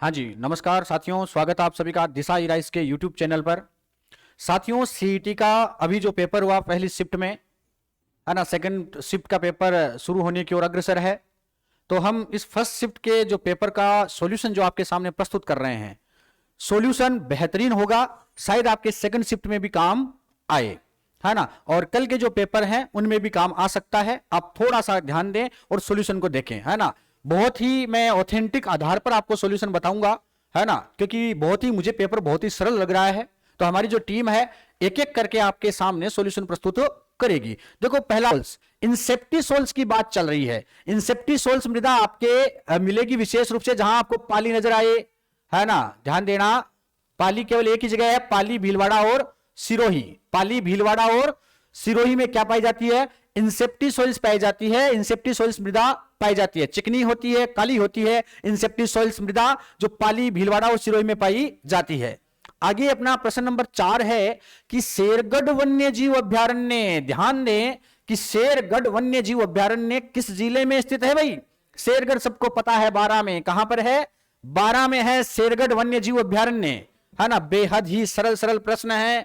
हाँ जी, नमस्कार साथियों, स्वागत है आप सभी का दिशा इराइस के यूट्यूब चैनल पर। साथियों, सीईटी का अभी जो पेपर हुआ पहली शिफ्ट में, है ना, सेकंड शिफ्ट का पेपर शुरू होने की ओर अग्रसर है। तो हम इस फर्स्ट शिफ्ट के जो पेपर का सॉल्यूशन जो आपके सामने प्रस्तुत कर रहे हैं, सॉल्यूशन बेहतरीन होगा, शायद आपके सेकंड शिफ्ट में भी काम आए, है ना। और कल के जो पेपर हैं उनमें भी काम आ सकता है। आप थोड़ा सा ध्यान दें और सॉल्यूशन को देखें, है ना। बहुत ही मैं ऑथेंटिक आधार पर आपको सॉल्यूशन बताऊंगा, है ना, क्योंकि बहुत ही मुझे पेपर बहुत ही सरल लग रहा है। तो हमारी जो टीम है एक एक करके आपके सामने सॉल्यूशन प्रस्तुत करेगी। देखो, पहला इंसेप्टिसोल्स की बात चल रही है। इंसेप्टिसोल्स मृदा आपके मिलेगी विशेष रूप से जहां आपको पाली नजर आए, है ना। ध्यान देना, पाली केवल एक ही जगह है, पाली भीलवाड़ा और सिरोही। पाली भीलवाड़ा और सिरोही में क्या पाई जाती है? इंसेप्टिसोल्स पाई जाती है। इंसेप्टिसोल्स मृदा पाई जाती है, चिकनी होती है, काली होती है। इंसेप्टिसोल्स मृदा जो पाली भीलवाड़ा और सिरोही में पाई जाती है। आगे अपना प्रश्न नंबर 4 है कि शेरगढ़ वन्य जीव अभ्यारण्य, ध्यान दें कि शेरगढ़ वन्य जीव अभ्यारण्य किस जिले में स्थित है? भाई शेरगढ़ सबको पता है, 12 में। कहां पर है? 12 में है शेरगढ़ वन्य जीव अभ्यारण्य, है ना। बेहद ही सरल सरल प्रश्न है।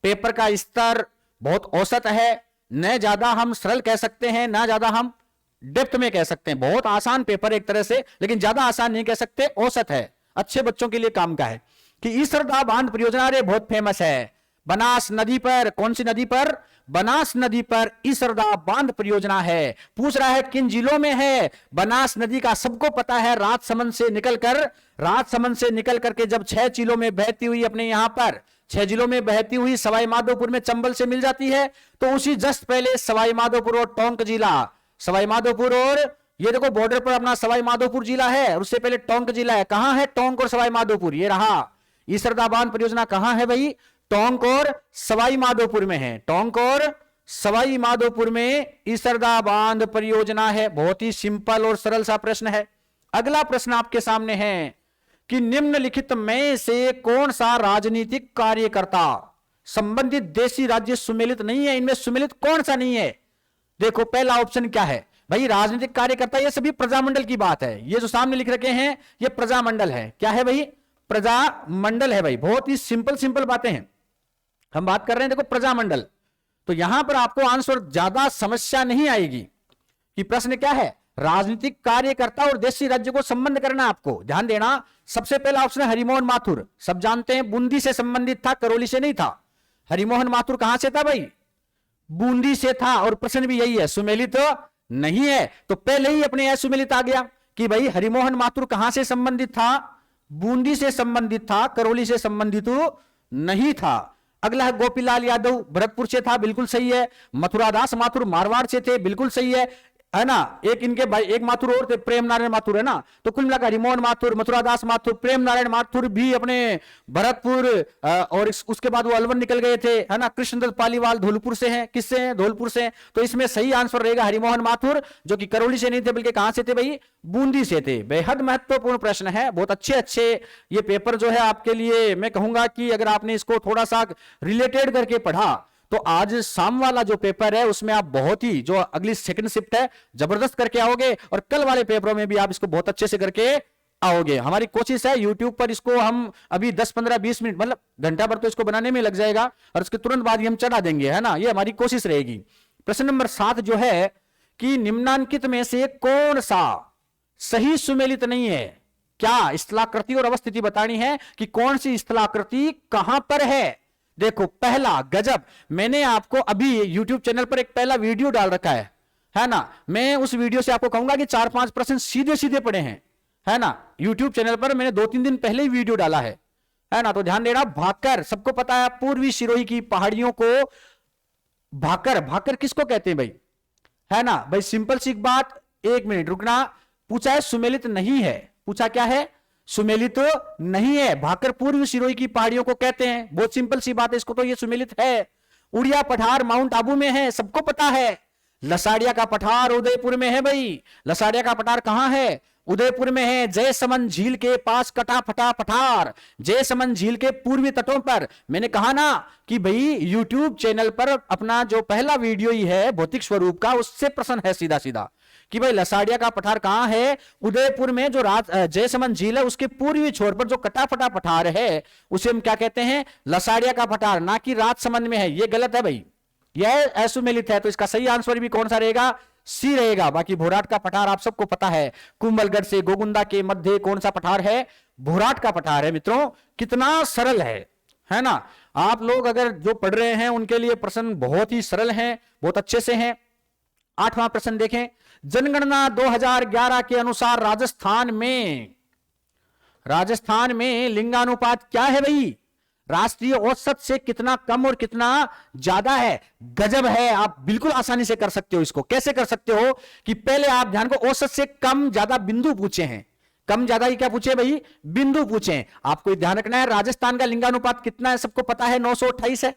पेपर का स्तर बहुत औसत है, न ज्यादा हम सरल कह सकते हैं, ना ज्यादा हम डेप्थ में कह सकते हैं। बहुत आसान पेपर एक तरह से, लेकिन ज्यादा आसान नहीं कह सकते, औसत है, अच्छे बच्चों के लिए काम का है। कि ईसरदा बांध परियोजना रे बहुत फेमस है बनास नदी पर। कौन सी नदी पर? बनास नदी पर ईसरदा बांध परियोजना है। पूछ रहा है किन जिलों में है? बनास नदी का सबको पता है, राजसमंद से निकल करके जब 6 जिलों में बहती हुई अपने यहां पर 6 जिलों में बहती हुई सवाई माधोपुर में चंबल से मिल जाती है, तो उसी जस्ट पहले सवाई माधोपुर और टोंक जिला, सवाई माधोपुर और ये देखो बॉर्डर पर अपना सवाई माधोपुर जिला है, और उससे पहले टोंक जिला है। कहां है टोंक और सवाई माधोपुर? ये रहा। ईसरदा बांध परियोजना कहां है भाई? टोंक और सवाई माधोपुर में है। टोंक और सवाई माधोपुर में ईसरदा बांध परियोजना है। बहुत ही सिंपल और सरल सा प्रश्न है। अगला प्रश्न आपके सामने है कि निम्नलिखित में से कौन सा राजनीतिक कार्यकर्ता संबंधित देशी राज्य सुमेलित नहीं है? इनमें सुमेलित कौन सा नहीं है? देखो, पहला ऑप्शन क्या है भाई? राजनीतिक कार्यकर्ता। ये सभी प्रजामंडल की बात है। ये जो सामने लिख रखे हैं ये प्रजामंडल है। क्या है भाई? प्रजामंडल है भाई। बहुत ही सिंपल सिंपल बातें हैं हम बात कर रहे हैं। देखो, प्रजामंडल, तो यहां पर आपको आंसर ज्यादा समस्या नहीं आएगी कि प्रश्न क्या है। राजनीतिक कार्यकर्ता और देशी राज्य को संबंध करना आपको ध्यान देना। सबसे पहला ऑप्शन है हरिमोहन माथुर। सब जानते हैं बूंदी से संबंधित था, करौली से नहीं था। हरिमोहन माथुर कहां से था भाई? बूंदी से था। और प्रश्न भी यही है, सुमेलित नहीं है। तो पहले ही अपने असुमेलित आ गया कि भाई हरिमोहन माथुर कहां से संबंधित था? बूंदी से संबंधित था, करौली से संबंधित नहीं था। अगला है गोपीलाल यादव, भरतपुर से था, बिल्कुल सही है। मथुरादास माथुर मारवाड़ से थे, बिल्कुल सही है ना। एक इनके भाई एक माथुर और थे, प्रेम नारायण माथुर, है ना। तो कुल मिलाकर हरिमोहन माथुर, मथुरादास माथुर, प्रेम नारायण माथुर भी अपने भरतपुर और उसके बाद वो अलवर निकल गए थे, है ना। कृष्णदत्त पालीवाल धौलपुर से हैं। किससे हैं? धौलपुर से। तो इसमें सही आंसर रहेगा हरिमोहन माथुर, जो कि करौली से नहीं थे बल्कि कहां से थे भाई? बूंदी से थे। बेहद महत्वपूर्ण प्रश्न है। बहुत अच्छे ये पेपर जो है आपके लिए, मैं कहूंगा कि अगर आपने इसको थोड़ा सा रिलेटेड करके पढ़ा तो आज शाम वाला जो पेपर है उसमें आप बहुत ही, जो अगली सेकंड शिफ्ट है, जबरदस्त करके आओगे। और कल वाले पेपरों में भी आप इसको बहुत अच्छे से करके आओगे। हमारी कोशिश है यूट्यूब पर इसको हम अभी 10 15 20 मिनट, मतलब घंटा भर तो इसको बनाने में लग जाएगा, और उसके तुरंत बाद ही हम चढ़ा देंगे, है ना। ये हमारी कोशिश रहेगी। प्रश्न नंबर 7 जो है कि निम्नांकित में से कौन सा सही सुमेलित नहीं है? क्या स्थलाकृति और अवस्थिति बतानी है कि कौन सी स्थलाकृति कहां पर है। देखो, पहला गजब, मैंने आपको अभी YouTube चैनल पर एक पहला वीडियो डाल रखा है ना। मैं उस वीडियो से आपको कहूंगा कि 4-5 प्रश्न सीधे सीधे पड़े हैं, है ना। YouTube चैनल पर मैंने 2-3 दिन पहले ही वीडियो डाला है ना। तो ध्यान देना। भाकर सबको पता है, पूर्वी सिरोही की पहाड़ियों को भाकर, भाकर किसको कहते हैं भाई? है ना भाई, सिंपल सी बात, 1 मिनट रुकना। पूछा है सुमेलित नहीं है। पूछा क्या है? सुमेलित नहीं है। भाकर पूर्वी सिरोही की पहाड़ियों को कहते हैं। बहुत सिंपल सी बात है, इसको तो ये सुमेलित है। उड़िया पठार माउंट आबू में है, सबको पता है। लसाड़िया का पठार उदयपुर में है भाई। लसाड़िया का पठार कहां है? उदयपुर में है। जयसमंद झील के पास कटा फटा पठार, जयसमंद झील के पूर्वी तटों पर। मैंने कहा ना कि भाई YouTube चैनल पर अपना जो पहला वीडियो ही है भौतिक स्वरूप का, उससे प्रश्न है सीधा सीधा कि भाई लसाड़िया का पठार कहां है? उदयपुर में जो जयसमंद झील है उसके पूर्वी छोर पर जो कटाफटा पठार है उसे हम क्या कहते हैं? लसाड़िया का पठार, ना कि राजसमंद में है। ये गलत है भाई, यह असुमेलित है। तो इसका सही आंसर भी कौन सा रहेगा? सी रहेगा। बाकी भोराट का पठार आप सबको पता है, कुंभलगढ़ से गोगुंदा के मध्य कौन सा पठार है? भोराट का पठार है। मित्रों कितना सरल है ना? आप लोग अगर जो पढ़ रहे हैं उनके लिए प्रश्न बहुत ही सरल हैं, बहुत अच्छे से हैं। 8वां प्रश्न देखें, जनगणना 2011 के अनुसार राजस्थान में लिंगानुपात क्या है भाई? राष्ट्रीय औसत से कितना कम और कितना ज्यादा है? गजब है। आप बिल्कुल आसानी से कर सकते हो इसको। कैसे कर सकते हो कि पहले आप ध्यान को औसत से कम ज्यादा बिंदु पूछे हैं, कम ज्यादा ही क्या पूछे भाई? बिंदु पूछे। आपको ध्यान रखना है राजस्थान का लिंगानुपात कितना है? सबको पता है 928 है।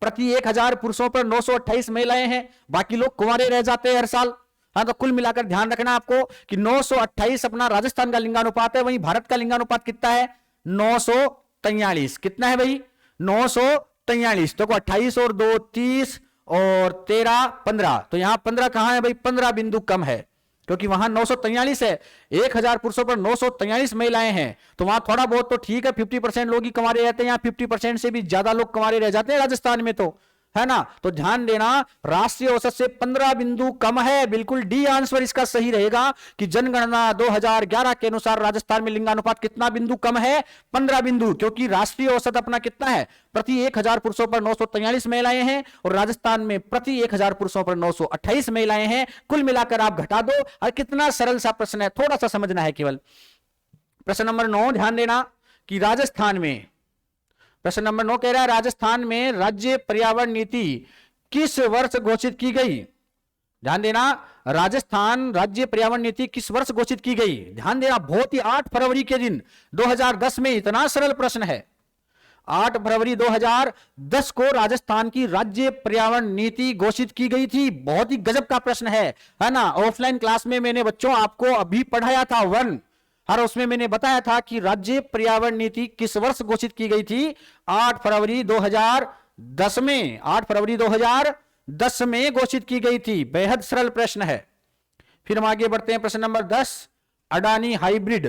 प्रति 1000 पुरुषों पर 928 महिलाएं हैं। बाकी लोग कुंवारे रह जाते हैं हर साल। हाँ, तो कुल मिलाकर ध्यान रखना आपको कि 928 अपना राजस्थान का लिंगानुपात है। वहीं भारत का लिंगानुपात कितना है? 943। कितना है भाई? 943। तो 28 और 2 30 और 13 15। तो यहां 15 कहां है भाई? 15 बिंदु कम है, क्योंकि वहां 943 है। 1000 पुरुषों पर 943 महिलाएं हैं, तो वहां थोड़ा बहुत तो ठीक है, 50% लोग ही कुंवारे रहते हैं। यहाँ 50% से भी ज्यादा लोग कुंवारे रह जाते हैं राजस्थान में, तो है ना? तो ध्यान देना, राष्ट्रीय औसत से 15 बिंदु कम है। बिल्कुल डी आंसर इसका सही रहेगा कि जनगणना 2011 के अनुसार राजस्थान में लिंगानुपात कितना बिंदु कम है? 15 बिंदु, क्योंकि राष्ट्रीय औसत अपना कितना है? प्रति 1000 पुरुषों पर 943 महिलाएं हैं और राजस्थान में प्रति 1000 पुरुषों पर 928 महिलाएं हैं। कुल मिलाकर आप घटा दो। और कितना सरल सा प्रश्न है, थोड़ा सा समझना है केवल। प्रश्न नंबर 9 ध्यान देना कि राजस्थान में, प्रश्न नंबर 9 कह रहा है राजस्थान में राज्य पर्यावरण नीति किस वर्ष घोषित की गई? ध्यान देना, राजस्थान राज्य पर्यावरण नीति किस वर्ष घोषित की गई? ध्यान देना, बहुत ही 8 फरवरी के दिन 2010 में। इतना सरल प्रश्न है। 8 फरवरी 2010 को राजस्थान की राज्य पर्यावरण नीति घोषित की गई थी। बहुत ही गजब का प्रश्न है ना? ऑफलाइन क्लास में मैंने बच्चों आपको अभी पढ़ाया था और उसमें मैंने बताया था कि राज्य पर्यावरण नीति किस वर्ष घोषित की गई थी? 8 फरवरी 2010 में। 8 फरवरी 2010 में घोषित की गई थी। बेहद सरल प्रश्न है। फिर हम आगे बढ़ते हैं। प्रश्न नंबर 10, अडानी हाइब्रिड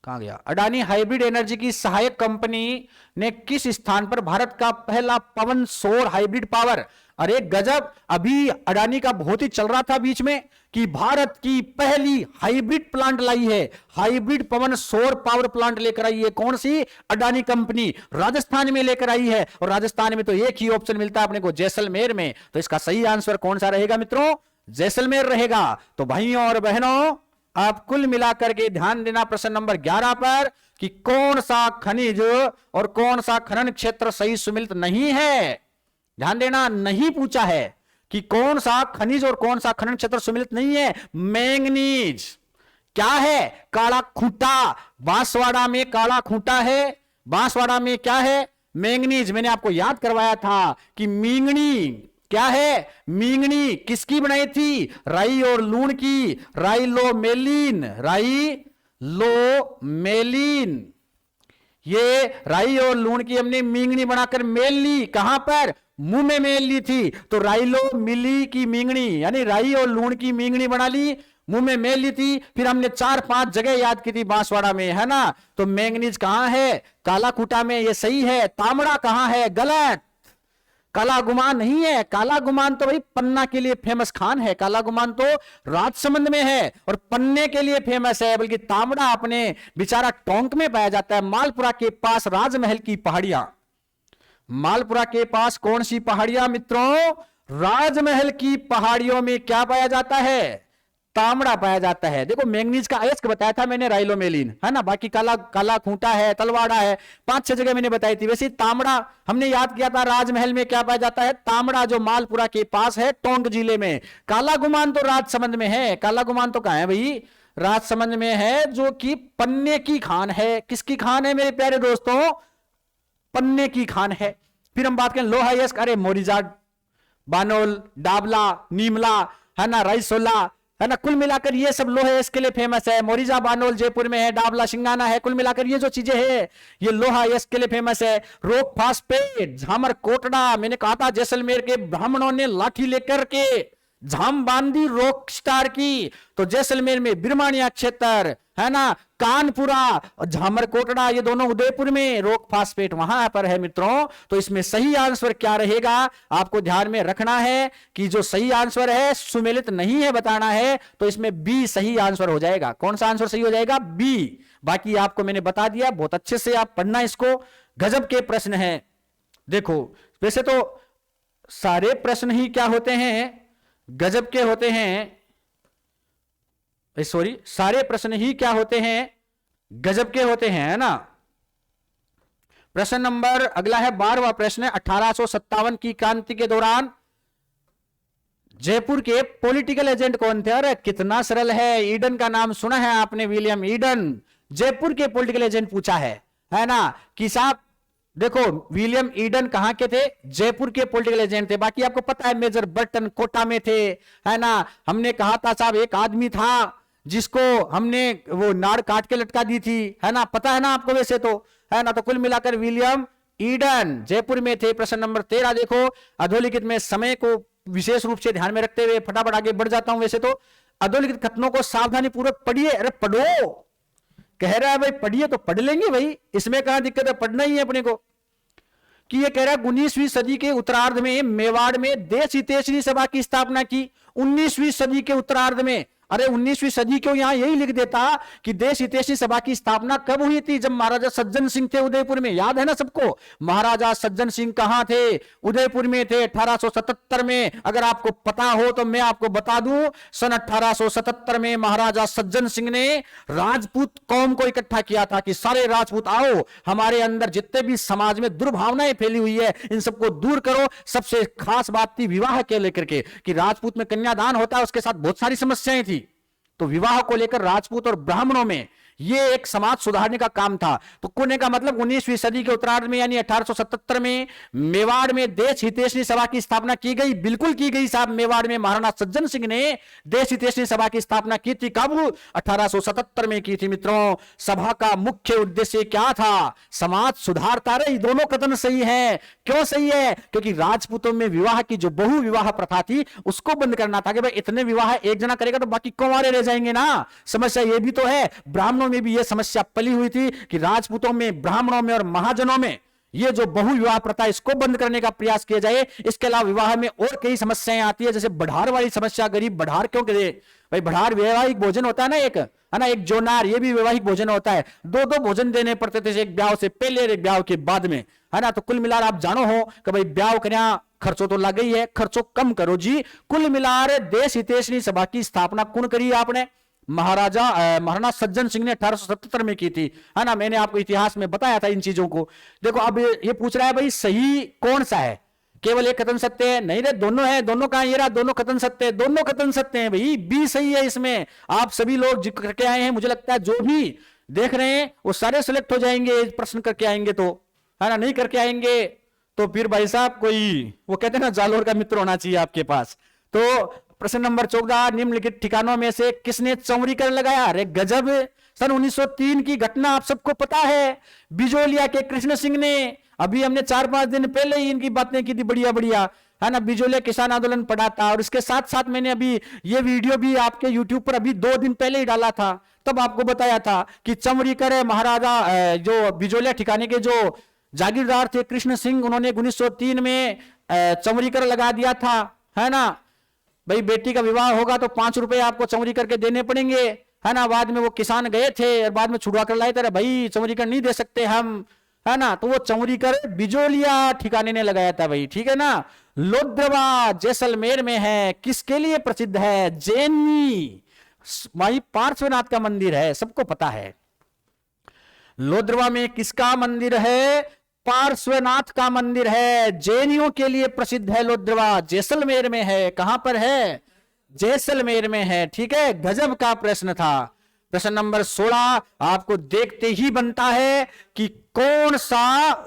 कहां गया? अडानी हाइब्रिड एनर्जी की सहायक कंपनी ने किस स्थान पर भारत का पहला पवन सौर हाइब्रिड पावर? अरे गजब, अभी अडानी का बहुत ही चल रहा था बीच में कि भारत की पहली हाइब्रिड प्लांट लाई है, हाइब्रिड पवन सौर पावर प्लांट लेकर आई है। कौन सी? अडानी कंपनी राजस्थान में लेकर आई है। और राजस्थान में तो एक ही ऑप्शन मिलता है अपने को, जैसलमेर में। तो इसका सही आंसर कौन सा रहेगा मित्रों? जैसलमेर रहेगा। तो भाइयों और बहनों, आप कुल मिलाकर के ध्यान देना प्रश्न नंबर 11 पर कि कौन सा खनिज और कौन सा खनन क्षेत्र सही सुमिलित नहीं है। ध्यान देना, नहीं पूछा है कि कौन सा खनिज और कौन सा खनन क्षेत्र सुमिलित नहीं है। मैंगनीज क्या है? काला खूंटा। बांसवाड़ा में काला खूंटा है। बांसवाड़ा में क्या है? मैंगनीज। मैंने आपको याद करवाया था कि मींगनी क्या है? मींगनी किसकी बनाई थी? राई और लूण की। राइलोमेलिन, राइलोमेलिन। ये राई और लूण की हमने मींगनी बनाकर मेल ली। कहां पर? मुंह में मेल ली थी। तो राइलो मिली की मींगनी, यानी राई और लूण की मींगनी बना ली, मुंह में मेल ली थी। फिर हमने 4-5 जगह याद की थी बांसवाड़ा में, है ना? तो मैंगनीज कहां है? काला खूंटा में, ये सही है। तांबड़ा कहां है? गलत। काला गुमान नहीं है। काला गुमान तो भाई पन्ना के लिए फेमस खान है। काला गुमान तो राजसमंद में है और पन्ने के लिए फेमस है। बल्कि तांबड़ा अपने बेचारा टोंक में पाया जाता है, मालपुरा के पास राजमहल की पहाड़ियां। मालपुरा के पास कौन सी पहाड़ियां मित्रों? राजमहल की पहाड़ियों में क्या पाया जाता है? तांबड़ा पाया जाता है। देखो मैंगनीज का अयस्क बताया था मैंने, राइलोमेलिन, है ना? बाकी काला खूंटा है, तलवाड़ा है, 5-6 जगह मैंने बताई थी। वैसे तांबड़ा हमने याद किया था राजमहल में क्या पाया जाता है? तांबड़ा, जो मालपुरा के पास है, टोंक जिले में। काला गुमान तो राजसमंद में है। काला गुमान तो कहां है भाई? राजसमंद में है, जो कि पन्ने की खान है। किसकी खान है मेरे प्यारे दोस्तों? पन्ने की खान है। फिर हम बात करें लोहा अयस्क। अरे मोरिजाट, बानोल, डाबला, नीमला, है ना, राइसोला, है ना। कुल मिलाकर ये सब लोहे इसके लिए फेमस है। मोरिजा बानोल जयपुर में है, डाबला सिंगाना है, कुल मिलाकर ये जो चीजें है ये लोहा इसके लिए फेमस है। रोक फास्पेट, झामर कोटड़ा, मैंने कहा था जैसलमेर के ब्राह्मणों ने लाठी लेकर के झाम बांधी रॉक स्टार की, तो जैसलमेर में बिरमानिया क्षेत्र है ना, कानपुरा, झामर कोटड़ा, ये दोनों उदयपुर में, रोक फास्फेट वहां पर है मित्रों। तो इसमें सही आंसर क्या रहेगा आपको ध्यान में रखना है कि जो सही आंसर है सुमेलित नहीं है बताना है, तो इसमें बी सही आंसर हो जाएगा। कौन सा आंसर सही हो जाएगा? बी। बाकी आपको मैंने बता दिया, बहुत अच्छे से आप पढ़ना इसको, गजब के प्रश्न है। देखो वैसे तो सारे प्रश्न ही क्या होते हैं, गजब के होते हैं, सॉरी सारे प्रश्न ही क्या होते हैं, गजब के होते हैं, है ना। प्रश्न नंबर अगला है 12वां प्रश्न। 1857 की क्रांति के दौरान जयपुर के पॉलिटिकल एजेंट कौन थे? अरे कितना सरल है, ईडन का नाम सुना है आपने, विलियम ईडन जयपुर के पॉलिटिकल एजेंट पूछा है ना। कि साहब देखो विलियम ईडन कहां के थे? जयपुर के पॉलिटिकल एजेंट थे। बाकी आपको पता है मेजर बर्टन कोटा में थे, है ना। हमने कहा था साहब एक आदमी था जिसको हमने वो नाड़ काट के लटका दी थी, है ना, पता है ना आपको वैसे तो, है ना। तो कुल मिलाकर विलियम ईडन जयपुर में थे। प्रश्न नंबर 13 देखो, अधोलिखित में समय को विशेष रूप से ध्यान में रखते हुए फटाफट आगे बढ़ जाता हूं। वैसे तो अधोलिखित कथनों को सावधानी पूर्वक पढ़िए। अरे पढ़ो, कह रहा है भाई पढ़िए तो पढ़ लेंगे भाई, इसमें कहां दिक्कत है, पढ़ना ही है अपने को। कि ये कह रहा है 19वीं सदी के उत्तरार्ध में मेवाड़ में देश हितैषी सभा की स्थापना की। 19वीं सदी के उत्तरार्ध में, अरे 19वीं सदी क्यों, यहां यही लिख देता कि देश हितैषी सभा की स्थापना कब हुई थी? जब महाराजा सज्जन सिंह थे उदयपुर में, याद है ना सबको। महाराजा सज्जन सिंह कहां थे? उदयपुर में थे, 1877 में। अगर आपको पता हो तो मैं आपको बता दूं, सन 1877 में महाराजा सज्जन सिंह ने राजपूत कौम को इकट्ठा किया था कि सारे राजपूत आओ, हमारे अंदर जितने भी समाज में दुर्भावनाएं फैली हुई है इन सबको दूर करो। सबसे खास बात थी विवाह के लेकर के, कि राजपूत में कन्यादान होता है, उसके साथ बहुत सारी समस्याएं थी। तो विवाह को लेकर राजपूत और ब्राह्मणों में ये एक समाज सुधारने का काम था। तो कोने का मतलब 19वीं सदी के उत्तरार्ध में यानी 1877 में मेवाड़ में देश हितैषी सभा की स्थापना की गई। बिल्कुल की गई साहब, मेवाड़ में महाराणा सज्जन सिंह ने देश हितैषी सभा की स्थापना की थी। कब? 1877 में की थी मित्रों। सभा का मुख्य उद्देश्य क्या था? समाज सुधारता रहे। दोनों कथन सही है। क्यों सही है? क्योंकि राजपूतों में विवाह की जो बहु विवाह प्रथा थी उसको बंद करना था कि भाई इतने विवाह एक जना करेगा तो बाकी कुंवारे रह जाएंगे ना। समस्या ये भी तो है, ब्राह्मणों में भी यह समस्या पली हुई थी कि राजपूतों में, ब्राह्मणों में और महाजनों में ये जो बहु विवाह प्रथा इसको बंद करने का प्रयास किया जाए। इसके अलावा विवाह में और कई समस्याएं आती है, जैसे बढ़ार वाली समस्या। गरीब बढ़ार क्यों करे भाई? बढ़ार वैवाहिक भोजन होता है ना, एक है ना, एक जोनार, ये भी वैवाहिक भोजन होता है। दो दो भोजन देने पड़ते थे, एक ब्याह से पहले और एक ब्याह के बाद में, है ना। तो कुल मिलाकर आप जानो हो कि भाई ब्याह कन्या खर्चों तो लग गई है, खर्चों कम करो जी। कुल मिलाकर देश हितैषी सभा की स्थापना कौन करी आपने? महाराणा सज्जन सिंह ने 1877 में की थी, है ना। मैंने आपको इतिहास में बताया था इन चीजों को। देखो अब ये पूछ रहा है भाई सही कौन सा है? केवल एक कथन सत्य है? नहीं रे, दोनों है। दोनों कहां? ये रहा, दोनों कथन सत्य है। दोनों कथन सत्य हैं भाई, बी सही है इसमें। आप सभी लोग जिक्र करके आए हैं, मुझे लगता है जो भी देख रहे हैं वो सारे सिलेक्ट हो जाएंगे प्रश्न करके आएंगे तो, है ना। नहीं करके आएंगे तो फिर भाई साहब कोई वो कहते हैं ना जालोर का मित्र होना चाहिए आपके पास। तो प्रश्न नंबर 14, निम्नलिखित ठिकानों में से किसने चौरी कर लगाया? अरे गजब, सन 1903 की घटना आप सबको पता है। बिजोलिया के कृष्ण सिंह ने, अभी हमने 4-5 दिन पहले ही इनकी बातें की थी, बढ़िया बढ़िया, है ना। बिजोलिया किसान आंदोलन पढ़ा था, और इसके साथ साथ मैंने अभी ये वीडियो भी आपके यूट्यूब पर अभी 2 दिन पहले ही डाला था। तब आपको बताया था कि चौरी कर महाराजा जो बिजोलिया ठिकाने के जो जागीरदार थे कृष्ण सिंह, उन्होंने 1903 में चौरी कर लगा दिया था, है ना। भाई बेटी का विवाह होगा तो 5 रुपए आपको चौरी करके देने पड़ेंगे, है ना। बाद में वो किसान गए थे और बाद में छुड़वा कर लाए थे, भाई चौरी कर नहीं दे सकते हम, है ना। तो वो चौरी कर बिजोलिया ठिकाने ने लगाया था भाई, ठीक है ना। लोद्रवा जैसलमेर में है, किसके लिए प्रसिद्ध है? जैनी माई पार्श्वनाथ का मंदिर है, सबको पता है। लोद्रवा में किसका मंदिर है? पार्श्वनाथ का मंदिर है, जैनियों के लिए प्रसिद्ध है। लोद्रवा जैसलमेर में है। कहां पर है? जैसलमेर में है, ठीक है। गजब का प्रश्न था। प्रश्न नंबर 16 आपको देखते ही बनता है कि कौन सा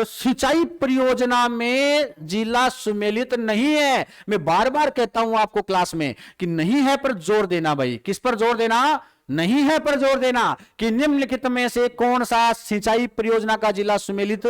सिंचाई परियोजना में जिला सुमेलित नहीं है। मैं बार बार कहता हूं आपको क्लास में कि नहीं है पर जोर देना भाई। किस पर जोर देना? नहीं है पर जोर देना कि निम्नलिखित में से कौन सा सिंचाई परियोजना का जिला सुमेलित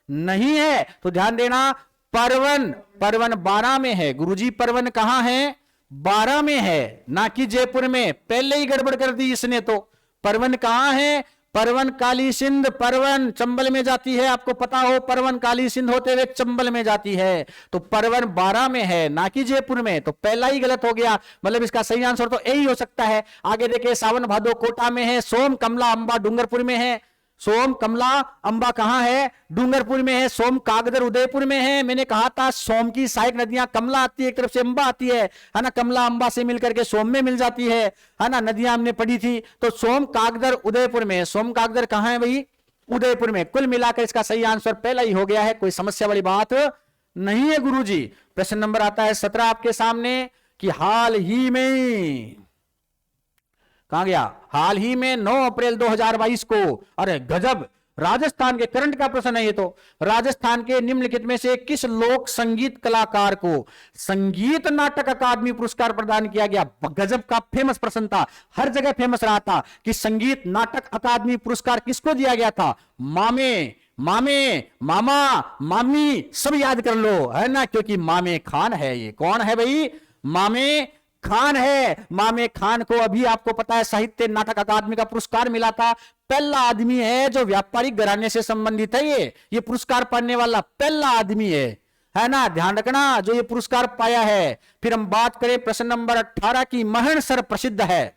नहीं है। तो ध्यान देना, परवन, परवन 12 में है गुरुजी। परवन कहां है? 12 में है, ना कि जयपुर में। पहले ही गड़बड़ कर दी इसने। तो परवन कहां है? परवन काली सिंध, परवन चंबल में जाती है। आपको पता हो, परवन काली सिंध होते हुए चंबल में जाती है। तो परवन 12 में है, ना कि जयपुर में। तो पहला ही गलत हो गया, मतलब इसका सही आंसर तो यही हो सकता है। आगे देखिए, सावन भादो कोटा में है, सोम कमला अंबा डूंगरपुर में है। सोम कमला अंबा कहां है? डूंगरपुर में है। सोम कागदर उदयपुर में है। मैंने कहा था सोम की सहायक नदियां कमला आती है, एक तरफ से अंबा आती है ना। कमला अंबा से मिलकर के सोम में मिल जाती है ना। नदियां हमने पढ़ी थी। तो सोम कागदर उदयपुर में है। सोम कागदर कहां है भाई? उदयपुर में। कुल मिलाकर इसका सही आंसर पहला ही हो गया है, कोई समस्या वाली बात नहीं है गुरुजी। प्रश्न नंबर आता है 17 आपके सामने कि हाल ही में, कहां गया? हाल ही में 9 अप्रैल 2022 को, अरे गजब, राजस्थान के करंट का प्रश्न है ये तो। राजस्थान के निम्नलिखित में से किस लोक संगीत कलाकार को संगीत नाटक अकादमी पुरस्कार प्रदान किया गया? गजब का फेमस प्रश्न था, हर जगह फेमस रहा था कि संगीत नाटक अकादमी पुरस्कार किसको दिया गया था? मामे, मामे, मामा, मामी, सब याद कर लो, है ना, क्योंकि मामे खान है। ये कौन है भाई? मामे खान है। मामे खान को अभी आपको पता है साहित्य नाटक अकादमी का पुरस्कार मिला था। पहला आदमी है जो व्यापारिक घराने से संबंधित है। ये पुरस्कार पाने वाला पहला आदमी है ना, ध्यान रखना, जो ये पुरस्कार पाया है। फिर हम बात करें प्रश्न नंबर 18 की। महणसर प्रसिद्ध है।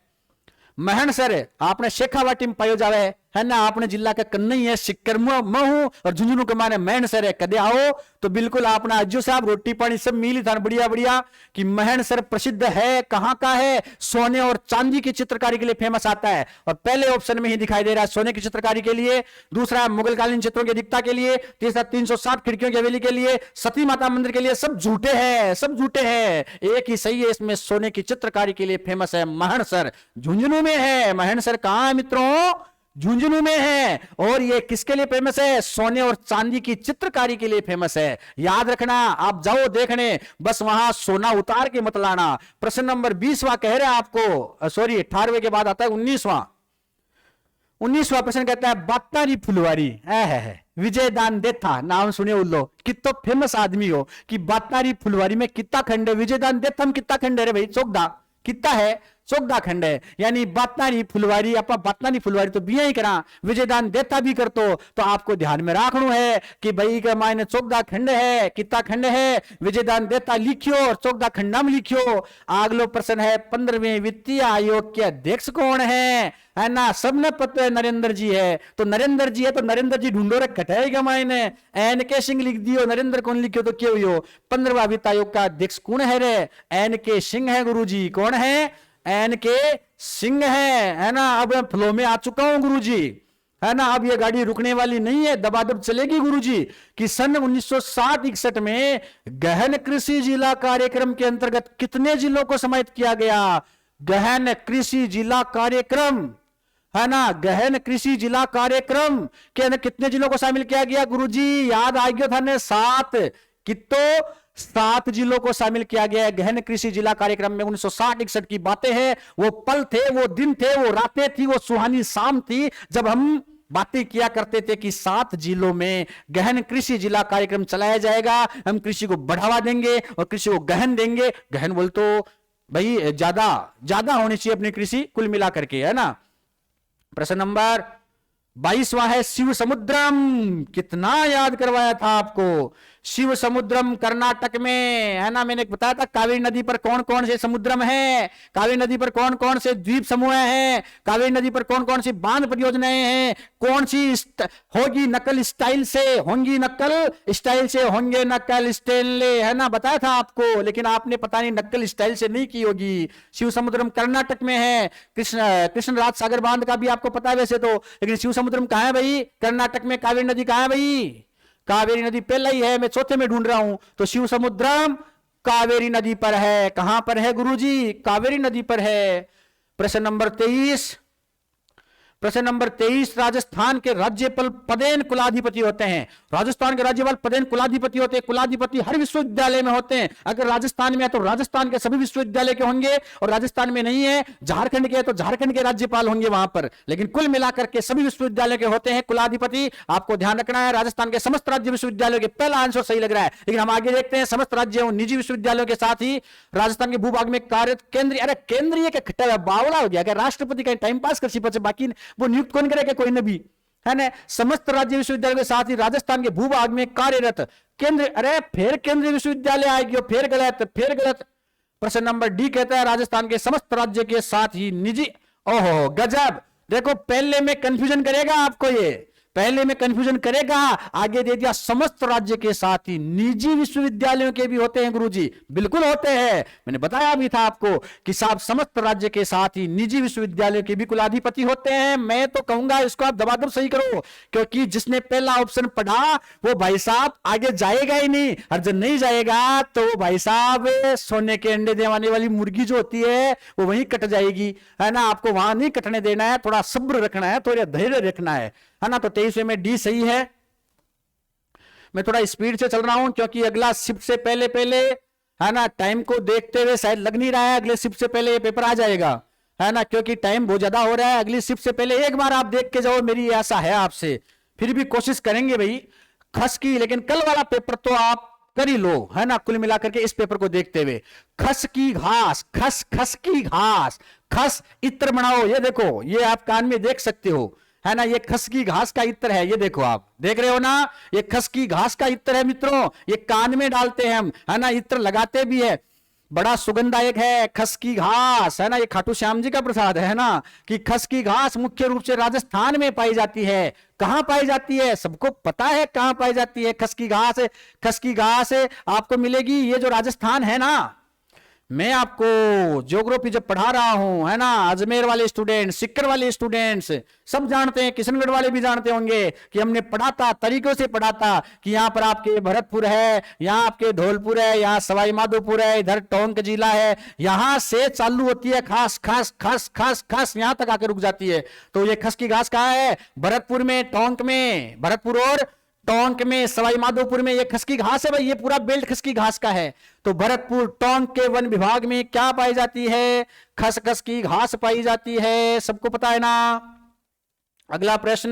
महणसर आपने शेखावाटी में पायो जावे है ना। आपने जिला का कन्नई है, सिक्कर महू और झुंझुनू के माने महणसर है। कदे आओ तो बिल्कुल अपना अज्जू साहब रोटी पानी सब मिली था बढ़िया बढ़िया। कि महणसर प्रसिद्ध है, कहां का है? सोने और चांदी की चित्रकारी के लिए फेमस आता है। और पहले ऑप्शन में ही दिखाई दे रहा है सोने की चित्रकारी के लिए, दूसरा मुगलकालीन चित्रों की अधिकता के लिए, तीसरा 360 खिड़कियों की हवेली के लिए, सती माता मंदिर के लिए। सब झूठे हैं, सब झूठे हैं, एक ही सही है। इसमें सोने की चित्रकारी के लिए फेमस है महणसर, झुंझुनू में है। महणसर कहां है मित्रों? झुंझुनू में है। और ये किसके लिए फेमस है? सोने और चांदी की चित्रकारी के लिए फेमस है। याद रखना, आप जाओ देखने, बस वहां सोना उतार के मत लाना। प्रश्न नंबर 20वां कह रहे हैं आपको, सॉरी 18वें के बाद आता है 19वां प्रश्न कहता है बातारी फुलवारी है विजयदान देथा। नाम सुने उल्लो, कितो फेमस आदमी हो कि बातारी फुलवारी में कितना खंड है? विजयदान देथा में कितना खंड है रे भाई? चौकदा कितना है? चौकदा खंड है। यानी बातनारी फुलवारी, आप बातनारी फुलवारी तो बिया ही करा, विजयदान देता भी कर तो आपको ध्यान में रखना है कि भाई का मायने चौकदा खंड है, कितना खंड है? विजयदान देता लिखियो और चौकदा खंडा में लिखियो। अगलो प्रश्न है 15वें वित्तीय आयोग के अध्यक्ष कौन है ना? सबने पता है नरेंद्र जी है। तो नरेंद्र जी है तो नरेंद्र जी ढूंढो रे कटाएगा मायने। एन के सिंह लिख दियो, नरेंद्र कौन लिखियो तो क्यों हो? 15वां वित्त आयोग का अध्यक्ष कौन है रे? एन के सिंह है गुरुजी। कौन है? एन के सिंह है ना। अब फ्लो में आ चुका हूं गुरुजी, है ना। अब ये गाड़ी रुकने वाली नहीं है, दबादब चलेगी गुरुजी। कि सन 1960-61 में गहन कृषि जिला कार्यक्रम के अंतर्गत कितने जिलों को समाहित किया गया? गहन कृषि जिला कार्यक्रम, है ना, गहन कृषि जिला कार्यक्रम के अंदर कितने जिलों को शामिल किया गया गुरुजी? याद आ गया था ने 7 कितो 7 जिलों को शामिल किया गया है गहन कृषि जिला कार्यक्रम में। 1960-61 की बातें हैं, वो पल थे, वो दिन थे, वो रातें थी, वो सुहानी शाम थी जब हम बातें किया करते थे कि 7 जिलों में गहन कृषि जिला कार्यक्रम चलाया जाएगा। हम कृषि को बढ़ावा देंगे और कृषि को गहन देंगे। गहन बोल तो भाई ज्यादा होनी चाहिए अपनी कृषि कुल मिलाकर के, है ना। प्रश्न नंबर 22वां है शिव समुद्रम। कितना याद करवाया था आपको? शिव समुद्रम कर्नाटक में, है ना। मैंने बताया था कावेरी नदी पर कौन कौन से समुद्रम है, कावेरी नदी पर कौन कौन से द्वीप समूह हैं, कावेरी नदी पर कौन कौन सी बांध परियोजनाएं हैं, कौन सी होगी नकल स्टाइल से, होंगी नकल स्टाइल से, होंगे नकल स्टाइल, है ना। बताया था आपको, लेकिन आपने पता नहीं नकल स्टाइल से नहीं की होगी। शिव समुद्रम कर्नाटक में है। कृष्ण राज सागर बांध का भी आपको पता है वैसे तो, लेकिन शिव समुद्रम कहां है भाई? कर्नाटक में। कावेरी नदी कहां है भाई? कावेरी नदी पहला ही है, मैं चौथे में ढूंढ रहा हूं। तो शिव समुद्रम कावेरी नदी पर है। कहां पर है गुरुजी? कावेरी नदी पर है। प्रश्न नंबर 23 प्रश्न नंबर 23, राजस्थान के राज्यपाल पदेन कुलाधिपति होते हैं। राजस्थान के राज्यपाल पदेन कुलाधिपति होते हैं। कुलाधिपति हर विश्वविद्यालय में होते हैं। अगर राजस्थान में है तो राजस्थान के सभी विश्वविद्यालय के होंगे, और राजस्थान में नहीं है, झारखंड के है तो झारखंड के राज्यपाल होंगे वहां पर। लेकिन कुल मिलाकर के सभी विश्वविद्यालय के होते हैं कुलाधिपति। आपको ध्यान रखना है, राजस्थान के समस्त राज्य विश्वविद्यालयों के, पहला आंसर सही लग रहा है। लेकिन हम आगे देखते हैं, समस्त राज्य और निजी विश्वविद्यालयों के साथ ही राजस्थान के भूभाग में कार्य केंद्रीय, अरे केंद्रीय के खट्टा बावड़ा हो गया क्या, राष्ट्रपति का टाइम पास कर, बाकी वो नियुक्त कौन करेगा, कोई नबी है ना। समस्त राज्य विश्वविद्यालय के साथ ही राजस्थान के भूभाग में कार्यरत केंद्र, अरे फिर केंद्रीय विश्वविद्यालय आएगी, फिर गलत, फिर गलत। प्रश्न नंबर डी कहता है राजस्थान के समस्त राज्य के साथ ही निजी, ओहो गजब, देखो पहले में कंफ्यूजन करेगा आपको, ये पहले में कंफ्यूजन करेगा, आगे दे दिया समस्त राज्य के साथ ही निजी विश्वविद्यालयों के भी होते हैं गुरुजी, बिल्कुल होते हैं, मैंने बताया भी था आपको कि साहब समस्त राज्य के साथ ही निजी विश्वविद्यालयों के भी कुलाधिपति होते हैं। मैं तो कहूंगा इसको आप दबादब सही करो, क्योंकि जिसने पहला ऑप्शन पढ़ा वो भाई साहब आगे जाएगा ही नहीं, और जब नहीं जाएगा तो भाई साहब सोने के अंडे देने वाली मुर्गी जो होती है वो वहीं कट जाएगी, है ना। आपको वहां नहीं कटने देना है, थोड़ा सब्र रखना है, थोड़ा धैर्य रखना है ना। तो 23वें में डी सही है। मैं थोड़ा स्पीड से चल रहा हूं क्योंकि अगला शिफ्ट से पहले पहले, है ना, टाइम को देखते हुए शायद लग नहीं रहा है अगले शिफ्ट से पहले ये पेपर आ जाएगा, है ना, क्योंकि टाइम बहुत ज्यादा हो रहा है। अगली शिफ्ट से पहले एक बार आप देख के जाओ, मेरी आशा है आपसे, फिर भी कोशिश करेंगे भाई खस की, लेकिन कल वाला पेपर तो आप कर ही लो, है ना। कुल मिलाकर के इस पेपर को देखते हुए खस की घास, खस खस की घास, खस इत्र बनाओ, ये देखो, ये आप कान में देख सकते हो, है ना, ये खस की घास का इत्र है, ये देखो आप देख रहे हो ना, ये खस की घास का इत्र है मित्रों, ये कान में डालते हैं हम, है ना, इत्र लगाते भी है, बड़ा सुगंधदायक है खस की घास, है ना। ये खाटू श्याम जी का प्रसाद है ना, कि खस की घास मुख्य रूप से राजस्थान में पाई जाती है। कहां पाई जाती है, सबको पता है कहां पाई जाती है खस की घास। खस की घास आपको मिलेगी, ये जो राजस्थान है ना, मैं आपको ज्योग्राफी जब पढ़ा रहा हूं, है ना, अजमेर वाले स्टूडेंट्स, सिक्कर वाले स्टूडेंट्स सब जानते हैं, किशनगढ़ वाले भी जानते होंगे कि हमने पढ़ा था, तरीकों से पढ़ा था कि यहां पर आपके भरतपुर है, यहां आपके धौलपुर है, यहां सवाई माधोपुर है, इधर टोंक जिला है, यहां से चालू होती है खास खास खास खास खास, यहां तक आकर रुक जाती है। तो ये खस की घास कहां है, भरतपुर में, टोंक में, भरतपुर और टोंक में, सवाई माधोपुर में, ये खस की घास है भाई, ये पूरा बेल्ट खस की घास का है। तो भरतपुर टोंक के वन विभाग में क्या पाई जाती है, खस खस की घास पाई जाती है, सबको पता है ना। अगला प्रश्न,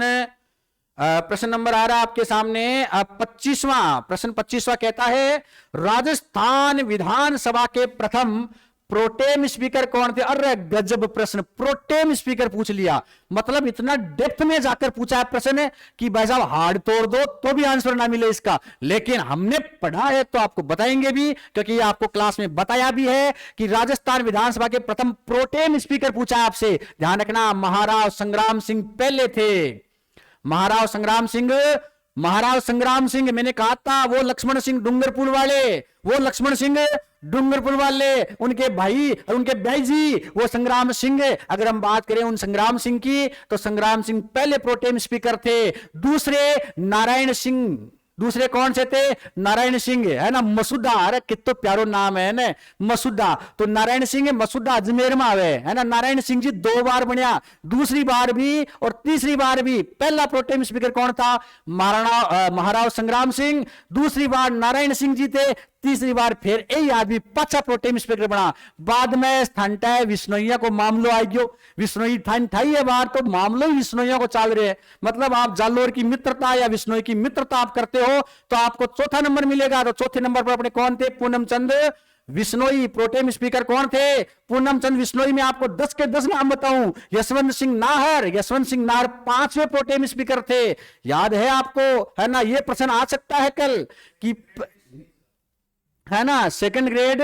प्रश्न नंबर आ रहा है आपके सामने 25वां प्रश्न। 25वां कहता है राजस्थान विधानसभा के प्रथम प्रोटेम स्पीकर कौन थे। अरे गजब प्रश्न, प्रोटेम स्पीकर पूछ लिया, मतलब इतना डेप्थ में जाकर पूछा है प्रश्न कि भाई साहब हार्ड तोड़ दो तो भी आंसर ना मिले इसका, लेकिन हमने पढ़ा है तो आपको बताएंगे भी, क्योंकि ये आपको क्लास में बताया भी है कि राजस्थान विधानसभा के प्रथम प्रोटेम स्पीकर पूछा है आपसे। ध्यान रखना, महाराव संग्राम सिंह पहले थे। महाराव संग्राम सिंह, महाराज संग्राम सिंह, मैंने कहा था वो लक्ष्मण सिंह डूंगरपुर वाले, वो लक्ष्मण सिंह डूंगरपुर वाले, उनके भाई और उनके भाई जी वो संग्राम सिंह। अगर हम बात करें उन संग्राम सिंह की तो संग्राम सिंह पहले प्रोटेम स्पीकर थे। दूसरे नारायण सिंह, दूसरे कौन से थे, नारायण सिंह, है ना, मसूदा, अरे कितना प्यारो नाम है ना मसूदा। तो नारायण सिंह मसूदा अजमेर में आवे, है ना। नारायण सिंह जी 2 बार बनया, दूसरी बार भी और तीसरी बार भी। पहला प्रोटेम स्पीकर कौन था, महाराव संग्राम सिंह, दूसरी बार नारायण सिंह जी थे, तीसरी बार फिर यही आदमी पांचा प्रोटेम स्पीकर बना। बाद में स्थान विष्णोइया को मामलो आ गयो, विष्णोई थान ठाई है बाहर, तो मामलो ही विष्णोइया को चाल रहे हैं। मतलब आप जालोर की मित्रता या विष्णोई की मित्रता आप करते हो तो आपको चौथा नंबर मिलेगा। तो चौथे नंबर पर अपने कौन थे, पूनम चंद विष्णोई। प्रोटेम स्पीकर कौन थे, पूनम चंद विष्णोई। में आपको 10 के 10 नाम बताऊं, यशवंत सिंह नाहर, यशवंत सिंह नाहर 5वें प्रोटेम स्पीकर थे, याद है आपको, है ना। यह प्रश्न आ सकता है कल कि, है ना, सेकंड ग्रेड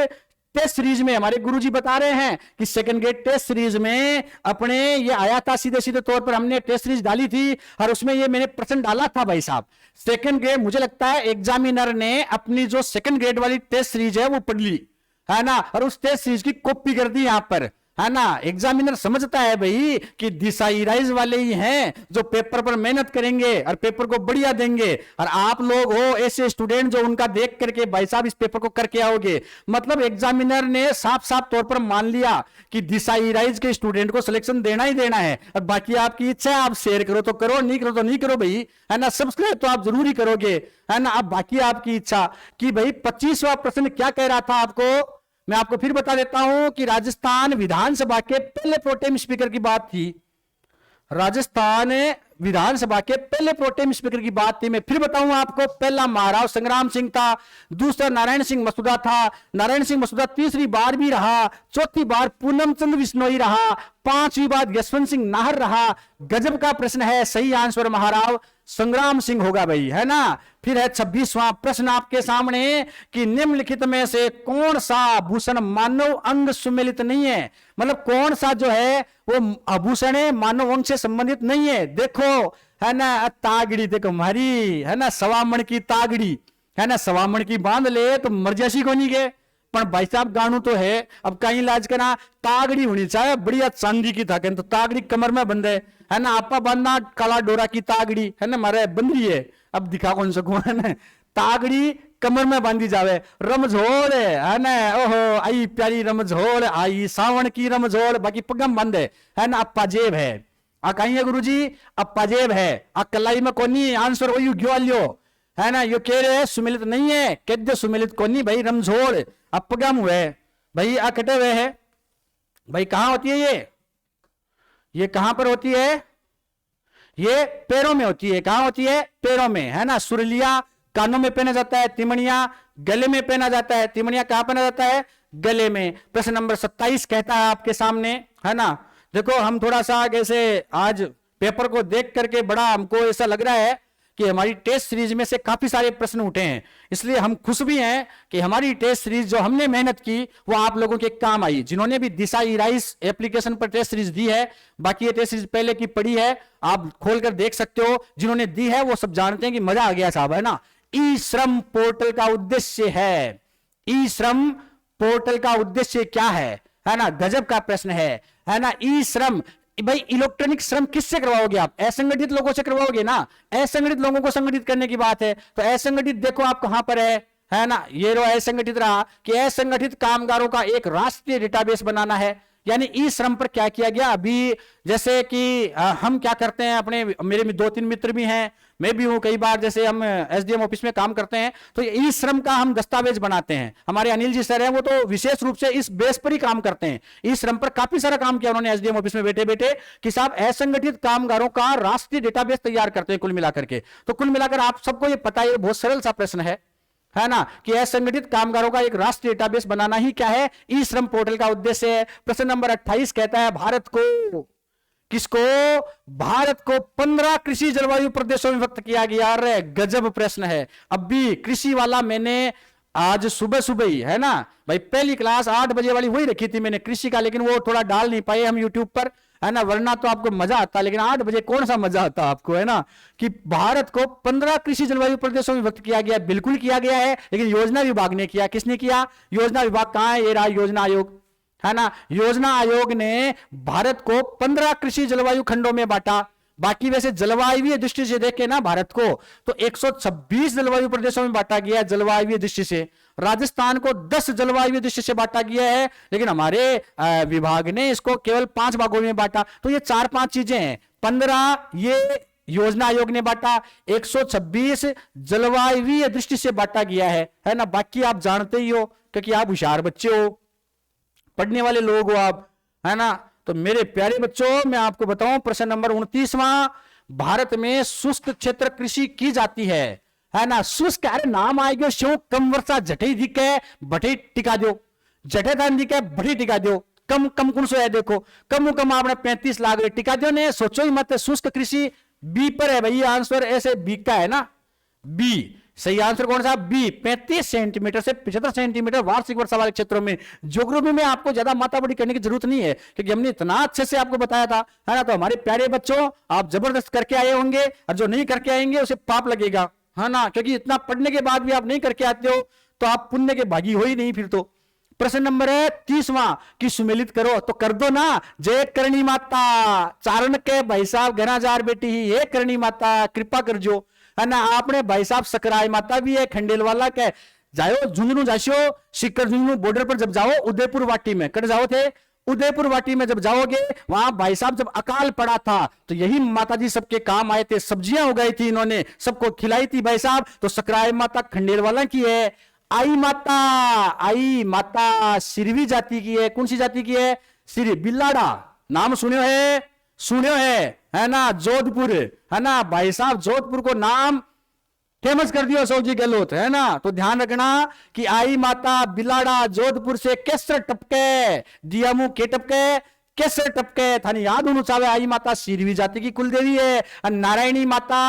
टेस्ट सीरीज में हमारे गुरुजी बता रहे हैं कि सेकंड ग्रेड टेस्ट सीरीज में अपने ये आया था, सीधे सीधे तौर पर हमने टेस्ट सीरीज डाली थी और उसमें ये मैंने प्रश्न डाला था भाई साहब। सेकंड ग्रेड, मुझे लगता है एग्जामिनर ने अपनी जो सेकंड ग्रेड वाली टेस्ट सीरीज है वो पढ़ ली, है ना, और उस टेस्ट सीरीज की कॉपी कर दी यहां पर, है ना। एग्जामिनर समझता है भाई कि दिशा इराइज वाले ही हैं जो पेपर पर मेहनत करेंगे और पेपर को बढ़िया देंगे, और आप लोग हो ऐसे स्टूडेंट जो उनका देख करके भाई साहब इस पेपर को करके आओगे। मतलब एग्जामिनर ने साफ साफ तौर पर मान लिया कि दिशा इराइज के स्टूडेंट को सिलेक्शन देना ही देना है, और बाकी आपकी इच्छा है, आप शेयर करो तो करो, नहीं करो तो नहीं करो भाई, है ना। सब्सक्राइब तो आप जरूर ही करोगे, है ना। अब बाकी आपकी इच्छा कि भाई 25वां प्रश्न क्या कह रहा था आपको, मैं आपको फिर बता देता हूं कि राजस्थान विधानसभा के पहले प्रोटेम स्पीकर की बात थी। राजस्थान विधानसभा के पहले प्रोटेम स्पीकर की बात थी। मैं फिर बताऊं आपको, पहला महाराव संग्राम सिंह था, दूसरा नारायण सिंह मसूदा था, नारायण सिंह मसूदा तीसरी बार भी रहा, चौथी बार पूनम चंद्र बिश्नोई रहा, पांचवी बार यशवंत सिंह नाहर रहा। गजब का प्रश्न है, सही आंसर महाराव संग्राम सिंह होगा भाई, है ना। फिर है 26वां प्रश्न आपके सामने कि निम्नलिखित में से कौन सा आभूषण मानव अंग सुमेलित नहीं है, मतलब कौन सा जो है वो आभूषण है मानव अंग से संबंधित नहीं है। देखो, है ना, तागड़ी देखो हमारी, है ना, सवामण की तागड़ी, है ना, सवामण की बांध ले तो मर्जासी को नहीं गए, पर भाई साहब गानू तो है। अब कहीं इलाज करना, तागड़ी होनी चाहिए बढ़िया चांदी की था, तो तागड़ी कमर में बंधे, है ना, आपा बांधना काला डोरा की तागड़ी, है ना, मारे बंधी है। अब दिखा कौन सकूं, है ना, तागड़ी कमर में बांधी जावे, रमझोल है ना, ओहो आई प्यारी रमझोल आई सावन की रमझोल, बाकी पगम बंद है ना। अप्पा जेब है, आ कहीं है गुरु जी, अप्पा जेब है, आ कलाई में कोनी, आंसर वही क्यों लियो, है ना। यो कह रहे सुमिलित नहीं है, कह सुमिलित कोनी भाई, रमझोल अपगम हुए भाई, आ कटे हुए है भाई। कहां होती है ये कहां पर होती है, ये पैरों में होती है। कहां होती है, पैरों में, है ना। सुरलिया कानों में पहना जाता है, तिमणिया गले में पहना जाता है। तिमणिया कहां पहना जाता है, गले में। प्रश्न नंबर 27 कहता है आपके सामने, है ना। देखो हम थोड़ा सा कैसे आज पेपर को देख करके बड़ा हमको ऐसा लग रहा है कि हमारी टेस्ट सीरीज में से काफी सारे प्रश्न उठे हैं, इसलिए हम खुश भी हैं कि हमारी टेस्ट सीरीज जो हमने मेहनत की वो आप लोगों के काम आई। जिन्होंने भी दिशा इराइज एप्लीकेशन पर टेस्ट सीरीज दी है, बाकी ये टेस्ट सीरीज पहले की पड़ी है, आप खोलकर देख सकते हो। जिन्होंने दी है वो सब जानते हैं कि मजा आ गया साहब, है ना। ई श्रम पोर्टल का उद्देश्य है, ई श्रम पोर्टल का उद्देश्य क्या है ना, गजब का प्रश्न है ना। ई श्रम भाई, इलेक्ट्रॉनिक श्रम किससे करवाओगे आप, असंगठित लोगों से करवाओगे ना। असंगठित लोगों को संगठित करने की बात है, तो असंगठित देखो आप कहां पर है ना। ये रो असंगठित रहा कि असंगठित कामगारों का एक राष्ट्रीय डेटाबेस बनाना है, यानी ई श्रम पर क्या किया गया। अभी जैसे कि हम क्या करते हैं, अपने मेरे में 2-3 मित्र भी हैं, मैं भी हूं, कई बार जैसे हम एसडीएम ऑफिस में काम करते हैं तो ई श्रम का हम दस्तावेज बनाते हैं। हमारे अनिल जी सर हैं, वो तो विशेष रूप से इस बेस पर ही काम करते हैं। ई श्रम पर काफी सारा काम किया उन्होंने एसडीएम ऑफिस में बैठे बैठे कि साहब असंगठित कामगारों का राष्ट्रीय डेटाबेस तैयार करते हैं कुल मिलाकर के। तो कुल मिलाकर आप सबको ये पता है, बहुत सरल सा प्रश्न है ना, कि असंगठित कामगारों का एक राष्ट्रीय डेटाबेस बनाना ही क्या है, ई श्रम पोर्टल का उद्देश्य है। प्रश्न नंबर 28 कहता है भारत को, किसको, भारत को 15 कृषि जलवायु प्रदेशों में विभक्त किया गया। अरे गजब प्रश्न है। अब भी कृषि वाला मैंने आज सुबह सुबह ही, है ना भाई, पहली क्लास 8 बजे वाली वही रखी थी मैंने कृषि का, लेकिन वो थोड़ा डाल नहीं पाए हम यूट्यूब पर, है ना, वरना तो आपको मजा आता, लेकिन 8 बजे कौन सा मजा आता आपको, है ना। कि भारत को 15 कृषि जलवायु प्रदेशों में विभक्त किया गया, बिल्कुल किया गया है, लेकिन योजना विभाग ने किया। किसने किया, योजना विभाग कहां है, ये रहा योजना आयोग, है ना। योजना आयोग ने भारत को 15 कृषि जलवायु खंडों में बांटा। बाकी वैसे जलवायु दृष्टि से देखें ना भारत को, तो 126 जलवायु प्रदेशों में बांटा गया है जलवायु दृष्टि से। राजस्थान को 10 जलवायु दृष्टि से बांटा गया है, लेकिन हमारे विभाग ने इसको केवल 5 भागों में बांटा। तो ये 4-5 चीजें हैं। 15 ये योजना आयोग ने बांटा, 126 जलवायु दृष्टि से बांटा गया है ना। बाकी आप जानते ही हो, क्योंकि आप होशियार बच्चे हो, पढ़ने वाले लोग हो आप, है ना। तो मेरे प्यारे बच्चों, मैं आपको बताऊं प्रश्न नंबर 29वां, भारत में शुष्क क्षेत्र कृषि की जाती है ना। शुष्क, अरे नाम आएगा शो, कम वर्षा जटे दिखे बटे टिका दो, जटे धान दिखे बटे टिका दो, कम कम कौन सो है, देखो कम आपने 35 लाख टिका दो ने, सोचो ही मत। शुष्क कृषि बी पर है भाई आंसर, ऐसे बी का है ना, बी सही आंसर कौन सा, बी। 35 सेंटीमीटर से 75 सेंटीमीटर वार्षिक वर्षा वाले क्षेत्रों में। ज्योग्राफी में आपको ज्यादा माथापड़ी करने की जरूरत नहीं है, क्योंकि हमने इतना अच्छे से आपको बताया था, है ना। तो हमारे प्यारे बच्चों, आप जबरदस्त करके आए होंगे, और जो नहीं करके आएंगे उसे पाप लगेगा, है ना। क्योंकि इतना पढ़ने के बाद भी आप नहीं करके आते हो तो आप पुण्य के भागी हो ही नहीं फिर तो। प्रश्न नंबर 30वां कि सुमेलित करो, तो कर दो ना। जय करणी माता, चारण के भाई साहब घना जार बेटी ही, हे करणी माता कृपा कर जो, है ना। आपने भाई साहब सकराय माता भी है, खंडेल वाला के जाओ, झुंझुनू जाशियो, सिक्कर झुंझुनू बॉर्डर पर जब जाओ, उदयपुर वाटी में कट जाओ थे, उदयपुर वाटी में जब जाओगे, वहां भाई साहब जब अकाल पड़ा था तो यही माताजी सबके काम आए थे, सब्जियां उगाई थी इन्होंने, सबको खिलाई थी भाई साहब। तो सकराय माता खंडेल वाला की है। आई माता, आई माता सिरवी जाति की है। कौन सी जाति की है? सिरी बिल्लाड़ा, नाम सुने है ना। जोधपुर, है ना भाई साहब, जोधपुर को नाम फेमस कर दिया सौजी गहलोत, है ना। तो ध्यान रखना कि आई माता बिलाड़ा जोधपुर से केसर टपके, दिया मुंह के टपके, केसर टपके थानी याद होना चाहे। आई माता सिरवी जाति की कुल देवी है। नारायणी माता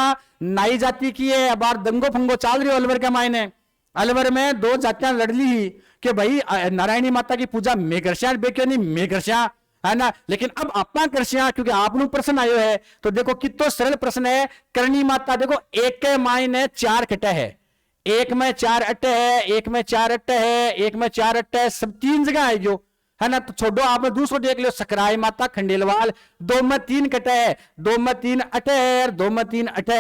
नाई जाति की है। अब दंगो फंगो चाल रही हो अलवर के मायने, अलवर में दो जातियां लड़ ली कि भाई नारायणी माता की पूजा मैं करश्या बेक्यो नहीं, मैं करश्या, है ना। लेकिन अब अपना करश्या, क्योंकि आपनु प्रश्न आयो है। तो देखो कितो सरल प्रश्न है। करणी माता देखो, एक के मायने 4 कटे है, एक में 4 अट्टे है, एक में 4 अट्टे है, एक में 4 अट्टे है, सब 3 जगह आएगी, है ना। तो छोड़ो, आपने दूसरो देख लो, सकराय माता खंडेलवाल, 2 में 3 कटे है, 2 में 3 अटे है, 2 में 3 अटे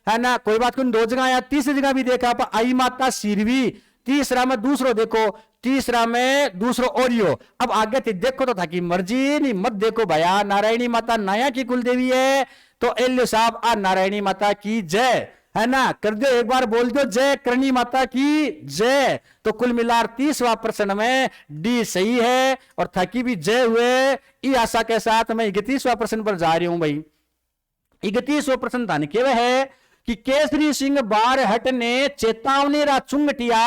है ना। कोई बात नहीं, 2 जगह आया, तीसरी जगह भी देखा आप, आई माता सिरवी, तीसरा में दूसरो देखो, तीसरा में दूसरो ओरियो। अब आगे थी देखो तो था कि मर्जी नहीं, मत देखो भैया। नारायणी माता नया की कुल देवी है, तो एल्यो साहब आ नारायणी माता की जय, है ना। कर दो एक बार, बोल दो जय करणी माता की जय। तो कुल मिलाकर 30वां प्रश्न में डी सही है और थकी भी जय हुए। इस आशा के साथ मैं 31वां प्रश्न पर जा रही हूं भाई। 31वां प्रश्न था केवल है कि केसरी सिंह बारहट ने चेतावनी रा चुंगटिया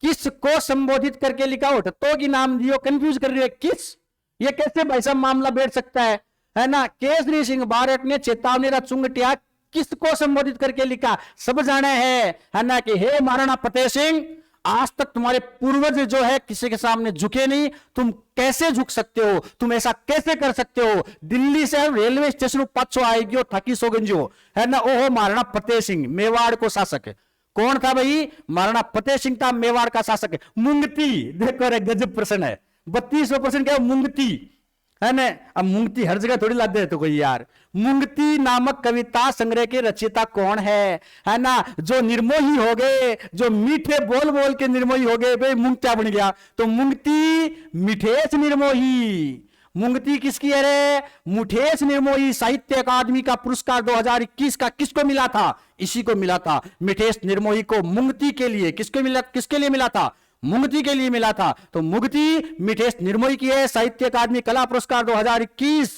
किसको संबोधित करके लिखा हो, तो की नाम दियो, कंफ्यूज कर रही है किस, ये कैसे भाई साहब मामला बैठ सकता है ना। केसरी सिंह बारहट ने चेतावनी रा चुंगटिया किसको संबोधित करके लिखा, सब जाने है ना कि हे महाराणा फतेह सिंह, आज तक तुम्हारे पूर्वज जो है किसी के सामने झुके नहीं, तुम कैसे झुक सकते हो, तुम ऐसा कैसे कर सकते हो। दिल्ली से रेलवे स्टेशन पाछो आएगी थकी सोगंजो, है ना। ओहो महाराणा फतेह सिंह, मेवाड़ को शासक है। कौन था भाई? महाराणा फतेह सिंह था, मेवाड़ का शासक है। मुंगती, देखो रे गजब प्रश्न है। 32वां प्रश्न क्या है? मुंगती, है ना। अब मुंगती हर जगह थोड़ी लाते तो कोई यार। मुंगती नामक कविता संग्रह के रचयिता कौन है ना। जो निर्मोही हो गए, जो मीठे बोल बोल के निर्मोही हो गए, भाई मुंगत्या बन गया। तो मुंगती मिठेश निर्मोही। मुंगती किसकी है रे? मुठेश निर्मोही। साहित्य अकादमी का पुरस्कार 2021 का किसको मिला था? इसी को मिला था, मिठेश निर्मोही को। मुंगती के लिए किसको मिला, किसके लिए मिला था? मुंगती के लिए मिला था। तो मुंगती मिठेश निर्मोही की है। साहित्य अकादमी कला पुरस्कार 2021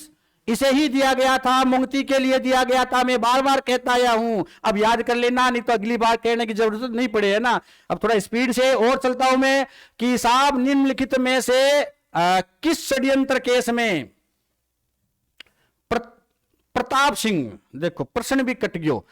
इसे ही दिया गया था, मुंगती के लिए दिया गया था। मैं बार बार कहता आया हूं, अब याद कर लेना, नहीं तो अगली बार कहने की जरूरत नहीं पड़े, है ना। अब थोड़ा स्पीड से और चलता हूं मैं कि साहब निम्नलिखित में से किस षड्यंत्र केस में प्रताप सिंह, देखो प्रश्न भी कट गयो,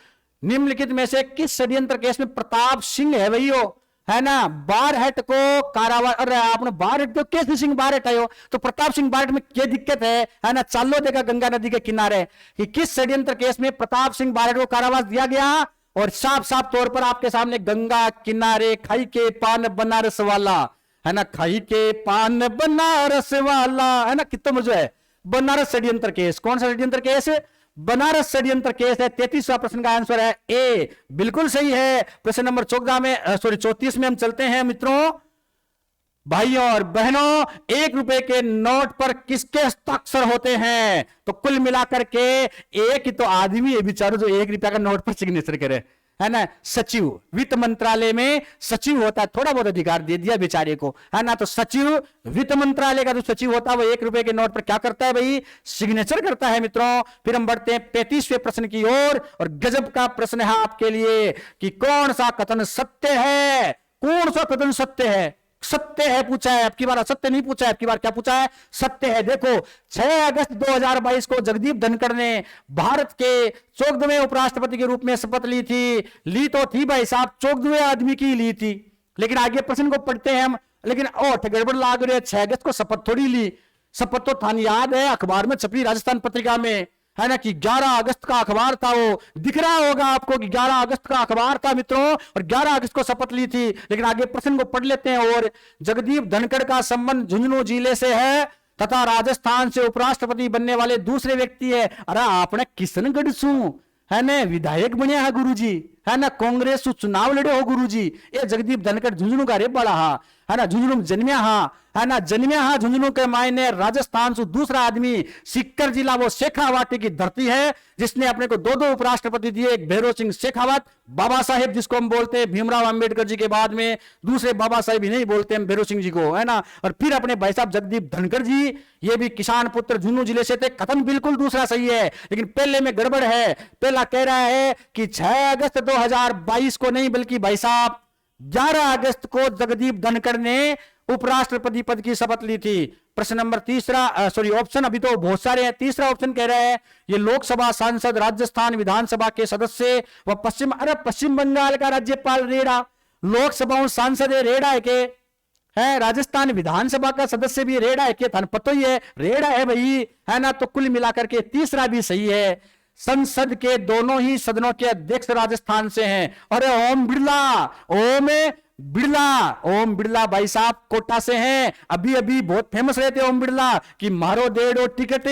निम्नलिखित में से किस षड्यंत्र केस में प्रताप सिंह है भैया, है ना। बारहट को कारावास, अरे आपने बारहट तो केसरी सिंह बारहट आयो, तो प्रताप सिंह बारहट में क्या दिक्कत है ना। चालो देखा गंगा नदी के किनारे कि किस षड्यंत्र केस में प्रताप सिंह बारहट को कारावास दिया गया। और साफ साफ तौर पर आपके सामने गंगा किनारे खाई के पान बनारस वाला, है ना। खाई के पान बनारस वाला, है ना। कितना मजा है। बनारस षड्यंत्र केस, कौन सा षड्यंत्र केस? बनारस षड्यंत्र केस है। 33वां प्रश्न का आंसर है ए, बिल्कुल सही है। प्रश्न नंबर 14 में, सॉरी 34 में हम चलते हैं मित्रों। भाइयों और बहनों, 1 रुपए के नोट पर किसके हस्ताक्षर होते हैं? तो कुल मिलाकर के एक ही तो आदमी है बेचारा जो 1 रुपया का नोट पर सिग्नेचर करे, है ना। सचिव, वित्त मंत्रालय में सचिव होता है, थोड़ा बहुत अधिकार दे दिया बेचारे को, है ना। तो सचिव, वित्त मंत्रालय का जो सचिव होता है वो 1 रुपए के नोट पर क्या करता है भाई? सिग्नेचर करता है मित्रों। फिर हम बढ़ते हैं 35वें प्रश्न की ओर, और गजब का प्रश्न है आपके लिए कि कौन सा कथन सत्य है? कौन सा कथन सत्य है? सत्य है पूछा है, आपकी बार असत्य नहीं पूछा है, आपकी बार क्या पूछा है? सत्य है। देखो 6 अगस्त 2022 को जगदीप धनखड़ ने भारत के 14वें उपराष्ट्रपति के रूप में शपथ ली तो थी भाई साहब, 14वें आदमी की ली थी। लेकिन आगे प्रश्न को पढ़ते हैं हम, लेकिन गड़बड़ लाग रही है। 6 अगस्त को शपथ थोड़ी ली, शपथ तो थानी याद है, अखबार में छपी, राजस्थान पत्रिका में, है ना, कि 11 अगस्त का अखबार था, वो दिख रहा होगा आपको कि 11 अगस्त का अखबार था मित्रों, और 11 अगस्त को शपथ ली थी। लेकिन आगे प्रश्न को पढ़ लेते हैं। और जगदीप धनखड़ का संबंध झुंझुनू जिले से है तथा राजस्थान से उपराष्ट्रपति बनने वाले दूसरे व्यक्ति है। अरे आपने किशनगढ़ सू है ना विधायक बनिया है गुरुजी, है ना, कांग्रेस सु चुनाव लड़े हो गुरुजी। ये जगदीप धनखड़ झुंझुनू का रे बड़ा हा, है ना, झुंझुनू जन्मिया हा, है ना, जन्मिया हा झुंझुनू के मायने। राजस्थान से दूसरा आदमी सीकर जिला वो शेखावाटी की धरती है जिसने अपने को दो उपराष्ट्रपति दिए। एक भैरव सिंह शेखावत, बाबा साहेब जिसको हम बोलते हैं भीमराव अंबेडकर जी के बाद में दूसरे बाबा साहेब ही नहीं बोलते हम भैरव सिंह जी को, है ना। और फिर अपने भाई साहब जगदीप धनखड़ जी, ये भी किसान पुत्र झुंझुनू जिले से थे। कथन बिल्कुल दूसरा सही है, लेकिन पहले में गड़बड़ है। पहला कह रहा है कि 6 अगस्त 2022 को नहीं बल्कि भाई साहब 11 अगस्त को जगदीप धनखड़ ने उपराष्ट्रपति पद की शपथ ली थी। प्रश्न नंबर तीसरा, सॉरी ऑप्शन अभी तो बहुत सारे हैं। तीसरा ऑप्शन कह रहा है ये लोकसभा सांसद, राजस्थान विधानसभा के सदस्य व पश्चिम बंगाल का राज्यपाल रेडा। लोकसभा सांसद है रेडा है के, है राजस्थान विधानसभा का सदस्य भी रेडा है के, पता ही है रेडा है भाई, है ना। तो कुल मिलाकर के तीसरा भी सही है। संसद के दोनों ही सदनों के अध्यक्ष राजस्थान से हैं। अरे ओम बिरला भाई साहब कोटा से हैं। अभी अभी बहुत फेमस रहते ओम बिरला कि मारो डेढ़ो टिकट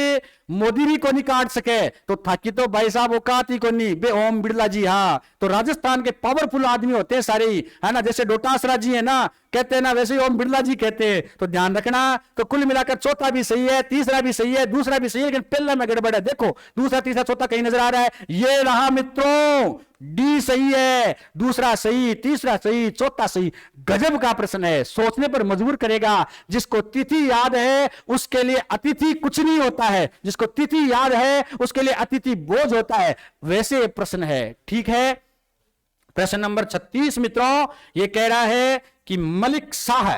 मोदी भी को नहीं काट सके, तो थाकी तो भाई साहब औकात ही को नहीं बे ओम बिरला जी। हाँ, तो राजस्थान के पावरफुल आदमी होते हैं सारे ही, है ना। जैसे डोटासरा जी है ना, कहते हैं ना, वैसे ही ओम बिरला जी कहते हैं। तो ध्यान रखना। तो कुल मिलाकर चौथा भी सही है, तीसरा भी सही है, दूसरा भी सही है, लेकिन पहला में गड़बड़ है। देखो दूसरा तीसरा चौथा कहीं नजर आ रहा है, ये रहा मित्रों, डी सही है, दूसरा सही, तीसरा सही, चौथा सही। गजब का प्रश्न है, सोचने पर मजबूर करेगा। जिसको तिथि याद है उसके लिए अतिथि कुछ नहीं होता है, जिसको तिथि याद है उसके लिए अतिथि बोझ होता है, वैसे प्रश्न है। ठीक है, प्रश्न नंबर 36 मित्रों, यह कह रहा है कि मलिक शाह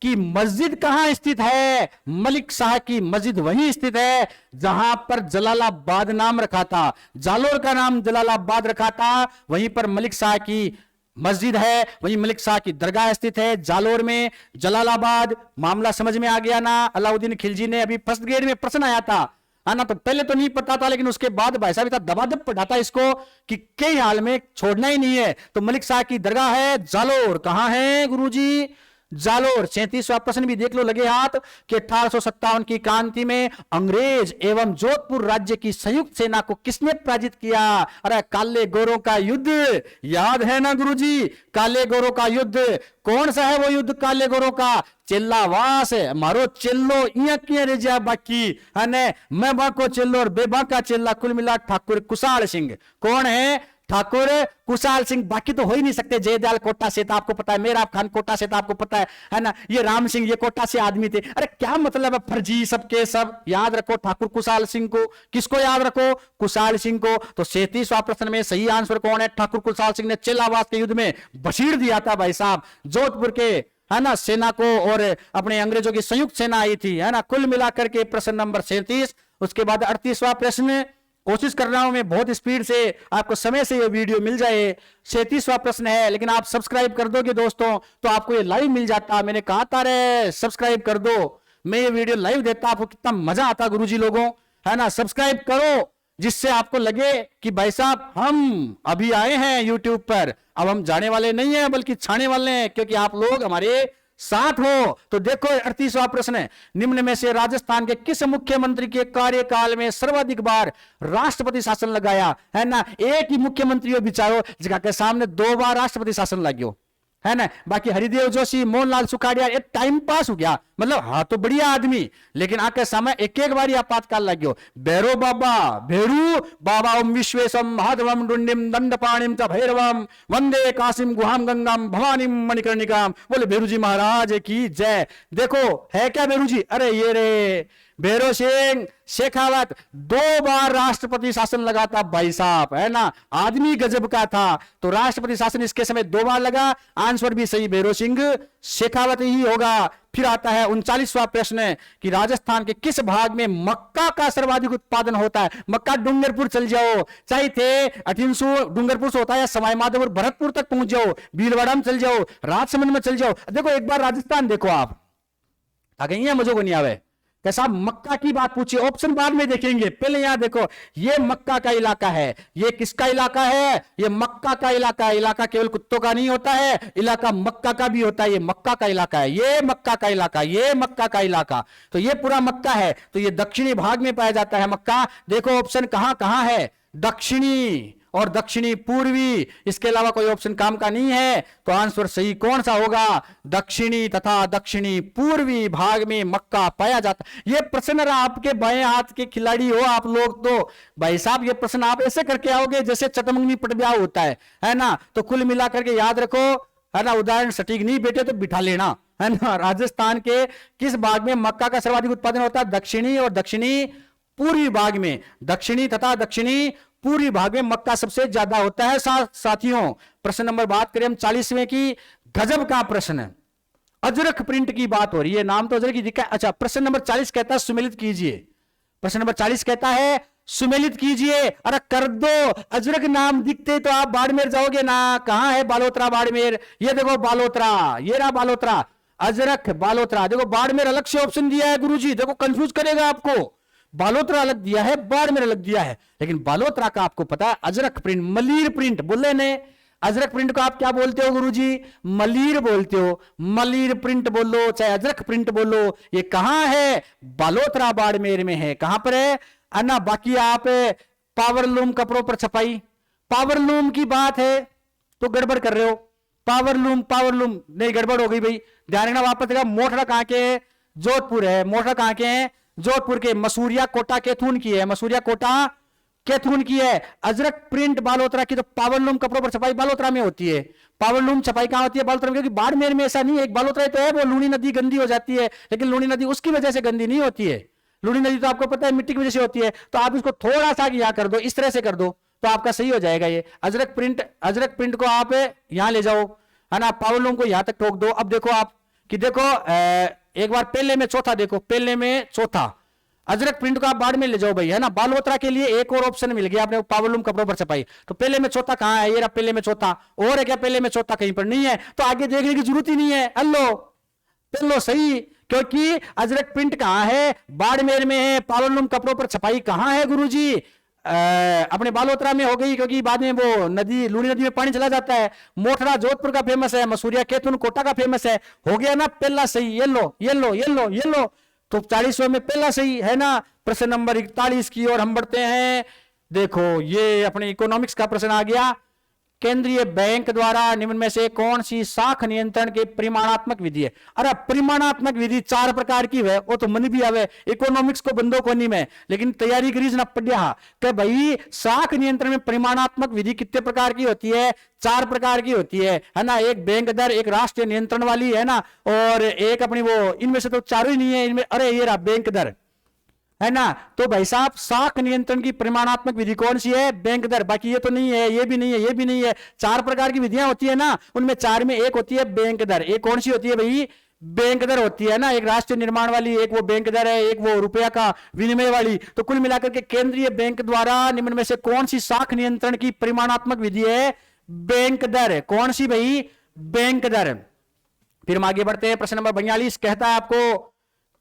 की मस्जिद कहां स्थित है। मलिक शाह की मस्जिद वहीं स्थित है जहां पर जलालाबाद नाम रखा था, जालोर का नाम जलालाबाद रखा था, वहीं पर मलिक शाह की मस्जिद है, वहीं मलिक शाह की दरगाह स्थित है जालोर में, जलालाबाद। मामला समझ में आ गया ना। अलाउद्दीन खिलजी ने अभी फर्स्ट ग्रेड में प्रश्न आया था, है ना, तो पहले तो नहीं पता था, लेकिन उसके बाद भाई साहब दबादब पढ़ाता इसको कि कई हाल में छोड़ना ही नहीं है। तो मलिक शाह की दरगाह है जालोर। कहां है गुरुजी? जालोर। 37वां प्रश्न भी देख लो लगे हाथ कि 1857 की क्रांति में अंग्रेज एवं जोधपुर राज्य की संयुक्त सेना को किसने पराजित किया? अरे काले गोरों का युद्ध याद है ना गुरुजी? काले गोरों का युद्ध कौन सा है वो युद्ध? काले गोरों का चेल्लावास है। मारो चेल्लो इया किया रे जा बाकी, है ने, मैं बाको चेल्लो और बेबाका चेल्ला, कुल मिला ठाकुर कुशाल सिंह। कौन है? ठाकुर कुशाल सिंह। बाकी तो हो ही नहीं सकते। जयदयाल कोटा से था, आपको पता है, मेहराब खान कोटा से था, आपको पता है ना, ये राम सिंह ये कोटा से आदमी थे। अरे क्या मतलब है फर्जी सबके सब। याद रखो ठाकुर कुशाल सिंह को। किसको याद रखो? कुशाल सिंह को। तो 37वां प्रश्न में सही आंसर कौन है? ठाकुर कुशाल सिंह ने चेलावास के युद्ध में बशीर दिया था भाई साहब जोधपुर के, है ना, सेना को, और अपने अंग्रेजों की संयुक्त सेना आई थी, है ना। कुल मिलाकर के प्रश्न नंबर 37। उसके बाद 38वां प्रश्न, कोशिश कर रहा हूं मैं बहुत स्पीड से आपको समय से ये वीडियो मिल जाए। 37वां प्रश्न है, लेकिन आप सब्सक्राइब कर दोगे दोस्तों तो आपको ये लाइव मिल जाता। मैंने कहा था रे सब्सक्राइब कर दो, मैं ये वीडियो लाइव देता, आपको कितना मजा आता गुरुजी लोगों, है ना। सब्सक्राइब करो जिससे आपको लगे कि भाई साहब हम अभी आए हैं यूट्यूब पर, अब हम जाने वाले नहीं हैं बल्कि छाने वाले हैं, क्योंकि आप लोग हमारे साथ हो। तो देखो 38वां प्रश्न है, निम्न में से राजस्थान के किस मुख्यमंत्री के कार्यकाल में सर्वाधिक बार राष्ट्रपति शासन लगाया? है ना, एक ही मुख्यमंत्री हो बिचारो जगह के सामने 2 बार राष्ट्रपति शासन लाग्यो, है ना। बाकी हरिदेव जोशी, मोहनलाल सुखाड़िया, एक टाइम पास हो गया, मतलब हाँ तो बढ़िया आदमी, लेकिन आके समय एक एक बार आपातकाल लग गयो। भैरो बाबा, भेरू बाबा ओम विश्वेशम महाधवम डुंडिम दंडपाणिम च भैरवम वंदे कासिम गुहाम गंगाम भवानीम मणिकर्णिकाम। बोले भेरू जी महाराज की जय। देखो है क्या भेरू जी? अरे ये रे भैरव सिंह शेखावत 2 बार राष्ट्रपति शासन लगाता भाई साहब, है ना, आदमी गजब का था। तो राष्ट्रपति शासन इसके समय 2 बार लगा। आंसर भी सही भैरव सिंह शेखावत ही होगा। फिर आता है 39वां प्रश्न कि राजस्थान के किस भाग में मक्का का सर्वाधिक उत्पादन होता है? मक्का डूंगरपुर चल जाओ, चाहे थे 1800 डूंगरपुर से होता है, या सवाई माधोपुर भरतपुर तक पहुंच जाओ, भीलवाड़ा में चल जाओ, राजसमंद में चल जाओ। देखो एक बार राजस्थान देखो आप, आगे मुझे को नहीं आवे कैसा, मक्का की बात पूछी, ऑप्शन बाद में देखेंगे, पहले यहां देखो, ये मक्का का इलाका है, ये किसका इलाका है, ये मक्का का इलाका है। इलाका केवल कुत्तों का नहीं होता है, इलाका मक्का का भी होता है। ये मक्का का इलाका है, ये मक्का का इलाका, ये मक्का का इलाका, तो ये पूरा मक्का है, तो ये दक्षिणी भाग में पाया जाता है मक्का। देखो ऑप्शन कहां कहां है, दक्षिणी और दक्षिणी पूर्वी, इसके अलावा कोई ऑप्शन काम का नहीं है। तो आंसर सही कौन सा होगा, दक्षिणी तथा दक्षिणी पूर्वी भाग में मक्का पाया जाता। ये प्रश्न रहा, आपके बाएं हाथ के खिलाड़ी हो आप लोग तो भाई साहब, ये प्रश्न आप ऐसे करके आओगे जैसे चटमंगनी पटब्याह होता है ना। तो कुल मिलाकर के याद रखो, है ना, उदाहरण सटीक नहीं बेटे तो बिठा लेना, है ना। राजस्थान के किस भाग में मक्का का सर्वाधिक उत्पादन होता है, दक्षिणी और दक्षिणी पूर्वी भाग में, दक्षिणी तथा दक्षिणी पूर्वी भाग में मक्का सबसे ज्यादा होता है। साथियों प्रश्न नंबर बात करें हम 40वें की, गजब का प्रश्न, अजरक प्रिंट की बात हो रही है, नाम तो अजरक ही दिखा है। अच्छा, प्रश्न नंबर 40 कहता है सुमेलित कीजिए, प्रश्न नंबर 40 कहता है सुमेलित कीजिए। अरे कर दो, अजरक नाम दिखते तो आप बाड़मेर जाओगे ना, कहां है बालोतरा बाड़मेर, ये देखो बालोतरा, ये रहा बालोतरा, अजरक बालोतरा, देखो बाड़मेर अलग से ऑप्शन दिया है गुरुजी, देखो कंफ्यूज करेगा आपको, बालोतरा अलग दिया है, बाड़मेर अलग दिया है, लेकिन बालोतरा का आपको पता है अजरक प्रिंट, मलीर प्रिंट बोले ने, अजरक प्रिंट को आप क्या बोलते हो गुरुजी, मलीर बोलते हो, मलीर प्रिंट बोलो चाहे अजरक प्रिंट बोलो, ये कहां है, बालोतरा बाड़मेर में है। कहां पर है अन्ना। बाकी आप पावरलूम कपड़ों पर छपाई, पावरलूम की बात है तो गड़बड़ कर रहे हो, पावरलूम पावरलूम नहीं, गड़बड़ हो गई भाई, ध्यान रखना। वापस देखा, मोटरा कहां के है, जोधपुर है, मोटरा कहां के हैं, जोधपुर के। मसूरिया कोटा कैथून की है, मसूरिया कोटा कैथून की है। अजरक प्रिंट बालोतरा की, तो पावरलूम कपड़ों पर छपाई बालोतरा में होती है, पावरलूम छपाई कहां होती है, बालोतरा में, क्योंकि बाड़मेर में ऐसा नहीं है। एक बालोतरा तो है वो लूनी नदी गंदी हो जाती है, लेकिन लूनी नदी उसकी वजह से गंदी नहीं होती है, लूनी नदी तो आपको पता है मिट्टी की वजह से होती है। तो आप इसको थोड़ा सा यहां कर दो, इस तरह से कर दो तो आपका सही हो जाएगा। ये अजरक प्रिंट को आप यहां ले जाओ, है ना, पावरलूम को यहां तक ठोक दो। अब देखो आप कि देखो एक बार पहले में चौथा देखो, पहले में चौथा अजरक प्रिंट को आप बाड़ में ले जाओ भाई, है ना। बालोतरा के लिए एक और ऑप्शन मिल गया आपने, पावरलूम कपड़ों पर छपाई, तो पहले में चौथा कहां है, ये रहा पहले में चौथा, और है क्या पहले में चौथा, कहीं पर नहीं है, तो आगे देखने की जरूरत ही नहीं है। अल्लो सही, क्योंकि अजरक प्रिंट कहां है, बाड़मेर में है, पावरलूम कपड़ों पर छपाई कहां है गुरुजी, अपने बालोतरा में हो गई, क्योंकि बाद में वो नदी लूनी नदी में पानी चला जाता है। मोटरा जोधपुर का फेमस है, मसूरिया कैथून कोटा का फेमस है, हो गया ना पहला सही, ये लो, तो 40वें में पहला सही है ना। प्रश्न नंबर 41 की ओर हम बढ़ते हैं। देखो ये अपने इकोनॉमिक्स का प्रश्न आ गया, केंद्रीय बैंक द्वारा निम्न में से कौन सी साख नियंत्रण की परिमाणात्मक विधि है। अरे परिमाणात्मक विधि 4 प्रकार की है, वो तो मन भी आवे, इकोनॉमिक्स को बंदो को नहीं में, लेकिन तैयारी करीज ना पढ़िया कि भाई साख नियंत्रण में परिमाणात्मक विधि कितने प्रकार की होती है, 4 प्रकार की होती है ना। एक बैंक दर, एक राष्ट्रीय नियंत्रण वाली, है ना, और एक अपनी वो, इनमें से तो चारों ही नहीं है इनमें। अरे ये रहा बैंक दर, है ना। तो भाई साहब साख नियंत्रण की परिमाणात्मक विधि कौन सी है, बैंक दर। बाकी ये तो नहीं है, ये भी नहीं है, ये भी नहीं है। 4 प्रकार की विधियां होती है ना, उनमें 4 में एक होती है बैंक दर। एक कौन सी होती है भाई, बैंक दर होती है ना, एक राष्ट्रीय निर्माण वाली, एक वो बैंक दर है, एक वो रुपया का विनिमय वाली। तो कुल मिलाकर के केंद्रीय बैंक द्वारा निम्न में से कौन सी साख नियंत्रण की परिमाणात्मक विधि है, बैंक दर। कौन सी भाई, बैंक दर। फिर हम आगे बढ़ते हैं, प्रश्न नंबर 42 कहता है आपको,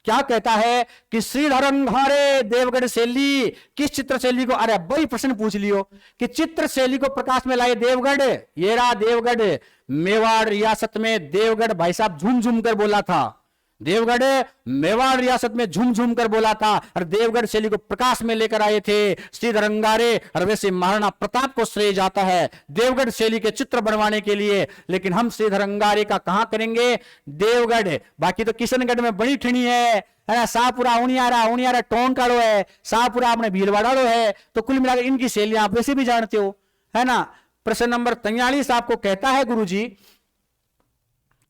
क्या कहता है कि श्रीधर अंगारे देवगढ़ शैली किस चित्र शैली को, अरे भाई प्रश्न पूछ लियो कि चित्र शैली को प्रकाश में लाए देवगढ़। ये रहा देवगढ़, मेवाड़ रियासत में देवगढ़ भाई साहब झूम झूम कर बोला था, देवगढ़ मेवाड़ रियासत में झूम झूम कर बोला था, और देवगढ़ शैली को प्रकाश में लेकर आए थे श्रीधर अंगारे। और वैसे महाराणा प्रताप को श्रेय जाता है देवगढ़ शैली के चित्र बनवाने के लिए, लेकिन हम श्रीधर अंगारे का कहां करेंगे, देवगढ़। बाकी तो किशनगढ़ में बड़ी ठिणी है ना, शाहपुरा उनियारा टोंकाड़ो है, शाहपुरा अपने भीलवाड़ाड़ो है। तो कुल मिलाकर इनकी शैलियां आप वैसे भी जानते हो, है ना। प्रश्न नंबर 43 आपको कहता है गुरुजी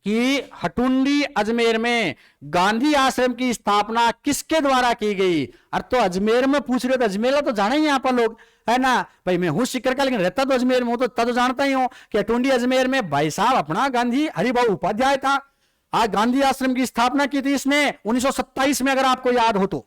कि हटुंडी अजमेर में गांधी आश्रम की स्थापना किसके द्वारा की गई। अरे तो अजमेर में पूछ रहे हो, तो अजमेर तो जाना ही यहाँ पर लोग, है ना भाई। मैं हूं सिकर का, लेकिन रहता तो अजमेर में हूं, तो जानता ही हूं कि हटुंडी अजमेर में भाई साहब अपना गांधी हरिभाऊ उपाध्याय था। आज गांधी आश्रम की स्थापना की थी इसने 1927 में, अगर आपको याद हो तो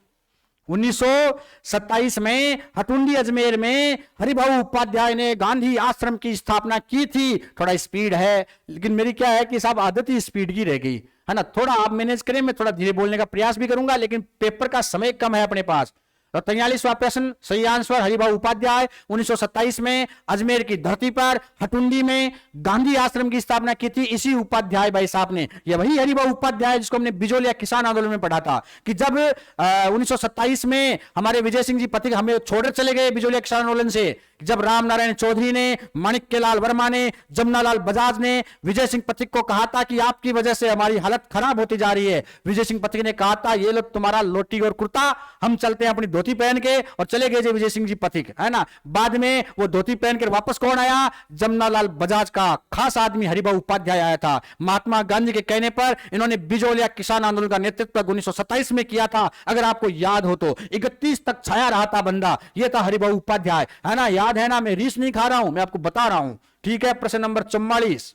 1927 में हटुंडी अजमेर में हरिभाऊ उपाध्याय ने गांधी आश्रम की स्थापना की थी। थोड़ा स्पीड है, लेकिन मेरी क्या है कि साहब आदत ही स्पीड की रह गई है ना। थोड़ा आप मैनेज करें, मैं थोड़ा धीरे बोलने का प्रयास भी करूंगा, लेकिन पेपर का समय कम है अपने पास। तो 43वां प्रश्न, सही आंसर हरिभाऊ उपाध्याय 1927 में अजमेर की धरती पर हटुंडी में गांधी आश्रम की स्थापना की थी इसी उपाध्याय भाई साहब ने। यह वही हरिभाऊ उपाध्याय जिसको हमने बिजोलिया किसान आंदोलन में पढ़ा था कि जब 1927 में हमारे विजय सिंह जी पथिक हमें छोड़कर चले गए बिजोलिया किसान आंदोलन से, जब राम नारायण चौधरी ने, माणिक्यलाल वर्मा ने, जमुनालाल बजाज ने विजय सिंह पथिक को कहा था कि आपकी वजह से हमारी हालत खराब होती जा रही है। विजय सिंह पथिक ने कहा था ये लो तुम्हारा लोटी और कुर्ता, हम चलते हैं अपनी धोती पहन के, और चले गए विजय सिंह जी पथिक, है ना। बाद में वो धोती पहन कर वापस कौन आया? जमुनालाल बजाज का खास आदमी हरिभाऊ उपाध्याय आया था। महात्मा गांधी के कहने पर इन्होंने बिजोलिया किसान आंदोलन का नेतृत्व 1927 में किया था। अगर आपको याद हो तो 31 तक छाया रहा था बंदा, ये था हरिभाऊ उपाध्याय, है ना। याद है ना, मैं रीस नहीं खा रहा हूं, मैं आपको बता रहा हूं, ठीक है। प्रश्न नंबर 44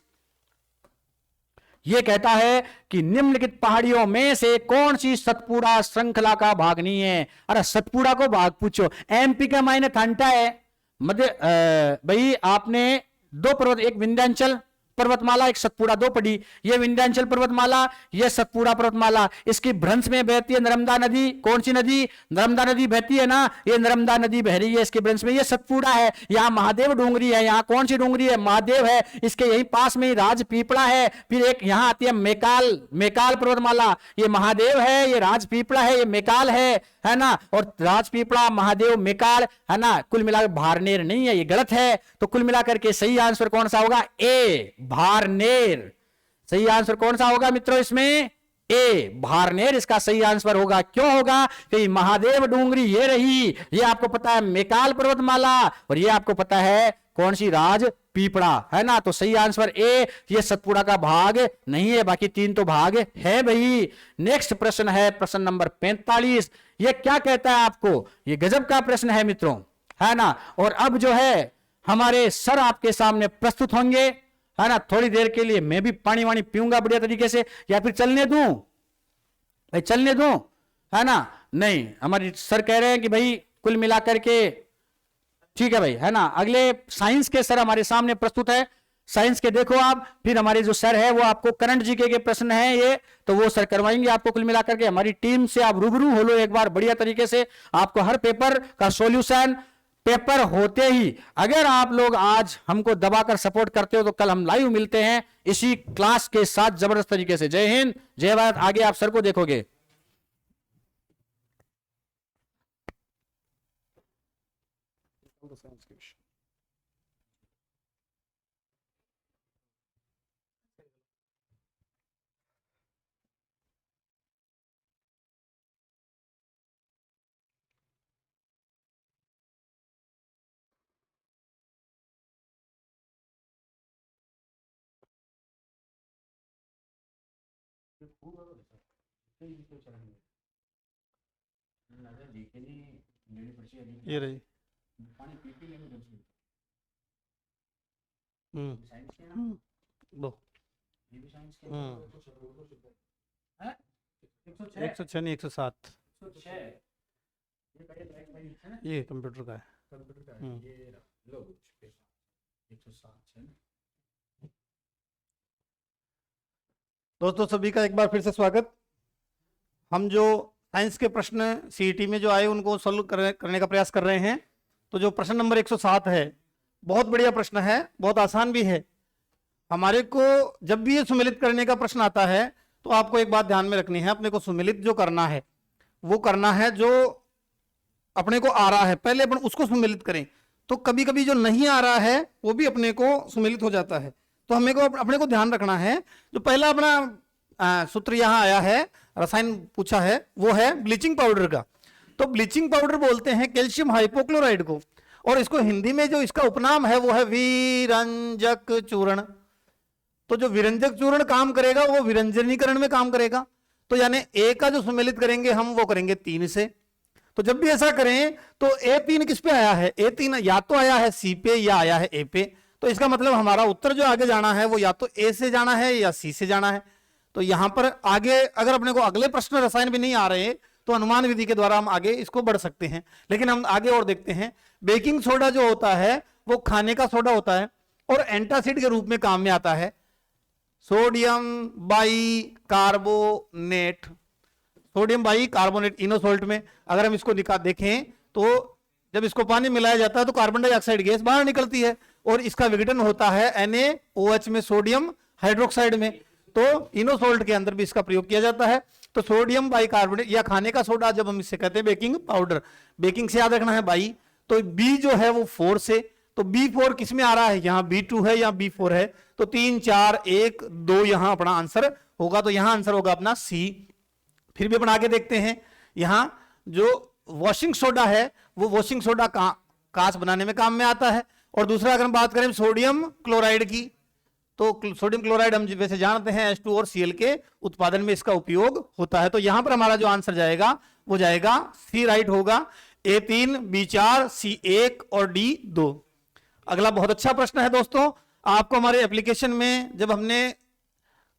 यह कहता है कि निम्नलिखित पहाड़ियों में से कौन सी सतपुड़ा श्रृंखला का भाग नहीं है? अरे सतपुड़ा को भाग पूछो, एमपी का मायने ठंडा है मध्य। भाई आपने दो पर्वत, एक विंध्याचल पर्वतमाला, एक सतपुड़ा, दो पड़ी। ये विंध्याचल पर्वतमाला, ये सतपुड़ा पर्वतमाला, इसकी भ्रंश में बहती है नर्मदा नदी। कौन सी नदी? नर्मदा नदी बहती है ना, ये नर्मदा नदी बह रही है इसके भ्रंश में। ये सतपुड़ा है। यहाँ महादेव डूंगरी है। यहाँ कौन सी डूंगरी है? महादेव है। इसके यही पास में ही राजपीपला है। फिर एक यहाँ आती है मेकाल, मेकाल पर्वतमाला, ये महादेव है, ये राजपीपला है, ये मेकाल है ना। और राजपीपला, महादेव, मेकाल, है ना। कुल मिलाकर भारनेर नहीं है, ये गलत है। तो कुल मिलाकर के सही आंसर कौन सा होगा? ए, भारनेर। सही आंसर कौन सा होगा मित्रों इसमें? ए, भारनेर इसका सही आंसर होगा। क्यों होगा? कि महादेव डूंगरी ये रही, ये आपको पता है मेकाल पर्वतमाला, और ये आपको पता है कौन सी? राज पीपड़ा, है ना। तो सही आंसर ए, ये सतपुड़ा का भाग नहीं है, बाकी तीन तो भाग है भाई। नेक्स्ट प्रश्न है प्रश्न नंबर 45। ये क्या कहता है आपको? ये गजब का प्रश्न है मित्रों, है ना। और अब जो है हमारे सर आपके सामने प्रस्तुत होंगे, है ना। थोड़ी देर के लिए मैं भी पानी वानी पीऊंगा बढ़िया तरीके से, या फिर चलने दूं भाई, चलने दूं, है ना। नहीं, हमारे सर कह रहे हैं कि भाई कुल मिलाकर के ठीक है भाई, है ना। अगले साइंस के सर हमारे सामने प्रस्तुत है। साइंस के देखो आप, फिर हमारे जो सर है वो आपको करंट जीके के प्रश्न है ये, तो वो सर करवाएंगे आपको कुल मिलाकर के। हमारी टीम से आप रूबरू हो लो एक बार बढ़िया तरीके से, आपको हर पेपर का सॉल्यूशन पेपर होते ही, अगर आप लोग आज हमको दबाकर सपोर्ट करते हो तो कल हम लाइव मिलते हैं इसी क्लास के साथ जबरदस्त तरीके से। जय हिंद, जय भारत। आगे आप सर को देखोगे। ये रही। दो 106 नहीं 107, ये कंप्यूटर का है। दोस्तों सभी का एक बार फिर से स्वागत। हम जो साइंस के प्रश्न सीईटी में जो आए उनको सॉल्व करने का प्रयास कर रहे हैं। तो जो प्रश्न नंबर 107 है, बहुत बढ़िया प्रश्न है, बहुत आसान भी है। हमारे को जब भी ये सुमेलित करने का प्रश्न आता है तो आपको एक बात ध्यान में रखनी है, अपने को सुमेलित जो करना है वो करना है जो अपने को आ रहा है, पहले अपन उसको सुमेलित करें। तो कभी कभी जो नहीं आ रहा है वो भी अपने को सुमेलित हो जाता है। तो हमें को अपने को ध्यान रखना है। जो पहला अपना सूत्र यहाँ आया है, रसायन पूछा है, वो है ब्लीचिंग पाउडर का। तो ब्लीचिंग पाउडर बोलते हैं कैल्शियम हाइपोक्लोराइड को, और इसको हिंदी में जो इसका उपनाम है वो है विरंजक चूर्ण। तो जो विरंजक चूर्ण काम करेगा वो विरंजनीकरण में काम करेगा। तो यानी ए का जो सुमेलित करेंगे हम वो करेंगे 3 से। तो जब भी ऐसा करें तो A3 किस पे आया है? A3 या तो आया है C पे या आया है A पे। तो इसका मतलब हमारा उत्तर जो आगे जाना है वो या तो A से जाना है या C से जाना है। तो यहां पर आगे अगर अपने को अगले प्रश्न रसायन भी नहीं आ रहे तो अनुमान विधि के द्वारा हम आगे इसको बढ़ सकते हैं। लेकिन हम आगे और देखते हैं, बेकिंग सोडा जो होता है वो खाने का सोडा होता है और एंटासिड के रूप में काम में आता है। Sodium bicarbonate, sodium bicarbonate Eno salt में अगर हम इसको देखें तो जब इसको पानी मिलाया जाता है तो कार्बन डाइऑक्साइड गैस बाहर निकलती है और इसका विघटन होता है NaOH में, सोडियम हाइड्रोक्साइड में। तो इनोसोल्ट के अंदर भी इसका प्रयोग किया जाता है। तो सोडियम बाइकार्बोनेट या खाने का सोडा जब हम इससे कहते हैं बेकिंग पाउडर, बेकिंग से याद रखना है बाई, तो बी जो है वो 4 से, तो B4 किस में आ रहा है, यहाँ B2 है या B4 है, तो 3 4 1 2 यहां अपना आंसर होगा। तो यहां आंसर होगा अपना C। फिर भी अपन आगे देखते हैं, यहां जो वॉशिंग सोडा है वो वॉशिंग सोडा कांच बनाने में काम में आता है। और दूसरा अगर हम बात करें सोडियम क्लोराइड की, तो सोडियम क्लोराइड हम वैसे जानते हैं H2 और Cl के उत्पादन में इसका उपयोग होता है। तो यहां पर हमारा जो आंसर जाएगा वो जाएगा C राइट होगा, A3 B4 C1 और D2। अगला बहुत अच्छा प्रश्न है दोस्तों, आपको हमारे एप्लीकेशन में जब हमने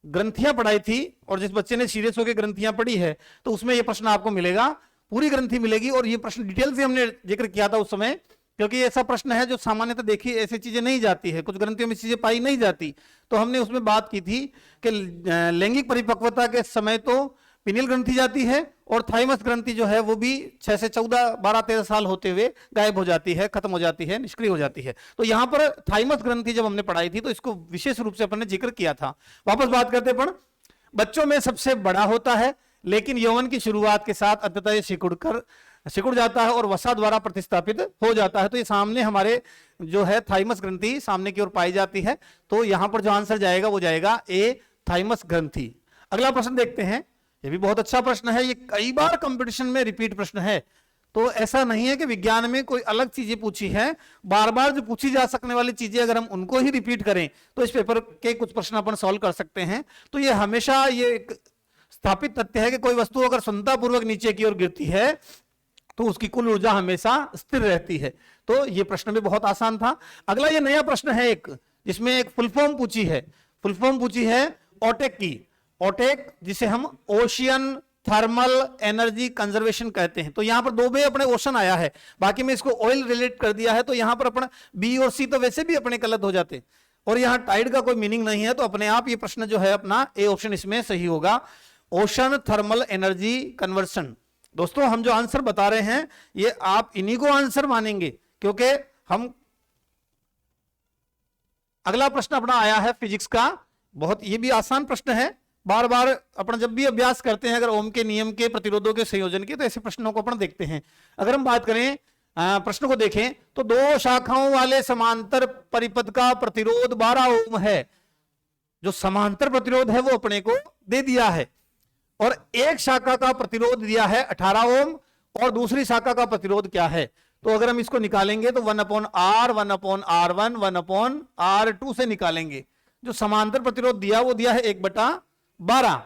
ग्रंथियां पढ़ाई थी और जिस बच्चे ने सीरियस होकर ग्रंथियां पढ़ी है तो उसमें यह प्रश्न आपको मिलेगा, पूरी ग्रंथि मिलेगी। और ये प्रश्न डिटेल से हमने जिक्र किया था उस समय, क्योंकि ऐसा प्रश्न है जो सामान्यतः देखी ऐसी चीजें नहीं जाती है, कुछ ग्रंथियों में चीजें पाई नहीं जाती। तो हमने उसमें बात की थी कि लैंगिक परिपक्वता के समय तो पिनियल ग्रंथि जाती है और थाइमस ग्रंथि जो है वो भी 6 से 14 12 13 साल होते हुए गायब हो जाती है, खत्म हो जाती है, निष्क्रिय हो जाती है। तो यहां पर थाइमस ग्रंथि जब हमने पढ़ाई थी तो इसको विशेष रूप से अपन ने जिक्र किया था। वापस बात करते हैं, बच्चों में सबसे बड़ा होता है लेकिन यौवन की शुरुआत के साथ अंततः ये सिकुड़ जाता है और वसा द्वारा प्रतिस्थापित हो जाता है। तो ये सामने हमारे जो है थाइमस ग्रंथि सामने की ओर पाई जाती है। तो यहां पर जो आंसर जाएगा वो जाएगा ए, थाइमस ग्रंथि। अगला प्रश्न देखते हैं, ये भी बहुत अच्छा प्रश्न है, ये कई बार कंपटीशन में रिपीट प्रश्न है। तो ऐसा नहीं है कि विज्ञान में कोई अलग चीजें पूछी है, बार बार जो पूछी जा सकने वाली चीजें अगर हम उनको ही रिपीट करें तो इस पेपर के कुछ प्रश्न अपन सॉल्व कर सकते हैं। तो ये हमेशा ये एक स्थापित तथ्य है कि कोई वस्तु अगर संतापूर्वक नीचे की ओर गिरती है तो उसकी कुल ऊर्जा हमेशा स्थिर रहती है। तो ये प्रश्न भी बहुत आसान था। अगला ये नया प्रश्न है एक, जिसमें एक फुल फॉर्म पूछी है, फुल फॉर्म पूछी है ओटेक की। ओटेक जिसे हम ओशियन थर्मल एनर्जी कंजर्वेशन कहते हैं। तो यहां पर 2 अपने ओशन आया है, बाकी में इसको ऑयल रिलेट कर दिया है। तो यहां पर अपना बी और सी तो वैसे भी अपने गलत हो जाते और यहां टाइड का कोई मीनिंग नहीं है। तो अपने आप ये प्रश्न जो है अपना ए ऑप्शन इसमें सही होगा, ओशन थर्मल एनर्जी कन्वर्शन। दोस्तों हम जो आंसर बता रहे हैं ये आप इन्हीं को आंसर मानेंगे, क्योंकि हम अगला प्रश्न अपना आया है फिजिक्स का, बहुत ये भी आसान प्रश्न है। बार बार अपन जब भी अभ्यास करते हैं अगर ओम के नियम के प्रतिरोधों के संयोजन के, तो ऐसे प्रश्नों को अपन देखते हैं। अगर हम बात करें प्रश्न को देखें तो 2 शाखाओं वाले समांतर परिपथ का प्रतिरोध 12 ओम है। जो समांतर प्रतिरोध है वो अपने को दे दिया है और एक शाखा का प्रतिरोध दिया है 18 ओम और दूसरी शाखा का प्रतिरोध क्या है। तो अगर हम इसको निकालेंगे तो 1/R 1/R1 1/R2 से निकालेंगे। जो समांतर प्रतिरोध दिया वो दिया है 1/12,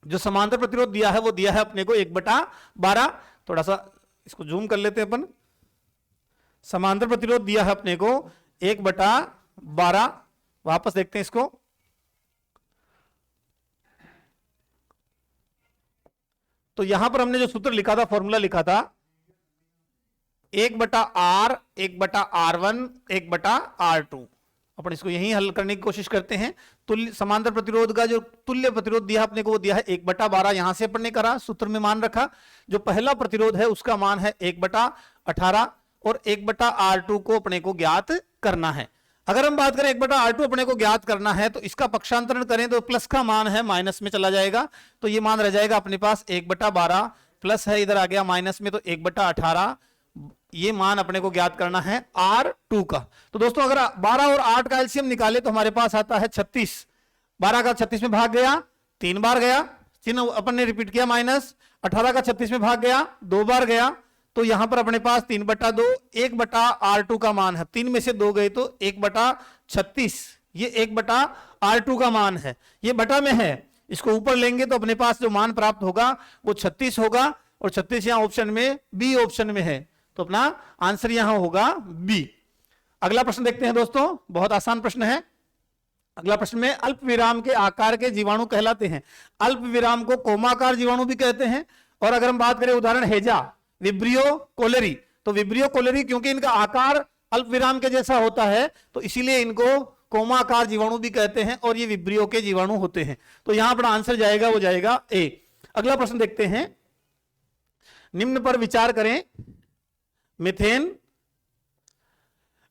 जो समांतर प्रतिरोध दिया है वो दिया है अपने को 1/12। थोड़ा सा इसको जूम कर लेते हैं अपन। समांतर प्रतिरोध दिया है अपने को 1/12। वापस देखते हैं इसको, तो यहां पर हमने जो सूत्र लिखा था, फॉर्मूला लिखा था 1/R 1/R1 1/R2। अपन इसको यहीं हल करने की कोशिश करते हैं। तुल्य समांतर प्रतिरोध का जो तुल्य प्रतिरोध दिया अपने को वो दिया है 1/12। यहां से अपन ने करा, सूत्र में मान रखा। जो पहला प्रतिरोध है उसका मान है 1/18 और 1/R2 को अपने को ज्ञात करना है। अगर हम बात करें 1/R2 अपने को ज्ञात करना है तो इसका पक्षांतरण करें तो प्लस का मान है माइनस में चला जाएगा। तो ये मान रह जाएगा अपने पास 1/12 प्लस है इधर आ गया माइनस में, तो 1/18। ये मान अपने को ज्ञात करना है R2 का। तो दोस्तों अगर 12 और 8 का एलसीएम निकाले तो हमारे पास आता है 36। 12 का 36 में भाग गया 3 बार गया, चिन्ह अपन ने रिपीट किया माइनस। 18 का 36 में भाग गया 2 बार गया, तो यहां पर अपने पास 3/2 1/R2 का मान है। 3 में से 2 गए तो 1/36, ये 1/R2 का मान है। ये बटा में है, इसको ऊपर लेंगे तो अपने पास जो मान प्राप्त होगा वो 36 होगा और 36 यहां ऑप्शन में बी ऑप्शन में है। तो अपना आंसर यहां होगा बी। अगला प्रश्न देखते हैं दोस्तों, बहुत आसान प्रश्न है। अगला प्रश्न में अल्प विराम के आकार के जीवाणु कहलाते हैं। अल्प विराम को कोमाकार जीवाणु भी कहते हैं और अगर हम बात करें उदाहरण हेजा, विब्रियो कोलेरी, तो विब्रियो कोलेरी क्योंकि इनका आकार अल्प विराम के जैसा होता है तो इसीलिए इनको कोमाकार जीवाणु भी कहते हैं और ये विब्रियो के जीवाणु होते हैं। तो यहां पर आंसर जाएगा, वो जाएगा ए। अगला प्रश्न देखते हैं, निम्न पर विचार करें, मीथेन,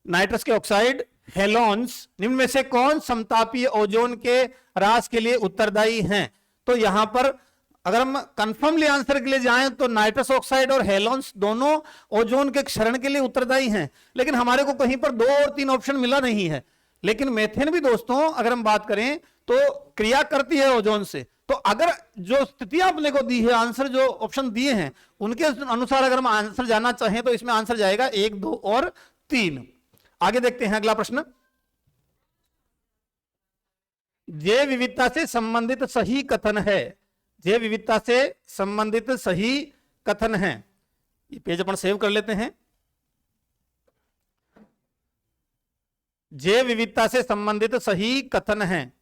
नाइट्रस के ऑक्साइड, हेलोन्स, निम्न में से कौन समतापीय ओजोन के ह्रास के लिए उत्तरदायी हैं? तो यहां पर अगर हम कंफर्मली आंसर के लिए जाएं तो नाइट्रस ऑक्साइड और हेलोन्स दोनों ओजोन के क्षरण के लिए उत्तरदायी हैं, लेकिन हमारे को कहीं पर 2 और 3 ऑप्शन मिला नहीं है। लेकिन मेथेन भी दोस्तों अगर हम बात करें तो क्रिया करती है ओजोन से, तो अगर जो स्थितियां अपने को दी है, आंसर जो ऑप्शन दिए हैं उनके अनुसार अगर हम आंसर जानना चाहें तो इसमें आंसर जाएगा 1, 2 और 3। आगे देखते हैं अगला प्रश्न, जैव विविधता से संबंधित सही कथन है, जैव विविधता से संबंधित सही कथन है। ये पेज अपन सेव कर लेते हैं। जैव विविधता से संबंधित सही कथन है,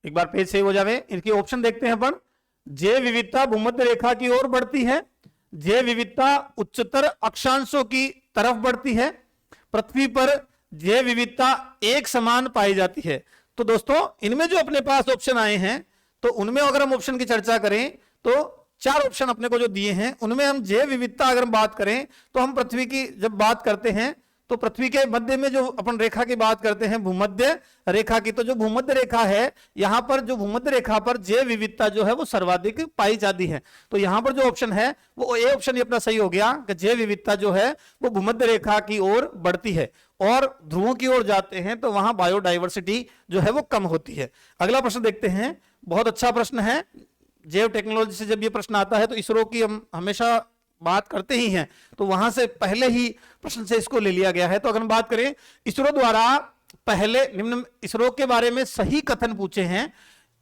एक बार पेज सेव हो जावे। इनके ऑप्शन देखते हैं अपन। जैव विविधता भूमध्य रेखा की ओर बढ़ती है, जैव विविधता उच्चतर अक्षांशों की तरफ बढ़ती है, पृथ्वी पर जैव विविधता एक समान पाई जाती है। तो दोस्तों इनमें जो अपने पास ऑप्शन आए हैं तो उनमें अगर हम ऑप्शन की चर्चा करें तो 4 ऑप्शन अपने को जो दिए हैं उनमें हम जैव विविधता अगर हम बात करें तो हम पृथ्वी की जब बात करते हैं तो पृथ्वी के मध्य में जो अपन रेखा की बात करते हैं भूमध्य रेखा की, तो जो भूमध्य रेखा है यहां पर जो भूमध्य रेखा पर जैव विविधता जो है वो सर्वाधिक पाई जाती है। तो यहां पर जो ऑप्शन है वो ए ऑप्शन अपना सही हो गया कि जैव विविधता जो है वो भूमध्य रेखा की ओर बढ़ती है और ध्रुवों की ओर जाते हैं तो वहां बायोडाइवर्सिटी जो है वो कम होती है। अगला प्रश्न देखते हैं, बहुत अच्छा प्रश्न है। जैव टेक्नोलॉजी से जब ये प्रश्न आता है तो इसरो की हम हमेशा बात करते ही हैं, तो वहां से पहले ही प्रश्न से इसको ले लिया गया है। तो अगर हम बात करें इसरो द्वारा पहले निम्न इसरो के बारे में सही कथन पूछे हैं,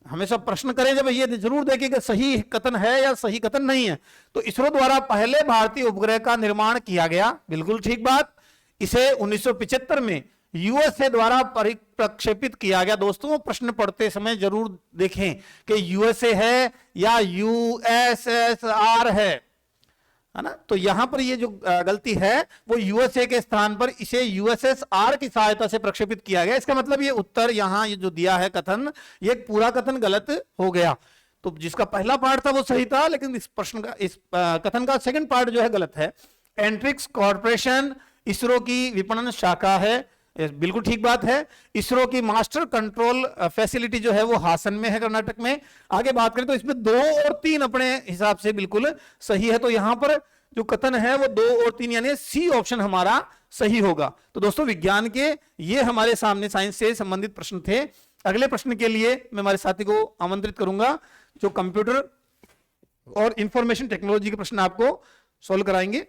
हमेशा प्रश्न करें जब ये जरूर देखें कि सही कथन है या सही कथन नहीं है। तो इसरो द्वारा पहले भारतीय उपग्रह का निर्माण किया गया, बिल्कुल ठीक बात। इसे 1975 में यूएसए द्वारा प्रक्षेपित किया गया। दोस्तों प्रश्न पढ़ते समय जरूर देखें कि यूएसए है या यूएसएसआर है ना। तो यहां पर ये जो गलती है वो यूएसए के स्थान पर इसे यूएसएसआर की सहायता से प्रक्षेपित किया गया। इसका मतलब ये उत्तर यहां ये जो दिया है कथन, ये पूरा कथन गलत हो गया। तो जिसका पहला पार्ट था वो सही था, लेकिन इस प्रश्न का इस कथन का सेकंड पार्ट जो है गलत है। एंट्रिक्स कॉर्पोरेशन इसरो की विपणन शाखा है, बिल्कुल ठीक बात है। इसरो की मास्टर कंट्रोल फैसिलिटी जो है वो हासन में है, कर्नाटक में। आगे बात करें तो इसमें 2 और 3 अपने हिसाब से बिल्कुल सही है। तो यहां पर जो कथन है वो 2 और 3 यानी सी ऑप्शन हमारा सही होगा। तो दोस्तों विज्ञान के ये हमारे सामने साइंस से संबंधित प्रश्न थे। अगले प्रश्न के लिए मैं हमारे साथी को आमंत्रित करूंगा जो कंप्यूटर और इंफॉर्मेशन टेक्नोलॉजी के प्रश्न आपको सोल्व कराएंगे।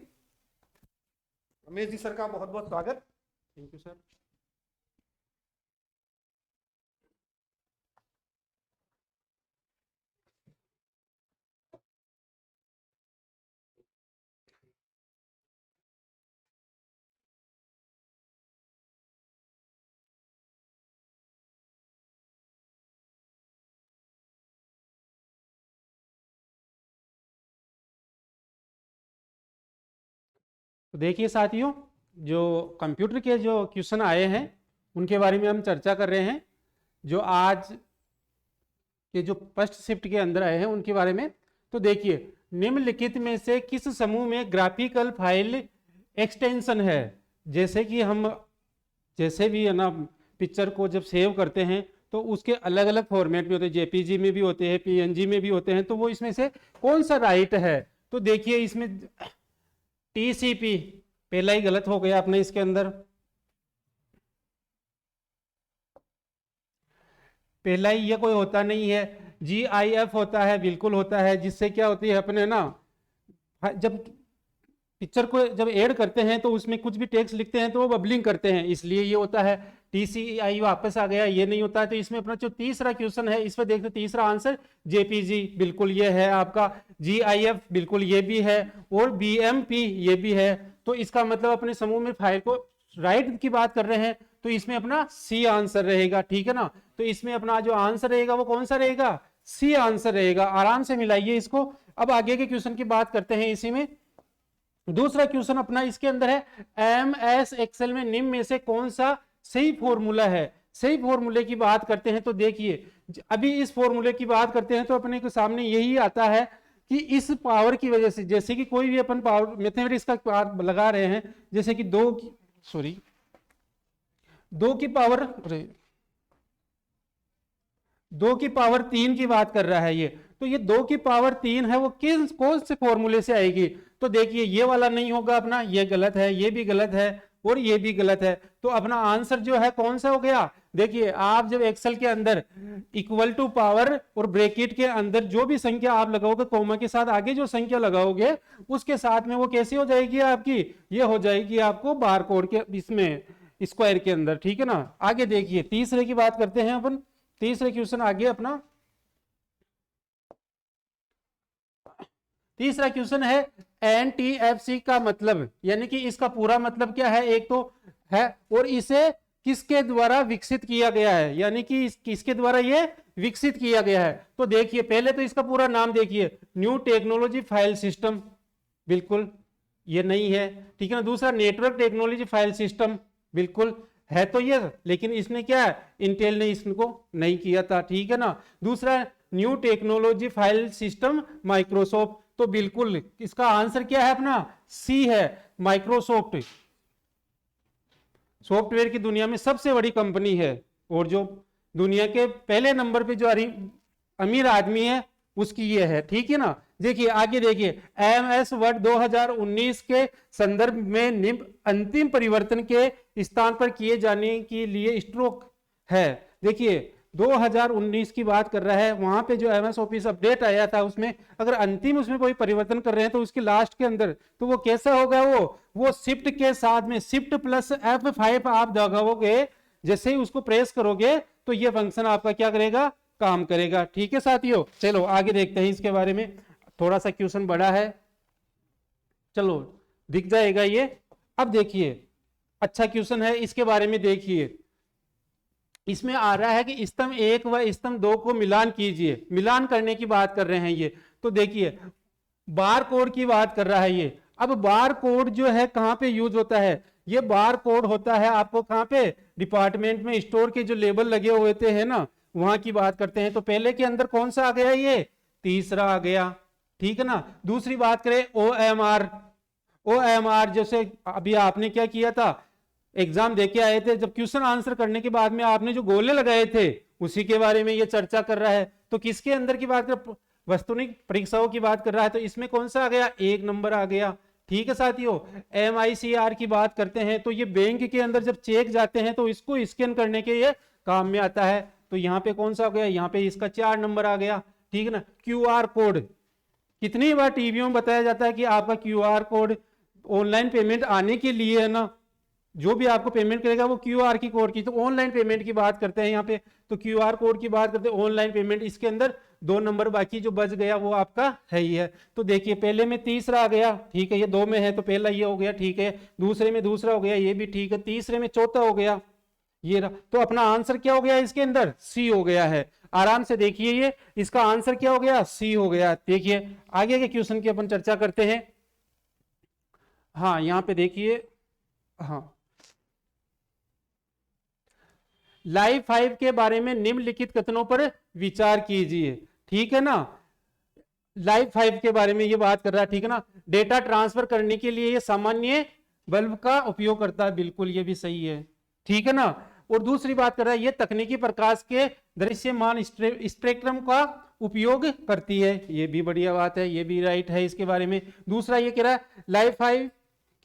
रमेश जी सर का बहुत बहुत स्वागत। Thank you sir. तो देखिए साथियों, जो कंप्यूटर के जो क्वेश्चन आए हैं उनके बारे में हम चर्चा कर रहे हैं, जो आज के जो फर्स्ट शिफ्ट के अंदर आए हैं उनके बारे में। तो देखिए, निम्नलिखित में से किस समूह में ग्राफिकल फाइल एक्सटेंशन है? जैसे कि हम जैसे भी है ना पिक्चर को जब सेव करते हैं तो उसके अलग अलग फॉर्मेट में होते हैं, जेपीजी में भी होते हैं, पीएनजी में भी होते हैं। तो वो इसमें से कौन सा राइट है? तो देखिए इसमें टीसीपी पहला ही गलत हो गया अपने इसके अंदर। पहला ही ये कोई होता नहीं है। GIF होता है, बिल्कुल होता है, जिससे क्या होती है अपने ना जब पिक्चर को जब ऐड करते हैं तो उसमें कुछ भी टेक्स्ट लिखते हैं तो वो बबलिंग करते हैं, इसलिए ये होता है। TCI वापस आ गया, ये नहीं होता है। तो इसमें अपना जो तीसरा क्वेश्चन है इस पर देखते तीसरा आंसर JPG बिल्कुल ये है आपका, GIF बिल्कुल ये भी है, और BMP ये भी है। तो इसका मतलब अपने समूह में फाइल को राइट की बात कर रहे हैं तो इसमें अपना सी आंसर रहेगा, ठीक है ना। तो इसमें अपना जो आंसर रहेगा वो कौन सा रहेगा, सी आंसर रहेगा। आराम से मिलाइए इसको। अब आगे के क्वेश्चन की बात करते हैं। इसी में दूसरा क्वेश्चन अपना इसके अंदर है, एमएस एक्सेल में निम्न में से कौन सा सही फॉर्मूला है। सही फॉर्मूले की बात करते हैं तो देखिए, अभी इस फॉर्मूले की बात करते हैं तो अपने के सामने यही आता है कि इस पावर की वजह से, जैसे कि कोई भी अपन पावर मैथमेटिक्स का पावर लगा रहे हैं, जैसे कि दो की पावर 3 की बात कर रहा है ये, तो ये 2 की पावर 3 है, वो किस कौन से फॉर्मूले से आएगी। तो देखिए ये वाला नहीं होगा अपना, ये गलत है, ये भी गलत है और ये भी गलत है। तो अपना आंसर जो है कौन सा हो गया, देखिए आप जब एक्सेल के अंदर इक्वल टू पावर और ब्रैकेट के अंदर जो भी संख्या आप लगाओगे, कोमा के साथ आगे जो संख्या लगाओगे उसके साथ में वो कैसी हो जाएगी आपकी, ये हो जाएगी आपको बार कोड के इसमें स्क्वायर के अंदर, ठीक है ना। आगे देखिए तीसरे की बात करते हैं अपन। तीसरे क्वेश्चन आगे अपना तीसरा क्वेश्चन है, एनटीएफसी का मतलब, यानी कि इसका पूरा मतलब क्या है, एक तो है और इसे किसके द्वारा विकसित किया गया है, यानी कि किसके द्वारा ये विकसित किया गया है। तो देखिए पहले तो इसका पूरा नाम देखिए, न्यू टेक्नोलॉजी फाइल सिस्टम, बिल्कुल ये नहीं है, ठीक है ना। दूसरा नेटवर्क टेक्नोलॉजी फाइल सिस्टम, बिल्कुल है तो ये, लेकिन इसने क्या है, इंटेल ने इसको नहीं किया था, ठीक है ना। दूसरा new technology file system Microsoft, तो बिल्कुल इसका आंसर क्या है अपना, सी है, माइक्रोसॉफ्ट सॉफ्टवेयर की दुनिया में सबसे बड़ी कंपनी है, और जो दुनिया के पहले नंबर पे जो अमीर आदमी है उसकी ये है, ठीक है ना। देखिए आगे देखिए, एमएस वर्ड 2019 के संदर्भ में निम्न अंतिम परिवर्तन के स्थान पर किए जाने के लिए स्ट्रोक है। देखिए 2019 की बात कर रहा है, वहां पे जो एमएस ऑफिस अपडेट आया था उसमें अगर अंतिम उसमें कोई परिवर्तन कर रहे हैं तो उसके लास्ट के अंदर तो वो कैसा होगा, वो शिफ्ट के साथ में शिफ्ट प्लस F5 आप दबाओगे, जैसे ही उसको प्रेस करोगे तो ये फंक्शन आपका क्या करेगा, काम करेगा, ठीक है साथियों। चलो आगे देखते हैं इसके बारे में, थोड़ा सा क्वेश्चन बड़ा है, चलो दिख जाएगा ये। अब देखिए अच्छा क्वेश्चन है, इसके बारे में देखिए, इसमें आ रहा है कि स्तंभ 1 व स्तंभ 2 को मिलान कीजिए, मिलान करने की बात कर रहे हैं ये। तो देखिए बार कोड की बात कर रहा है ये। अब बार कोड जो है कहां पे यूज होता है, ये बार कोड होता है आपको कहां पे, डिपार्टमेंट में स्टोर के जो लेबल लगे हुए थे है ना, वहां की बात करते हैं। तो पहले के अंदर कौन सा आ गया, ये तीसरा आ गया, ठीक है ना। दूसरी बात करें OMR जैसे अभी आपने क्या किया था, एग्जाम देके आए थे, जब क्वेश्चन आंसर करने के बाद में आपने जो गोले लगाए थे उसी के बारे में ये चर्चा कर रहा है। तो किसके अंदर की बात कर, वस्तुनिक परीक्षाओं की बात कर रहा है, तो इसमें कौन सा आ गया, 1 नंबर आ गया, ठीक है साथियों। MICR की बात करते हैं तो ये बैंक के अंदर जब चेक जाते हैं तो इसको स्कैन करने के ये काम में आता है, तो यहाँ पे कौन सा हो गया, यहाँ पे इसका 4 नंबर आ गया, ठीक है ना। QR कोड, कितनी बार टीवीओं में बताया जाता है कि आपका QR कोड ऑनलाइन पेमेंट आने के लिए है ना, जो भी आपको पेमेंट करेगा वो QR की कोड की, तो ऑनलाइन पेमेंट की बात करते हैं यहाँ पे, तो QR कोड की बात करते हैं, ऑनलाइन पेमेंट, इसके अंदर 2 नंबर बाकी जो बच गया वो आपका है ही है। तो देखिए पहले में तीसरा आ गया, ठीक है, ये 2 में है तो पहला ये हो गया, ठीक है। दूसरे में दूसरा हो गया, ये भी ठीक है। तीसरे में चौथा हो गया ये रहा, तो अपना आंसर क्या हो गया इसके अंदर, सी हो गया है। आराम से देखिए ये इसका आंसर क्या हो गया, सी हो गया। देखिए आगे के क्वेश्चन की अपन चर्चा करते हैं। हाँ यहाँ पे देखिए, हाँ लाइफ 5 के बारे में निम्नलिखित कथनों पर विचार कीजिए, ठीक है ना। लाइफ 5 के बारे में ये बात कर रहा है, ठीक है ना। डेटा ट्रांसफर करने के लिए ये सामान्य बल्ब का उपयोग करता है, बिल्कुल ये भी सही है, ठीक है ना। और दूसरी बात कर रहा है, ये तकनीकी प्रकाश के दृश्यमान स्पेक्ट्रम का उपयोग करती है, ये भी बढ़िया बात है, ये भी राइट है इसके बारे में। दूसरा ये कह रहा है लाइफ 5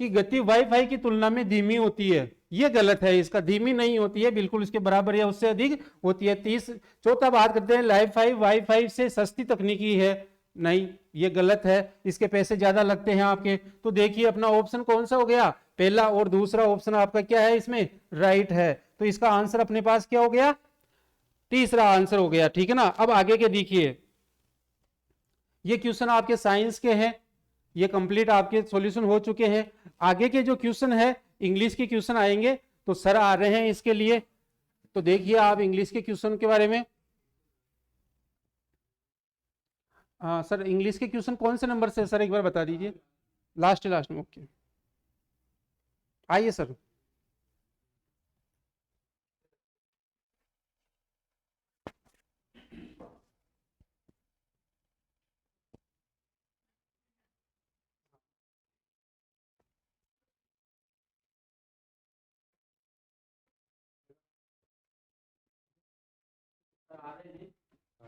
की गति वाईफाई की तुलना में धीमी होती है, ये गलत है, इसका धीमी नहीं होती है, बिल्कुल इसके बराबर या उससे अधिक होती है। चौथा बात करते हैं लाइफ 5 वाईफाई से सस्ती तकनीकी है, नहीं ये गलत है, इसके पैसे ज्यादा लगते हैं आपके। तो देखिए अपना ऑप्शन कौन सा हो गया, पहला और दूसरा ऑप्शन आपका क्या है इसमें, राइट है। तो इसका आंसर अपने पास क्या हो गया, तीसरा आंसर हो गया, ठीक है ना। अब आगे के देखिए, ये क्वेश्चन आपके साइंस के हैं, ये कंप्लीट आपके सॉल्यूशन हो चुके हैं। आगे के जो क्वेश्चन है इंग्लिश के क्वेश्चन आएंगे, तो सर आ रहे हैं इसके लिए। तो देखिए आप इंग्लिश के क्वेश्चन के बारे में। हाँ सर, इंग्लिश के क्वेश्चन कौन से नंबर से सर एक बार बता दीजिए। लास्ट में। ओके, आइए सर।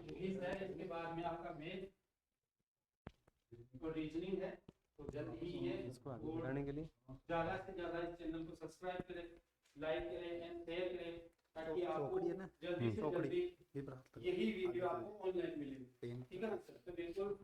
इंग्लिश है, इसके बाद में आपका मैथ और रीजनिंग है। तो जल्दी ही ये बढ़ाने के लिए ज्यादा से ज्यादा इस चैनल को सब्सक्राइब करें, लाइक करें एंड शेयर करें, ताकि आपको जल्दी से जल्दी यही वीडियो आपको ऑनलाइन मिले। ठीक है ना सर? तो बिल्कुल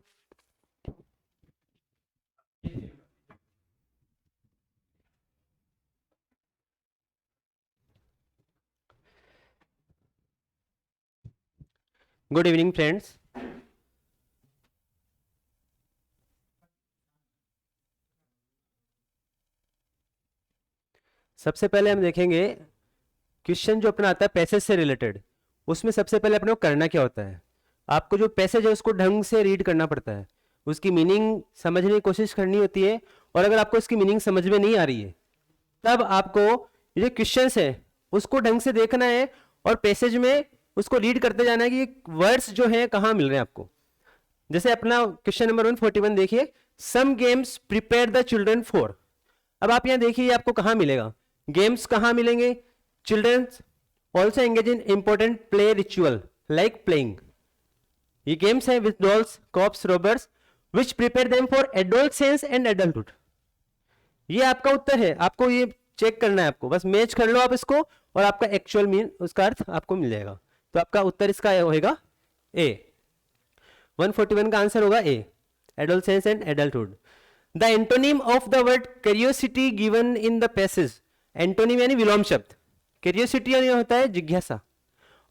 गुड इवनिंग फ्रेंड्स। सबसे पहले हम देखेंगे क्वेश्चन जो अपना आता है पैसेज से रिलेटेड। उसमें सबसे पहले अपने को करना क्या होता है, आपको जो पैसेज है उसको ढंग से रीड करना पड़ता है, उसकी मीनिंग समझने की कोशिश करनी होती है। और अगर आपको इसकी मीनिंग समझ में नहीं आ रही है तब आपको ये जो क्वेश्चंस है उसको ढंग से देखना है और पैसेज में उसको रीड करते जाना है कि वर्ड्स जो हैं कहाँ मिल रहे हैं आपको। जैसे अपना क्वेश्चन नंबर 141 देखिए, some games prepare the children for. अब आप यहाँ देखिए आपको कहाँ मिलेगा, गेम्स कहाँ मिलेंगे, childrens also engage in important play ritual like playing. ये गेम्स है with dolls, cops, robbers which prepare them for adolescence and adulthood. ये आपका उत्तर है, आपको ये चेक करना है, आपको बस मैच कर लो आप इसको और आपका एक्चुअल मीन उसका अर्थ आपको मिल जाएगा। तो आपका उत्तर इसका होगा ए। 141 का आंसर होगा A, adolescence and adulthood. The antonym of the word curiosity given in the passage. Antonym यानी विलोम शब्द। क्यूरियोसिटी यानी होता है जिज्ञासा,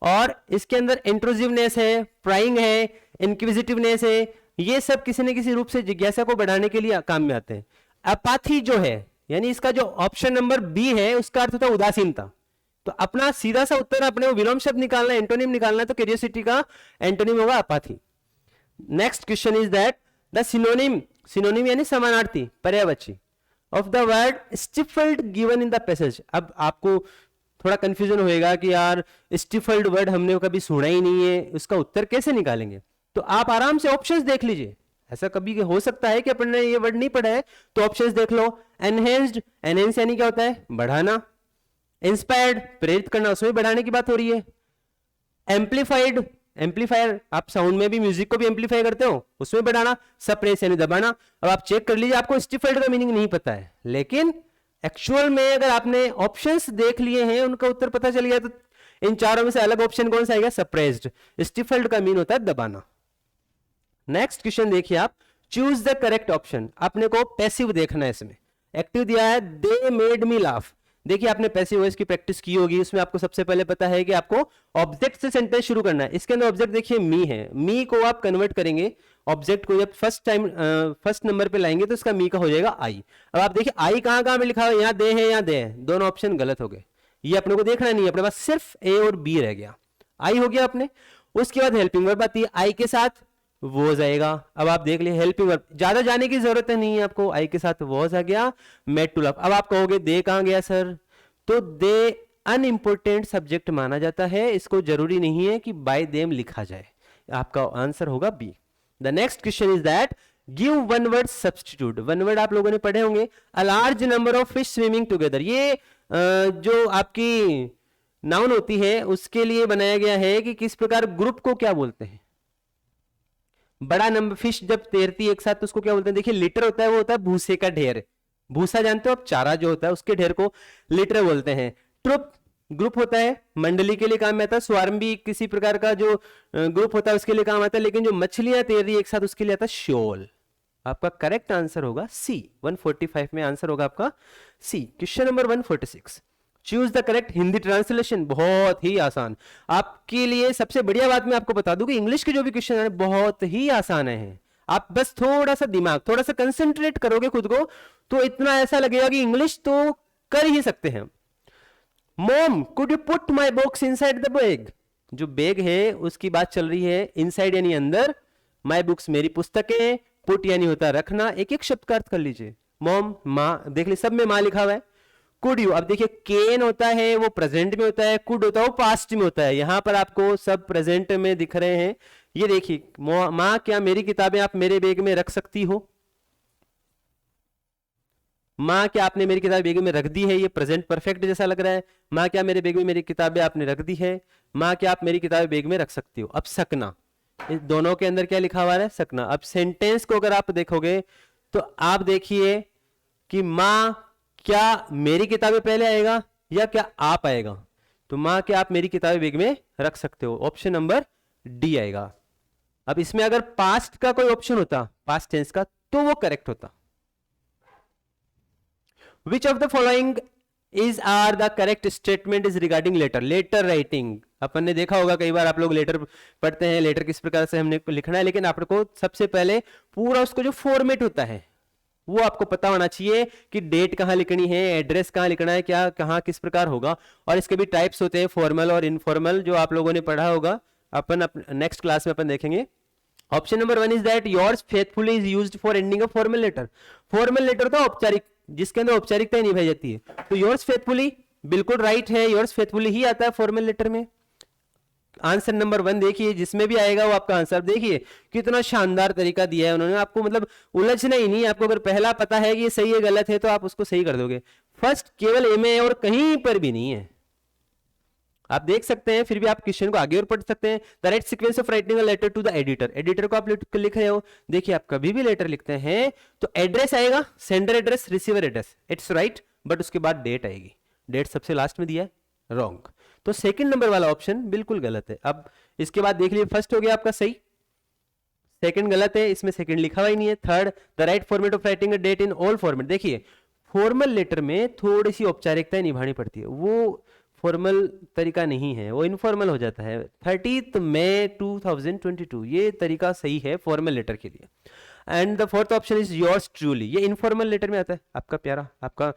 और इसके अंदर इंट्रूसिवनेस है, प्राइंग है, इंक्विजिटिवनेस है, ये सब किसी न किसी रूप से जिज्ञासा को बढ़ाने के लिए काम में आते हैं। अपाथी जो है यानी इसका जो ऑप्शन नंबर बी है उसका अर्थ होता है उदासीनता। तो अपना सीधा सा उत्तर अपने को विलोम शब्द निकालना है, एंटोनिम निकालना है, तो क्यूरियोसिटी का एंटोनिम होगा apathy. Next question is that the synonym, synonym यानी समानार्थी, पर्यायवाची of the word stifled given in the passage. अब आपको थोड़ा कंफ्यूजन होएगा कि यार स्टिफल्ड वर्ड हमने कभी सुना ही नहीं है, उसका उत्तर कैसे निकालेंगे। तो आप आराम से ऑप्शंस देख लीजिए। ऐसा कभी हो सकता है कि अपन ने ये वर्ड नहीं पढ़ा है तो ऑप्शंस देख लो। एनहेंस्ड, एनहेंस यानी क्या होता है, बढ़ाना। इंस्पायर्ड, प्रेरित करना, उसमें बढ़ाने की बात हो रही है। एम्पलीफाइड, एम्पलीफायर आप साउंड में भी म्यूजिक को भी एम्पलीफाई करते हो, उसमें बढ़ाना। सप्रेस यानी दबाना। अब आप चेक कर लीजिए, आपको स्टिफल्ड का मीनिंग नहीं पता है, लेकिन एक्चुअल में अगर आपने ऑप्शंस देख लिए हैं, उनका उत्तर पता चल गया, तो इन चारों में से अलग ऑप्शन कौन सा आएगा, सप्रेस्ड। स्टिफल्ड का मीन होता है दबाना। नेक्स्ट क्वेश्चन देखिए आप, चूज द करेक्ट ऑप्शन। आपने को पैसिव देखना है, इसमें एक्टिव दिया है दे मेड मी लाफ। देखिए आपने पैसिव वॉइस की प्रैक्टिस की होगी, उसमें आपको सबसे पहले पता है कि आपको ऑब्जेक्ट से सेंटेंस शुरू करना है। इसके अंदर ऑब्जेक्ट देखिए मी है, मी को आप कन्वर्ट करेंगे, ऑब्जेक्ट को जब फर्स्ट नंबर पे लाएंगे तो इसका मी का हो जाएगा आई। अब आप देखिए आई कहां में लिखा हुआ है, यहाँ दे है, यहाँ दे है, दोनों ऑप्शन गलत हो गए। ये अपने को देखना नहीं है, अपने पास सिर्फ ए और बी रह गया। आई हो गया अपने। उसके बाद हेल्पिंग वर्ब आती है, आई के साथ वो जाएगा। अब आप देख लिए हेल्पिंग वर्ब, ज्यादा जाने की जरूरत नहीं है आपको, आई के साथ वॉज आ गया, मेड टू लव। अब आप कहोगे दे कहां गया सर, तो दे अनइंपोर्टेंट सब्जेक्ट माना जाता है, इसको जरूरी नहीं है कि बाय देम लिखा जाए। आपका आंसर होगा B. The next question is that give one word substitute. One word आप लोगों ने पढ़े होंगे, a large number of fish swimming together. ये जो आपकी नाउन होती है उसके लिए बनाया गया है कि किस प्रकार ग्रुप को क्या बोलते हैं। बड़ा नंबर फिश जब तैरती है एक साथ तो उसको क्या बोलते हैं, देखिए लिटर होता है, वो होता है भूसे का ढेर। भूसा जानते हो आप, चारा जो होता है उसके ढेर को लिटर बोलते हैं। ट्रुप ग्रुप होता है, मंडली के लिए काम में आता है। स्वार्म भी किसी प्रकार का जो ग्रुप होता है उसके लिए काम आता है, लेकिन जो मछलियां तैर रही है एक साथ उसके लिए आता है शोल। आपका करेक्ट आंसर होगा सी। 145 में आंसर होगा आपका C. Question number 146, choose the correct Hindi translation. बहुत ही आसान आपके लिए। सबसे बढ़िया बात मैं आपको बता दूं कि इंग्लिश के जो भी क्वेश्चन है बहुत ही आसान है। आप बस थोड़ा सा दिमाग, थोड़ा सा कंसंट्रेट करोगे खुद को, तो इतना ऐसा लगेगा कि इंग्लिश तो कर ही सकते हैं। Mom could you put my books inside the bag, जो बैग है उसकी बात चल रही है, इनसाइड यानी अंदर, माई बुक्स मेरी पुस्तकें, पुट यानी होता है रखना, एक एक शब्द का अर्थ कर लीजिए। मॉम माँ, देख ली सब में माँ लिखा हुआ है। कुड यू, अब देखिए केन होता है वो प्रेजेंट में होता है, कुड होता है वो पास्ट में होता है, यहां पर आपको सब प्रेजेंट में दिख रहे हैं। ये देखिए माँ क्या मेरी किताबें आप मेरे बैग में रख सकती हो, माँ क्या आपने मेरी किताब बैग में रख दी है, ये प्रेजेंट परफेक्ट जैसा लग रहा है। माँ क्या मेरे बैग में मेरी किताबें आपने रख दी है, माँ क्या आप मेरी किताबें बैग में रख सकती हो। अब सकना, इस दोनों के अंदर क्या लिखा हुआ है, सकना। अब सेंटेंस को अगर आप देखोगे तो आप देखिए कि माँ क्या मेरी किताबें पहले आएगा या क्या आप आएगा, तो माँ क्या आप मेरी किताबें बैग में रख सकते हो, ऑप्शन नंबर डी आएगा। अब इसमें अगर पास्ट का कोई ऑप्शन होता, पास्ट टेंस का, तो वो करेक्ट होता। Which of the following is are the correct statement is regarding letter? Letter writing, अपन ने देखा होगा कई बार, आप लोग लेटर पढ़ते हैं, लेटर किस प्रकार से हमने लिखना है, लेकिन आपको सबसे पहले पूरा उसको जो फॉर्मेट होता है वो आपको पता होना चाहिए कि डेट कहाँ लिखनी है, एड्रेस कहाँ लिखना है, क्या कहाँ किस प्रकार होगा। और इसके भी टाइप्स होते हैं, फॉर्मल और इनफॉर्मल, जो आप लोगों ने पढ़ा होगा, अपन नेक्स्ट क्लास में अपन देखेंगे। Option number 1 is that yours faithfully is used for ending a formal letter. Formal letter तो औपचारिक, जिसके अंदर औपचारिकता निभाई जाती है, तो योर्स फेथफुली बिल्कुल राइट है, योर्स फेथफुली ही आता है फॉर्मल लेटर में। आंसर नंबर 1 देखिए, जिसमें भी आएगा वो आपका आंसर। देखिए कितना शानदार तरीका दिया है उन्होंने आपको, मतलब उलझना ही नहीं। आपको अगर पहला पता है कि ये सही है गलत है तो आप उसको सही कर दोगे। फर्स्ट केवल ए में है और कहीं पर भी नहीं है, आप देख सकते हैं। फिर भी आप क्वेश्चन को आगे और पढ़ सकते हैं। The right sequence of writing a letter to the editor, editor को आप लिख रहे हो। देखिए आप कभी भी लेटर लिखते हैं तो एड्रेस आएगा, sender address, receiver address, it's right, but उसके बाद डेट आएगी, डेट सबसे लास्ट में दिया है, रॉन्ग। तो सेकंड नंबर वाला ऑप्शन बिल्कुल गलत है। अब इसके बाद देख लीजिए, फर्स्ट हो गया आपका सही, सेकंड गलत है, इसमें सेकंड लिखा हुआ ही नहीं है। Third, the right format of writing a date in all format. देखिए फॉर्मल लेटर में थोड़ी सी औपचारिकताएं निभानी पड़ती है, वो फॉर्मल तरीका नहीं है, वो इनफॉर्मल हो जाता है। 30 मई 2022 ये तरीका सही है फॉर्मल लेटर के लिए। And the fourth option is yours truly, ये इनफॉर्मल लेटर में आता है, आपका प्यारा, आपका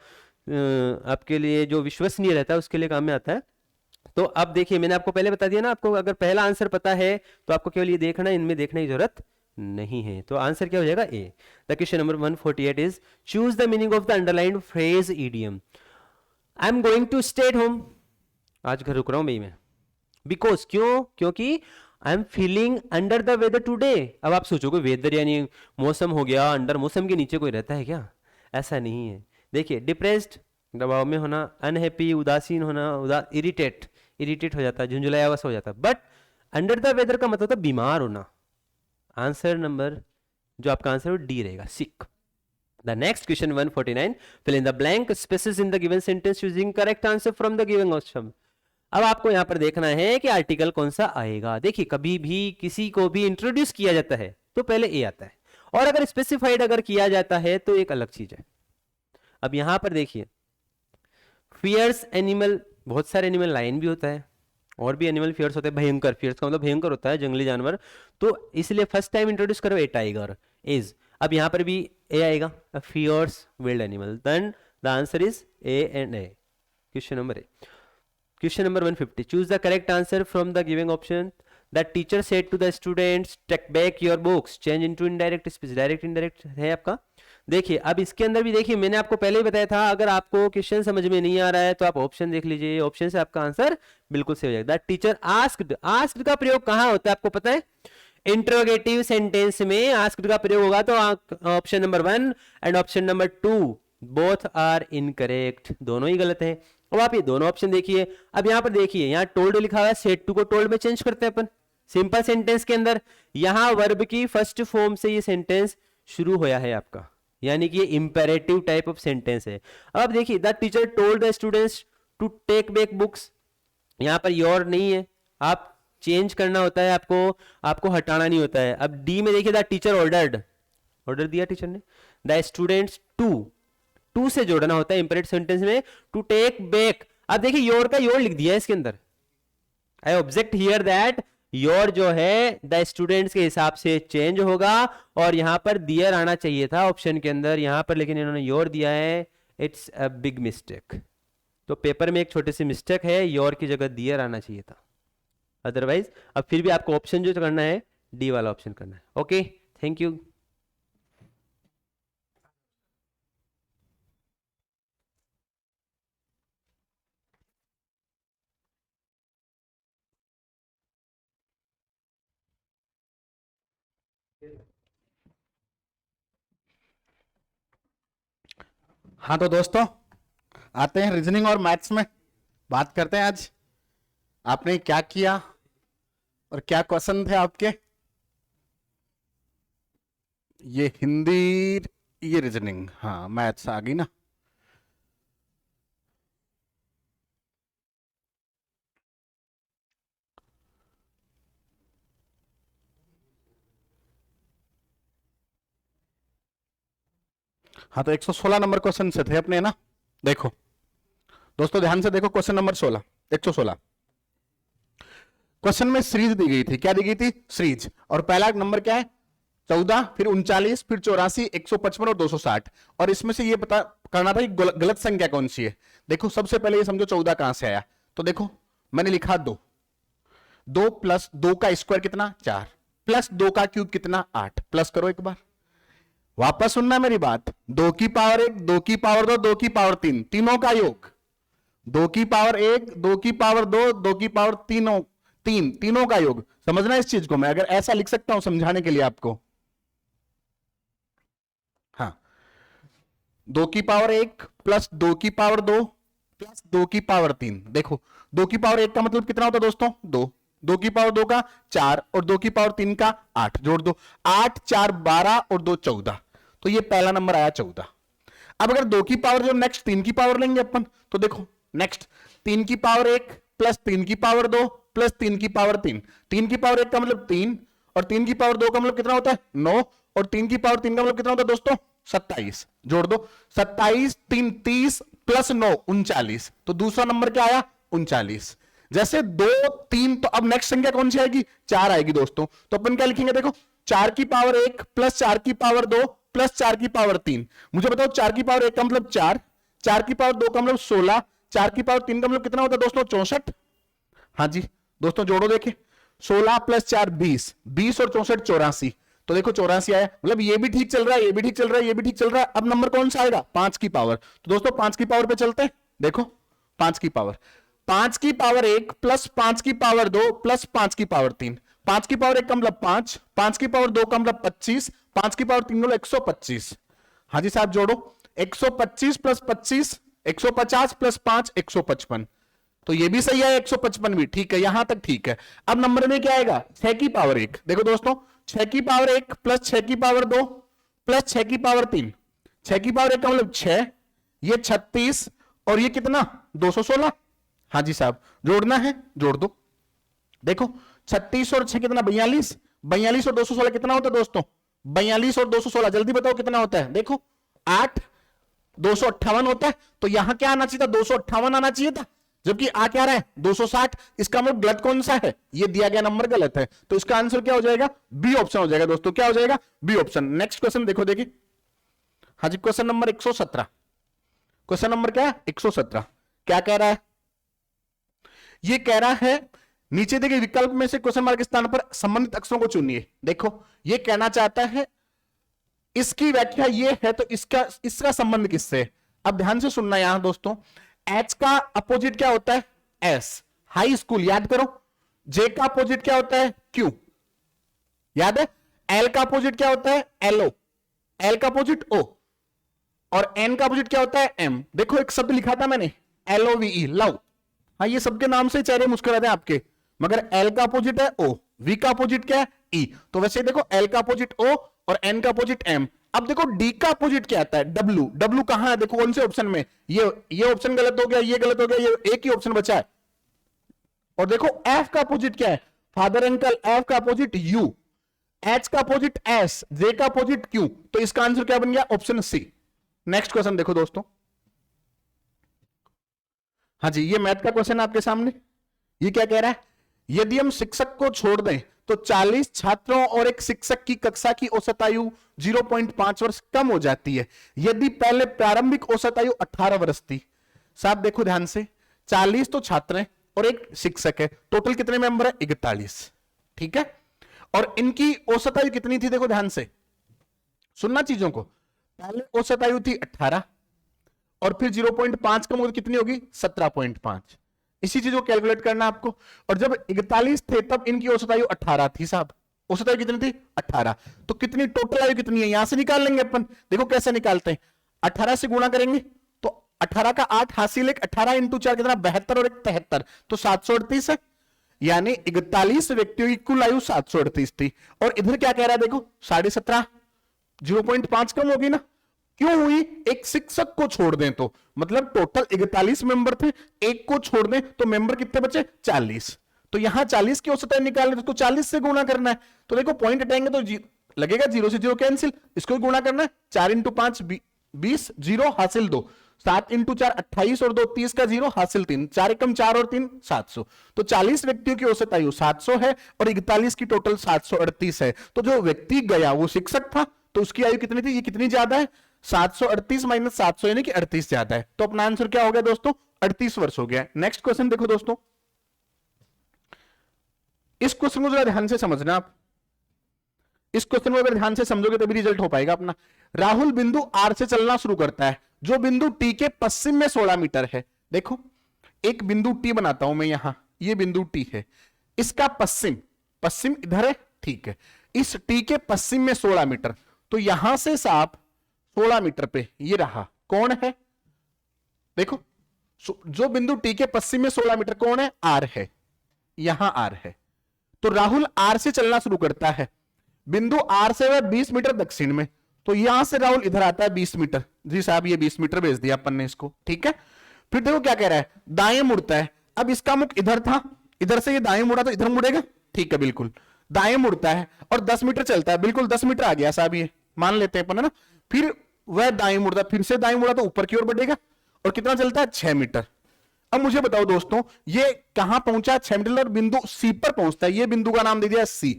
आपके लिए जो विश्वसनीय रहता है उसके लिए काम में आता है। तो अब देखिए मैंने आपको पहले बता दिया ना, आपको अगर पहला आंसर पता है तो आपको केवल ये देखना है, इनमें देखने की जरूरत नहीं है। तो आंसर क्या हो जाएगा, A. The question number 148 is choose the meaning of the underlined phrase idiom. I am going to stay at home, आज घर रुक रहा हूं मैं, बिकॉज, क्यों, क्योंकि I am feeling under the weather today. अब आप सोचोगे वेदर यानी मौसम हो गया, अंडर मौसम के नीचे कोई रहता है क्या, ऐसा नहीं है। देखिए डिप्रेस्ड, दबाव में होना, अनहैप्पी, उदासीन होना, इरिटेट हो जाता है, झुंझुलाया हुआ हो जाता है। बट अंडर द वेदर का मतलब होता है बीमार होना। आंसर नंबर जो आपका आंसर है डी रहेगा, सिक। The next question 149, fill in the blank spaces in the given sentence using correct answer from the given option। अब आपको यहां पर देखना है कि आर्टिकल कौन सा आएगा। देखिए कभी भी किसी को भी इंट्रोड्यूस किया जाता है तो पहले ए आता है, और अगर स्पेसिफाइड अगर किया जाता है तो एक अलग चीज है। अब यहां पर देखिए फियर्स एनिमल, बहुत सारे एनिमल, लायन भी होता है और भी एनिमल फियर्स होते हैं। भयंकर, फियर्स का मतलब भयंकर होता है, जंगली जानवर, तो इसलिए फर्स्ट टाइम इंट्रोड्यूस करो ए टाइगर इज। अब यहां पर भी ए आएगा, fierce wild animal, then the answer is A and A. Question number A, question number 150, choose the correct answer from the given option. The teacher said to the students take back your books, change into indirect speech, direct indirect है आपका। देखिए अब इसके अंदर भी देखिए मैंने आपको पहले ही बताया था, अगर आपको क्वेश्चन समझ में नहीं आ रहा है तो आप ऑप्शन देख लीजिए, ऑप्शन से आपका आंसर बिल्कुल सही हो जाएगा। द टीचर आस्क्ड, आस्क्ड का प्रयोग कहां होता है आपको पता है, इंट्रोगेटिव सेंटेंस में आस्क्ड का प्रयोग होगा। तो option number 1 and option number 2 both are incorrect, दोनों ही गलत है। अब आप ये दोनों ऑप्शन देखिए। अब यहां पर देखिए, यहां टोल्ड लिखा हुआ है, सेड टू को टोल्ड में चेंज करते हैं अपन सिंपल सेंटेंस के अंदर। यहां वर्ब की फर्स्ट फॉर्म से ये सेंटेंस शुरू होया है आपका, यानी कि ये इंपेरेटिव टाइप ऑफ सेंटेंस है। अब देखिए the teacher told the students to take back books, यहां पर योर नहीं है, आप चेंज करना होता है, आपको हटाना नहीं होता है। अब डी में देखिए द टीचर ऑर्डर्ड, ऑर्डर दिया टीचर ने, द स्टूडेंट्स टू से जोड़ना होता है इंपेरेटिव सेंटेंस में, टू टेक बैक। अब देखिए योर का योर लिख दिया है इसके अंदर। I object here that your जो है द स्टूडेंट्स के हिसाब से चेंज होगा, और यहां पर दियर आना चाहिए था ऑप्शन के अंदर यहां पर, लेकिन इन्होंने योर दिया है, इट्स अ बिग मिस्टेक। तो पेपर में एक छोटी सी मिस्टेक है, योर की जगह दियर आना चाहिए था। अदरवाइज अब फिर भी आपको ऑप्शन जो करना है डी वाला ऑप्शन करना है। Okay, thank you. हाँ तो दोस्तों, आते हैं रीजनिंग और मैथ्स में। बात करते हैं आज आपने क्या किया और क्या क्वेश्चन थे आपके। ये हिंदी, ये रीजनिंग, हाँ मैथ्स आ गई ना। हाँ तो 116 नंबर क्वेश्चन से थे अपने ना। देखो दोस्तों ध्यान से देखो, क्वेश्चन नंबर 16, 116 क्वेश्चन में सीरीज दी गई थी। क्या दी गई थी? सीरीज। और पहला नंबर क्या है? 14, फिर 39, फिर 84, 155 और 260। और इसमें से ये पता करना था कि गलत संख्या कौन सी है। देखो सबसे पहले ये समझो 14 कहां से आया। तो देखो मैंने लिखा 2 प्लस 2 का स्क्वायर कितना? 4, प्लस 2 का क्यूब कितना? 8। प्लस करो एक बार, वापस सुनना मेरी बात। 2 की पावर 1, 2 की पावर 2, 2 की पावर 3, तीनों का योग। 2 की पावर 1, 2 की पावर 2, 2 की पावर 3, तीनों का योग। समझना इस चीज को, मैं अगर ऐसा लिख सकता हूं समझाने के लिए आपको। हाँ, 2 की पावर 1 प्लस 2 की पावर 2 प्लस 2 की पावर 3। देखो 2 की पावर 1 का मतलब कितना होता है दोस्तों? 2 की पावर 2 का 4 और 2 की पावर 3 का 8। जोड़ दो, 8 4 12 और 2 14। तो ये पहला नंबर आया 14। अब अगर 2 की पावर जो नेक्स्ट 3 की पावर लेंगे अपन, तो देखो नेक्स्ट 3 की पावर 1 प्लस 3 की पावर 2 प्लस 3 की पावर 3। 3 की पावर 1 का मतलब 3 और 3 की पावर 2 का मतलब कितना होता है? 9 और 3 की पावर 3 का मतलब कितना होता है दोस्तों? 27। जोड़ दो, 27 3 30 प्लस 9 39। तो दूसरा नंबर क्या आया? 39। जैसे 2 3, तो अब नेक्स्ट संख्या कौन सी आएगी? 4 आएगी दोस्तों। तो अपन क्या लिखेंगे? देखो 4 की पावर 1 प्लस 4 की पावर 2 प्लस 4 की पावर 3। मुझे बताओ 4 की पावर 1 का मतलब 4, 4 की पावर 2 का मतलब 16, 4 की पावर 3 का मतलब कितना होता है दोस्तों? 64। हाँ जी दोस्तों जोड़ो, देखिए 16 प्लस 4 20, 20 और 64 84। तो देखो 84 आया। मतलब ये भी ठीक चल रहा है, ये भी ठीक चल रहा है, ये भी ठीक चल रहा है। अब नंबर कौन सा आएगा? 5 की पावर। तो दोस्तों 5 की पावर पे चलते हैं। देखो 5 की पावर, 5 की पावर 1 प्लस 5 की पावर 2 प्लस 5 की पावर 3। 5 की पावर 1 का मतलब 5, 5 की पावर 2 का मतलब 25, 5 की पावर 3 का मतलब 125। हाँ जी साहब जोड़ो, 125 प्लस 25 150 प्लस 5 155। तो ये भी सही है, 155 भी ठीक है, यहां तक ठीक है। अब नंबर में क्या आएगा? 6 की पावर 1। देखो दोस्तों 6 की पावर 1 प्लस 6 की पावर 2 प्लस 6 की पावर 3। 6 की पावर 1 का मतलब 6, ये 36 और ये कितना? 216। हाँ जी साहब जोड़ना है, जोड़ दो। देखो 36 और 6 कितना? 42, 42 और 216 कितना होता है दोस्तों? 42 और 216 जल्दी बताओ कितना होता है? देखो 8 258 होता है। तो यहां क्या आना चाहिए था? 258 आना चाहिए था, जबकि आ क्या रहा है? 260। इसका मतलब गलत कौन सा है? ये दिया गया नंबर गलत है। तो इसका आंसर क्या हो जाएगा? बी ऑप्शन हो जाएगा दोस्तों। क्या हो जाएगा? B option. नेक्स्ट क्वेश्चन देखो, देखिए हाँ जी, क्वेश्चन नंबर 117। क्वेश्चन नंबर क्या है? 117। क्या कह रहा है? ये कह रहा है नीचे देखिए विकल्प में से क्वेश्चन मार्क के स्थान पर संबंधित अक्षरों को चुनिए। देखो ये कहना चाहता है, इसकी व्याख्या ये है, तो इसका संबंध किससे? अब ध्यान से सुनना यहां दोस्तों, एच का अपोजिट क्या होता है? एस, हाई स्कूल याद करो। जे का अपोजिट क्या होता है? क्यू, याद है। एल का अपोजिट क्या होता है? एलओ, एल का अपोजिट ओ, और एन का अपोजिट क्या होता है? एम। देखो एक शब्द लिखा था मैंने, LOVE, लव। हाँ ये सबके नाम से चेहरे मुस्कुराते हैं आपके, मगर एल का अपोजिट है ओ, वी का अपोजिट क्या है? ई। तो वैसे देखो एल का अपोजिट ओ और एन का अपोजिट एम। अब देखो डी का अपोजिट क्या आता है? डब्ल्यू। डब्ल्यू कहां है? देखो कौन से ऑप्शन में? ये ऑप्शन गलत हो गया, ये गलत हो गया, ये एक ही ऑप्शन बचा है। और देखो एफ का अपोजिट क्या है? Father uncle. एफ का अपोजिट यू, एच का अपोजिट एस, जे का अपोजिट क्यू। तो इसका आंसर क्या बन गया? Option C. नेक्स्ट क्वेश्चन देखो दोस्तों। हाँ जी ये मैथ का क्वेश्चन आपके सामने। ये क्या कह रहा है? यदि हम शिक्षक को छोड़ दें तो 40 छात्रों और एक शिक्षक की कक्षा की औसत आयु 0.5 वर्ष कम हो जाती है। यदि पहले प्रारंभिक औसत आयु 18 वर्ष थी, साहब देखो ध्यान से, 40 तो छात्र हैं और एक शिक्षक है, टोटल कितने मेंबर है? 41। ठीक है, और इनकी औसत आयु कितनी थी? देखो ध्यान से सुनना चीजों को। पहले औसत आयु थी 18 और फिर 0.5 कम होगी, कितनी होगी? 17.5। इसी चीज को कैलकुलेट करना आपको। और जब 41 थे तब इनकी औसत आयु 18 थी साहब। औसत आयु कितनी थी? 18। तो कितनी टोटल आयु कितनी है? यहां से निकाल लेंगे अपन। देखो कैसे निकालते हैं, 18 से गुणा करेंगे तो 18 का 8 हासिल 1, 18 इंटू 4 कितना? 72 और 1 73, तो 738 है। यानी 41 व्यक्तियों की कुल आयु 738 थी। और इधर क्या कह रहा है देखो, 17.5, 0.5 कम होगी ना। क्यों हुई? एक शिक्षक को छोड़ दें तो, मतलब टोटल 41 मेंबर थे, एक को छोड़ दें तो मेंबर कितने बचे? 40। तो यहां 40 की औसत आयु निकालनी है तो 40 से गुणा करना है। तो देखो पॉइंट हटाएंगे तो लगेगा 0 से 0 कैंसिल, इसको गुणा करना है। 4 इंटू 5 20, 0 हासिल 2, 7 इंटू 4 28 और 2 30 का 0 हासिल 3, 4 एकम 4 और 3 700। तो 40 व्यक्तियों की औसत आयु 700 है और 41 की टोटल 738 है। तो जो व्यक्ति गया वो शिक्षक था, तो उसकी आयु कितनी थी? ये कितनी ज्यादा है? 738 माइनस 700 यानी कि 38 ज्यादा है। तो अपना आंसर क्या हो गया दोस्तों? 38 वर्ष हो गया। नेक्स्ट क्वेश्चन देखो दोस्तों, इस क्वेश्चन को जरा ध्यान से समझना आप। इस क्वेश्चन को अगर ध्यान से समझोगे तभी रिजल्ट हो पाएगा अपना। राहुल बिंदु आर से चलना शुरू करता है, जो बिंदु टी के पश्चिम में 16 मीटर है। देखो एक बिंदु टी बनाता हूं मैं यहां, ये बिंदु टी है, इसका पश्चिम, पश्चिम इधर है, ठीक है। इस टी के पश्चिम में 16 मीटर, तो यहां से साफ 16 मीटर पे ये रहा, कौन है? देखो जो बिंदु टी के पश्चिम में 16 मीटर कौन है? आर है, यहां आर है। तो राहुल आर से चलना शुरू करता है, बिंदु आर से वह 20 मीटर दक्षिण में, तो यहां से राहुल इधर आता है 20 मीटर। जी साहब ये 20 मीटर भेज दिया अपन ने इसको, ठीक है। फिर देखो क्या कह रहा है, दाएं मुड़ता है। अब इसका मुख इधर था, इधर से ये दाएं मुड़ा तो इधर मुड़ेगा, ठीक है बिल्कुल। दाएं मुड़ता है और 10 मीटर चलता है, बिल्कुल 10 मीटर आ गया साहब, ये मान लेते हैं अपन, है ना। फिर वह दाएं मुड़ता, फिर से दाएं मुड़ा तो ऊपर की ओर बढ़ेगा और कितना चलता है? 6 मीटर। अब मुझे बताओ दोस्तों, ये कहां पहुंचा? 6 मीटर और बिंदु सी पर पहुंचता है। ये बिंदु का नाम दे दिया सी।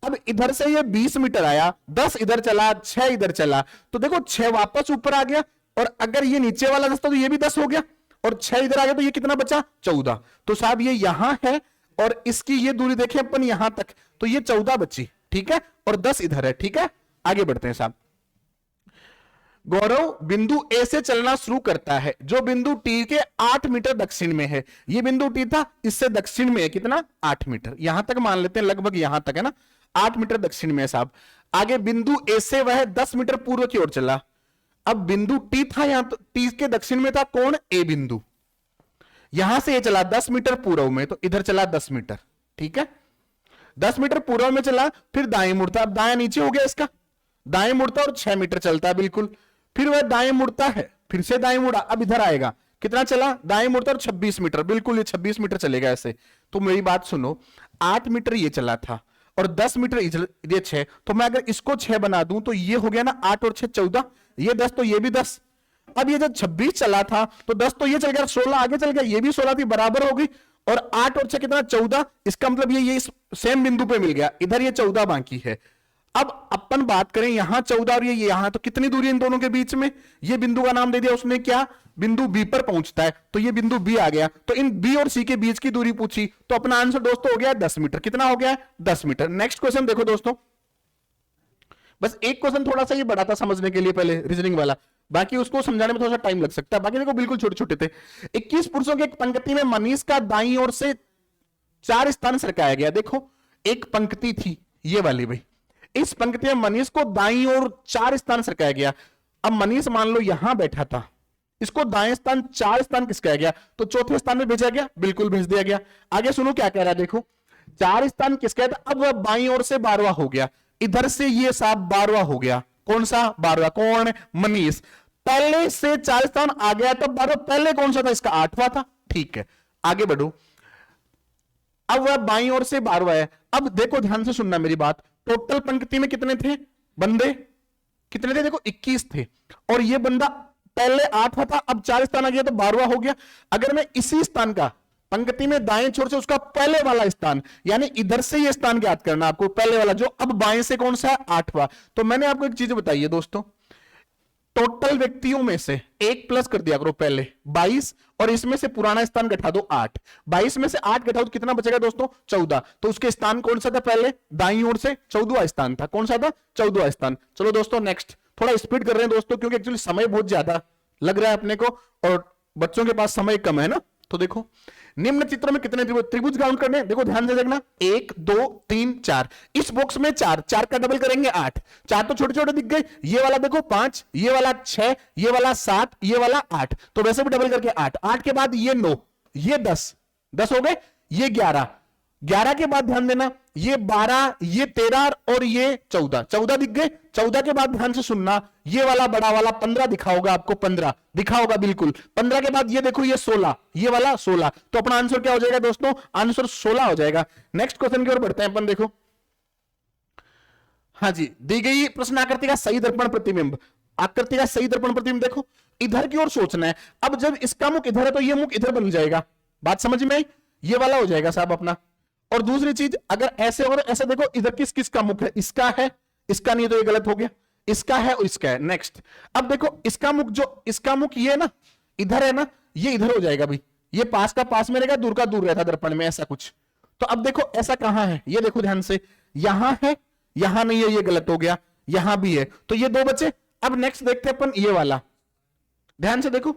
अब इधर से ये 20 मीटर आया, 10 इधर चला, 6 इधर चला, तो देखो 6 वापस ऊपर आ गया। और अगर ये नीचे वाला 10 था तो ये भी 10 हो गया, और 6 इधर आ गया तो ये कितना बचा? 14। तो साहब ये यहां है और इसकी ये दूरी देखें अपन यहां तक, तो ये 14 बची, ठीक है। और 10 इधर है, ठीक है। आगे बढ़ते हैं साहब। गौरव बिंदु ए से चलना शुरू करता है, जो बिंदु टी के 8 मीटर दक्षिण में है। ये बिंदु टी था, इससे दक्षिण में है कितना? 8 मीटर। यहां तक मान लेते हैं, लगभग यहां तक है ना, 8 मीटर दक्षिण में है साहब। आगे बिंदु ए से वह 10 मीटर पूर्व की ओर चला। अब बिंदु टी था यहां, तो टी के दक्षिण में था कौन? ए बिंदु। यहां से ये चला 10 मीटर पूर्व में, तो इधर चला 10 मीटर, ठीक है। 10 मीटर पूर्व में चला, फिर दाएं मुड़ता, अब दाएं नीचे हो गया इसका, दाएं मुड़ता और 6 मीटर चलता है बिल्कुल। फिर वह दाएं मुड़ता है, फिर से दाएं मुड़ा, अब इधर आएगा, कितना चला? दाएं मुड़ता और 26 मीटर, बिल्कुल ये 26 मीटर चलेगा ऐसे। तो मेरी बात सुनो, 8 मीटर ये चला था और 10 मीटर ये 6, तो मैं अगर इसको 6 बना दूं तो ये हो गया ना 8 और 6 14, ये 10 तो ये भी 10। अब ये जब 26 चला था तो 10 तो ये चल गया, 16 आगे चल गया, ये भी 16 थी, बराबर हो गई। और 8 और 6 कितना? 14। इसका मतलब ये सेम बिंदु पे मिल गया, इधर ये 14 बाकी है। अब अपन बात करें यहां 14 और ये यहां, तो कितनी दूरी इन दोनों के बीच में? ये बिंदु का नाम दे दिया उसने क्या? बिंदु बी पर पहुंचता है, तो ये बिंदु बी आ गया। तो इन बी और सी के बीच की दूरी पूछी, तो अपना आंसर दोस्तों हो गया 10 मीटर। कितना हो गया? 10 मीटर। नेक्स्ट क्वेश्चन देखो दोस्तों, बस एक क्वेश्चन थोड़ा सा ये बड़ा था समझने के लिए पहले, रीजनिंग वाला, बाकी उसको समझाने में थोड़ा सा टाइम लग सकता है। बाकी देखो बिल्कुल छोटे छोटे थे। 21 पुरुषों की एक पंक्ति में मनीष का दाईं ओर से 4 स्थान सरकाया गया। देखो एक पंक्ति थी ये वाली भाई, इस पंक्ति में मनीष को दाईं ओर 4 स्थान सरकाया गया। अब मनीष मान लो यहां बैठा था, इसको दाएं स्थान 4 स्थान किसका गया? तो चौथे स्थान में भेजा गया, बिल्कुल भेज दिया गया। आगे सुनो क्या कह रहा है, देखो 4 स्थान किसका था? अब वह बाईं ओर से 12वां हो गया, इधर से ये साहब 12वां हो गया। कौन सा 12वां? कौन? मनीष। पहले से 4 स्थान आ गया, तब 12 पहले कौन सा था? इसका 8वां था, ठीक है। आगे बढ़ो, अब वह बाईं ओर से 12वां है। अब देखो ध्यान से सुनना मेरी बात, टोटल पंक्ति में कितने थे बंदे? कितने थे? देखो 21 थे, और ये बंदा पहले 8वां था, अब 4 स्थान आ गया तो 12वां हो गया। अगर मैं इसी स्थान का पंक्ति में दाएं छोर से उसका पहले वाला स्थान, यानी इधर से ये स्थान ज्ञात करना आपको, पहले वाला जो अब बाएं से कौन सा है? 8वां। तो मैंने आपको एक चीज बताई है दोस्तों, टोटल व्यक्तियों में से एक प्लस कर दिया करो पहले 22, और इसमें से पुराना स्थान घटा दो 8। 22 में से 8 घटाओ तो कितना बचेगा दोस्तों? 14। तो उसके स्थान कौन सा था? पहले दाईं ओर से 14वां स्थान था। कौन सा था? 14वां स्थान। चलो दोस्तों नेक्स्ट, थोड़ा स्पीड कर रहे हैं दोस्तों क्योंकि एक्चुअली समय बहुत ज्यादा लग रहा है अपने को और बच्चों के पास समय कम है ना। तो देखो निम्न चित्र में कितने त्रिभुज काउंट करने हैं? देखो ध्यान से देखना, 1 2 3 4। इस बॉक्स में 4, 4 का डबल करेंगे 8। 4 तो छोटे छोटे दिख गए, ये वाला देखो 5, ये वाला 6, ये वाला 7, ये वाला 8, तो वैसे भी डबल करके 8। 8 के बाद ये 9, ये 10, 10 हो गए, ये 11, 11 के बाद ध्यान देना ये 12, ये 13 और ये 14, 14 दिख गए। 14 के बाद ध्यान से सुनना, ये वाला बड़ा वाला 15 दिखा होगा आपको, 15 दिखा होगा बिल्कुल। 15 के बाद ये देखो ये 16, ये वाला 16। तो अपना आंसर क्या हो जाएगा दोस्तों? आंसर 16 हो जाएगा। नेक्स्ट क्वेश्चन की ओर बढ़ते हैं अपन। देखो हाँ जी, दी गई प्रश्न आकृति का सही दर्पण प्रतिबिंब। आकृति का सही दर्पण प्रतिबिंब देखो इधर की ओर सोचना है। अब जब इसका मुख इधर है तो ये मुख इधर बन जाएगा। बात समझ में आई? ये वाला हो जाएगा साहब अपना। और दूसरी चीज, अगर ऐसे और ऐसे देखो, इधर किस किस का मुख है? इसका है, इसका नहीं है तो ये गलत हो गया। इसका है और इसका है। नेक्स्ट, अब देखो इसका मुख, जो इसका मुख ये है ना, इधर है ना, ये इधर हो जाएगा भाई। ये पास का पास में रहेगा, दूर का दूर रहता दर्पण में, ऐसा कुछ। तो अब देखो ऐसा कहां है, ये देखो ध्यान से, यहां है, यहां नहीं है, ये गलत हो गया, यहां भी है, तो ये 2 बचे। अब नेक्स्ट देखते हैं अपन ये वाला, ध्यान से देखो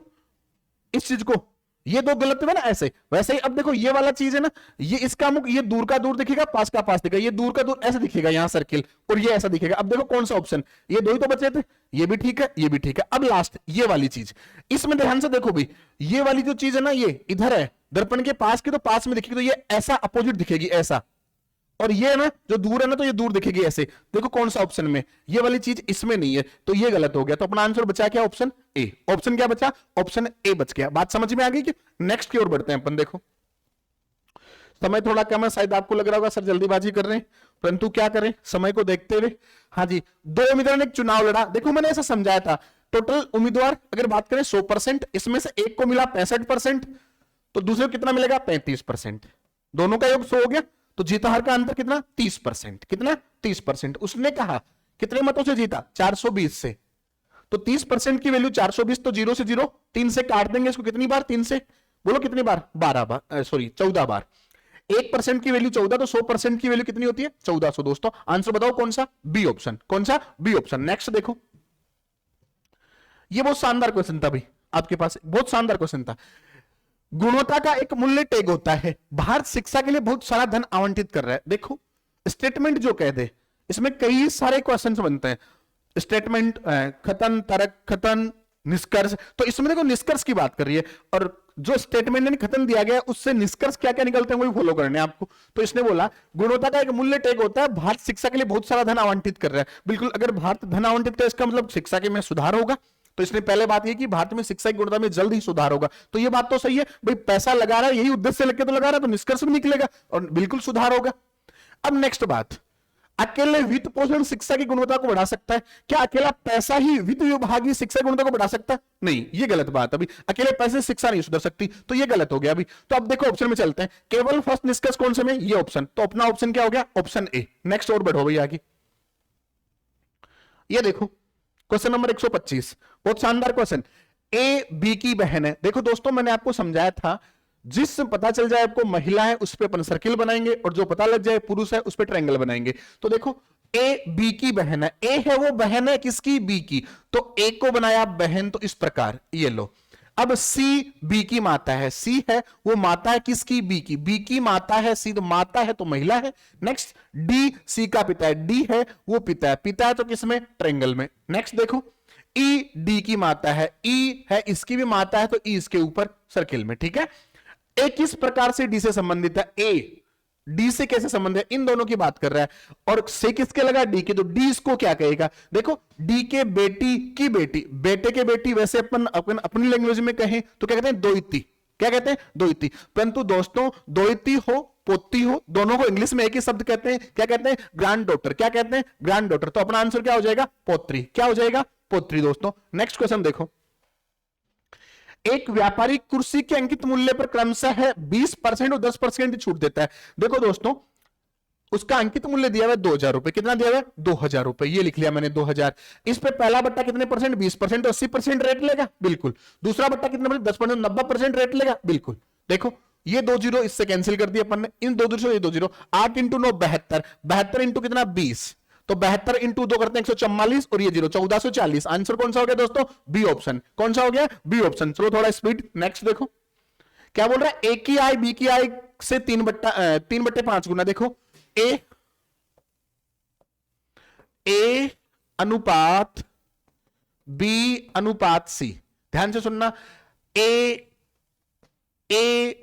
इस चीज को, ये 2 गलत है ना ऐसे। वैसे ही अब देखो ये वाला चीज है ना, ये इसका मुख ये दूर का दूर दिखेगा, पास का पास दिखेगा, ये दूर का दूर ऐसे दिखेगा यहां सर्किल, और ये ऐसा दिखेगा। अब देखो कौन सा ऑप्शन, ये 2 ही तो बचे थे, ये भी ठीक है, ये भी ठीक है। अब लास्ट ये वाली चीज, इसमें ध्यान से देखो भाई, ये वाली जो चीज है ना, ये इधर है दर्पण के पास की, तो पास में दिखेगी, तो ये ऐसा अपोजिट दिखेगी ऐसा, और ये ना जो दूर है ना, तो ये दूर दिखेगी ऐसे। देखो कौन सा ऑप्शन में, ये वाली चीज इसमें नहीं है, तो ये गलत हो गया। तो अपना आंसर बचा क्या? Option A. ऑप्शन क्या बचा? ऑप्शन ए बच गया। बात समझ में आ गई कि? नेक्स्ट की ओर बढ़ते हैं अपन। देखो समय थोड़ा कम है, शायद आपको लग रहा होगा सर जल्दीबाजी कर रहे हैं, परंतु क्या करें समय को देखते हुए। हाँ जी, 2 उम्मीदवारों ने एक चुनाव लड़ा। देखो मैंने ऐसा समझाया था, टोटल उम्मीदवार अगर बात करें 100%, इसमें से एक को मिला 65%, तो दूसरे को कितना मिलेगा? 35%। दोनों का योग 100 हो गया, तो जीता हार का अंतर कितना? 30%। कितना? 30%। उसने कहा कितने मतों से जीता? 420 से। तो 30% की वैल्यू 420, तो 0 से 0, 3 से काट देंगे इसको। कितनी बार? 3 से, बोलो कितनी बार? 12 बार, सॉरी 14 बार। 1% की वैल्यू 14, तो 100% की वैल्यू कितनी होती है? 1400। दोस्तों आंसर बताओ कौन सा? B option. कौन सा? B option. नेक्स्ट देखो, ये बहुत शानदार क्वेश्चन था भाई आपके पास, बहुत शानदार क्वेश्चन था। गुणवत्ता का एक मूल्य टैग होता है, भारत शिक्षा के लिए बहुत सारा धन आवंटित कर रहा है। देखो स्टेटमेंट जो कह दे, इसमें कई सारे क्वेश्चंस बनते हैं। स्टेटमेंट, कथन, तर्क, कथन, निष्कर्ष। तो इसमें देखो निष्कर्ष की बात कर रही है, और जो स्टेटमेंट ने कथन दिया गया उससे निष्कर्ष क्या क्या निकलते हैं वही फॉलो करने हैं आपको। तो इसने बोला गुणवत्ता का एक मूल्य टैग होता है, भारत शिक्षा के लिए बहुत सारा धन आवंटित कर रहा है। बिल्कुल, अगर भारत धन आवंटित करे इसका मतलब शिक्षा के में सुधार होगा। तो इसने पहले बात ये कि भारत में शिक्षा की गुणवत्ता में जल्द ही सुधार होगा। तो ये बात तो सही है भाई, पैसा लगा रहा है, यही उद्देश्य लेके तो लगा रहा है, तो निष्कर्ष भी निकलेगा और बिल्कुल सुधार होगा। अब नेक्स्ट बात, अकेले वित्त पोषण शिक्षा की गुणवत्ता को बढ़ा सकता है क्या? अकेला पैसा ही वित्त विभागीय शिक्षा की गुणवत्ता को बढ़ा सकता है? नहीं, ये गलत बात। अभी अकेले पैसे से शिक्षा नहीं सुधर सकती, तो ये गलत हो गया अभी। तो अब देखो ऑप्शन में चलते हैं, केवल फर्स्ट निष्कर्ष कौन से में? ये ऑप्शन। तो अपना ऑप्शन क्या हो गया? Option A. नेक्स्ट और बढ़ो भैया आगे। ये देखो क्वेश्चन नंबर 125, बहुत शानदार क्वेश्चन। ए बी की बहन है। देखो दोस्तों मैंने आपको समझाया था, जिस पता चल जाए आपको महिला है उस पे अपन सर्किल बनाएंगे, और जो पता लग जाए पुरुष है उस पे ट्रायंगल बनाएंगे। तो देखो ए बी की बहन है, ए है वो बहन है किसकी? बी की। तो ए को बनाया बहन, तो इस प्रकार ये लो। अब सी बी की माता है, सी है वो माता है किसकी? बी की। बी की माता है सी, तो माता है तो महिला है। नेक्स्ट डी सी का पिता है, डी है वो पिता है, पिता है तो किसमें? ट्रायंगल में। नेक्स्ट देखो ई डी की माता है, ई है इसकी भी माता है, तो ई इसके ऊपर सर्किल में। ठीक है, ए किस प्रकार से डी से संबंधित है? ए डी से कैसे संबंध है? इन दोनों की बात कर रहा है, और से किसके लगा? डी के। तो डी इसको क्या कहेगा? देखो डी के बेटी की बेटी, बेटे के बेटी वैसे अपन अपनी लैंग्वेज में कहें तो क्या कहते हैं? दोइती। क्या कहते हैं? दोइती। परंतु दोस्तों दोइती हो पोती हो, दोनों को इंग्लिश में एक ही शब्द कहते हैं, क्या कहते हैं? Grand daughter. क्या कहते हैं? Grand daughter. तो अपना आंसर क्या हो जाएगा? पोत्री। क्या हो जाएगा? पोत्री। दोस्तों नेक्स्ट क्वेश्चन देखो, एक व्यापारी कुर्सी के अंकित मूल्य पर क्रमशः 20% और 10% छूट देता है। देखो दोस्तों उसका अंकित मूल्य दिया हुआ है 2000 रुपए। कितना दिया हुआ है? 2000 रुपए। ये लिख लिया मैंने 2000। इस पे पहला बट्टा कितने परसेंट? 20%, 80% रेट लेगा, बिल्कुल। दूसरा बट्टा कितने परसेंट? 10%, 90% रेट लेगा, बिल्कुल। देखो ये 2 जीरो इससे कैंसिल कर दिया अपन ने, इन 2 जीरो, ये 2 जीरो। 8 इंटू 9 72, 72 इंटू कितना? 20, तो 72 इंटू 2 करते हैं 144, और ये जीरो 1440। आंसर कौन सा हो गया दोस्तों? B option. कौन सा हो गया? B option. चलो थोड़ा स्पीड, नेक्स्ट देखो क्या बोल रहा है। ए की आई बी की आई से 3/5 गुना। देखो ए अनुपात बी अनुपात सी, ध्यान से सुनना। ए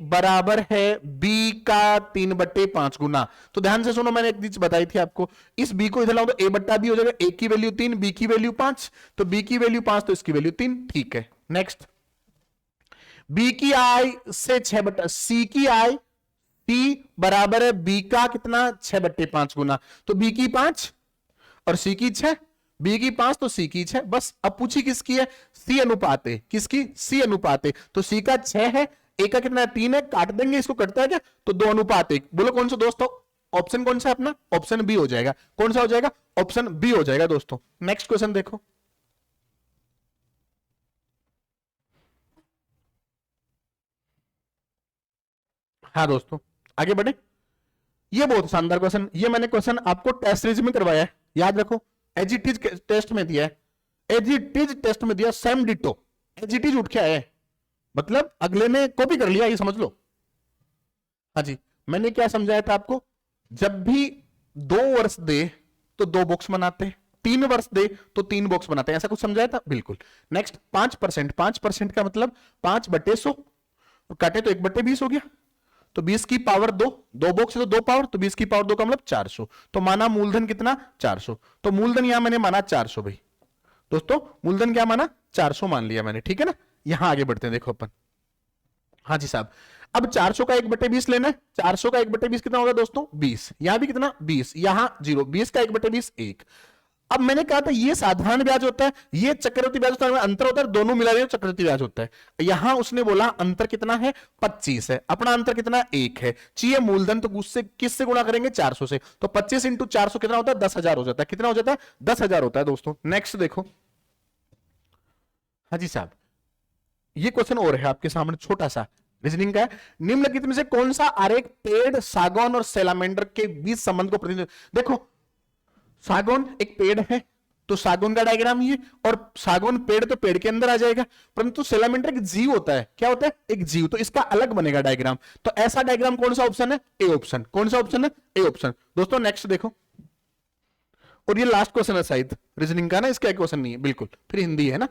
बराबर है बी का 3/5 गुना। तो ध्यान से सुनो, मैंने एक चीज बताई थी आपको, इस बी को इधर लाओ तो ए बट्टा बी हो जाएगा। ए की वैल्यू 3, बी की वैल्यू 5, तो बी की वैल्यू 5 तो इसकी वैल्यू 3, ठीक है। नेक्स्ट, बी की आई से 6 सी की आई, सी बराबर है बी का कितना? 6/5 गुना। तो बी की 5 और सी की 6, बी की 5 तो सी की 6। बस अब पूछी किसकी है? सी अनुपात है। किसकी? सी अनुपात है। तो सी का 6 है, ए का कितना है? 3 है। काट देंगे, इसको कटता है क्या? तो 2 अनुपात 1। बोलो कौन सा दोस्तों? ऑप्शन कौन सा है अपना? ऑप्शन बी हो जाएगा। कौन सा हो जाएगा? ऑप्शन बी हो जाएगा दोस्तों। नेक्स्ट क्वेश्चन देखो, हाँ दोस्तों आगे बढ़े। ये बहुत शानदार क्वेश्चन, ये मैंने क्वेश्चन आपको टेस्ट सीरीज में करवाया है, याद रखो। एज इट इज टेस्ट में दिया है, एज इट इज टेस्ट में दिया, same ditto as it is उठ के आया है, मतलब अगले ने कॉपी कर लिया, ये समझ लो। हाँ जी, मैंने क्या समझाया था आपको? जब भी 2 वर्ष दे तो 2 बॉक्स बनाते, 3 वर्ष दे तो 3 बॉक्स बनाते हैं, ऐसा कुछ समझाया था, बिल्कुल। नेक्स्ट 5%, 5% का मतलब 5/100, काटे तो 1/20 हो गया, तो 20 की पावर 2, 2 बॉक्स है तो 2 पावर, तो 20 की पावर 2 का मतलब 400। तो माना मूलधन कितना? 400। तो मूलधन यहां मैंने माना 400 भाई दोस्तों, मूलधन क्या माना? 400 मान लिया मैंने, ठीक है ना। यहां आगे बढ़ते हैं, देखो अपन। हाँ जी साहब, अब 400 का 1/20 लेना है। 400 का 1/20 कितना होगा दोस्तों? 20। यहां भी कितना? 20, यहां 0, 20 का 1/20 1। अब मैंने कहा था ये साधारण ब्याज होता है, ये चक्रवृद्धि ब्याज होता है, अंतर होता है, दोनों मिला रहे चक्रवृद्धि ब्याज होता है। यहां उसने बोला अंतर कितना है? 25 है, अपना अंतर कितना? 1 है। चाहिए मूलधन, तो उससे किससे गुणा करेंगे? 400 से। तो 25 इंटू 400 कितना होता है? 10,000 हो जाता है। कितना हो जाता है? 10,000 होता है दोस्तों। नेक्स्ट देखो, हाँ जी साहब, ये क्वेश्चन और है आपके सामने, छोटा सा रीजनिंग का है। निम्नलिखित में से कौन सा आरेख पेड़, सागौन और सैलामेंडर के बीच संबंध को प्रतिनिधित्व? देखो सागौन एक पेड़ है तो सागौन का डायग्राम ये, और सागौन पेड़ तो पेड़ के अंदर आ जाएगा, परंतु सैलामेंडर एक जीव होता है। क्या होता है? एक जीव, तो इसका अलग बनेगा डायग्राम। तो ऐसा डायग्राम कौन सा ऑप्शन है? A option. कौन सा ऑप्शन है? A option. दोस्तों नेक्स्ट देखो, और ये लास्ट क्वेश्चन है शायद रीजनिंग का ना, इसका क्वेश्चन नहीं है बिल्कुल, फिर हिंदी है ना।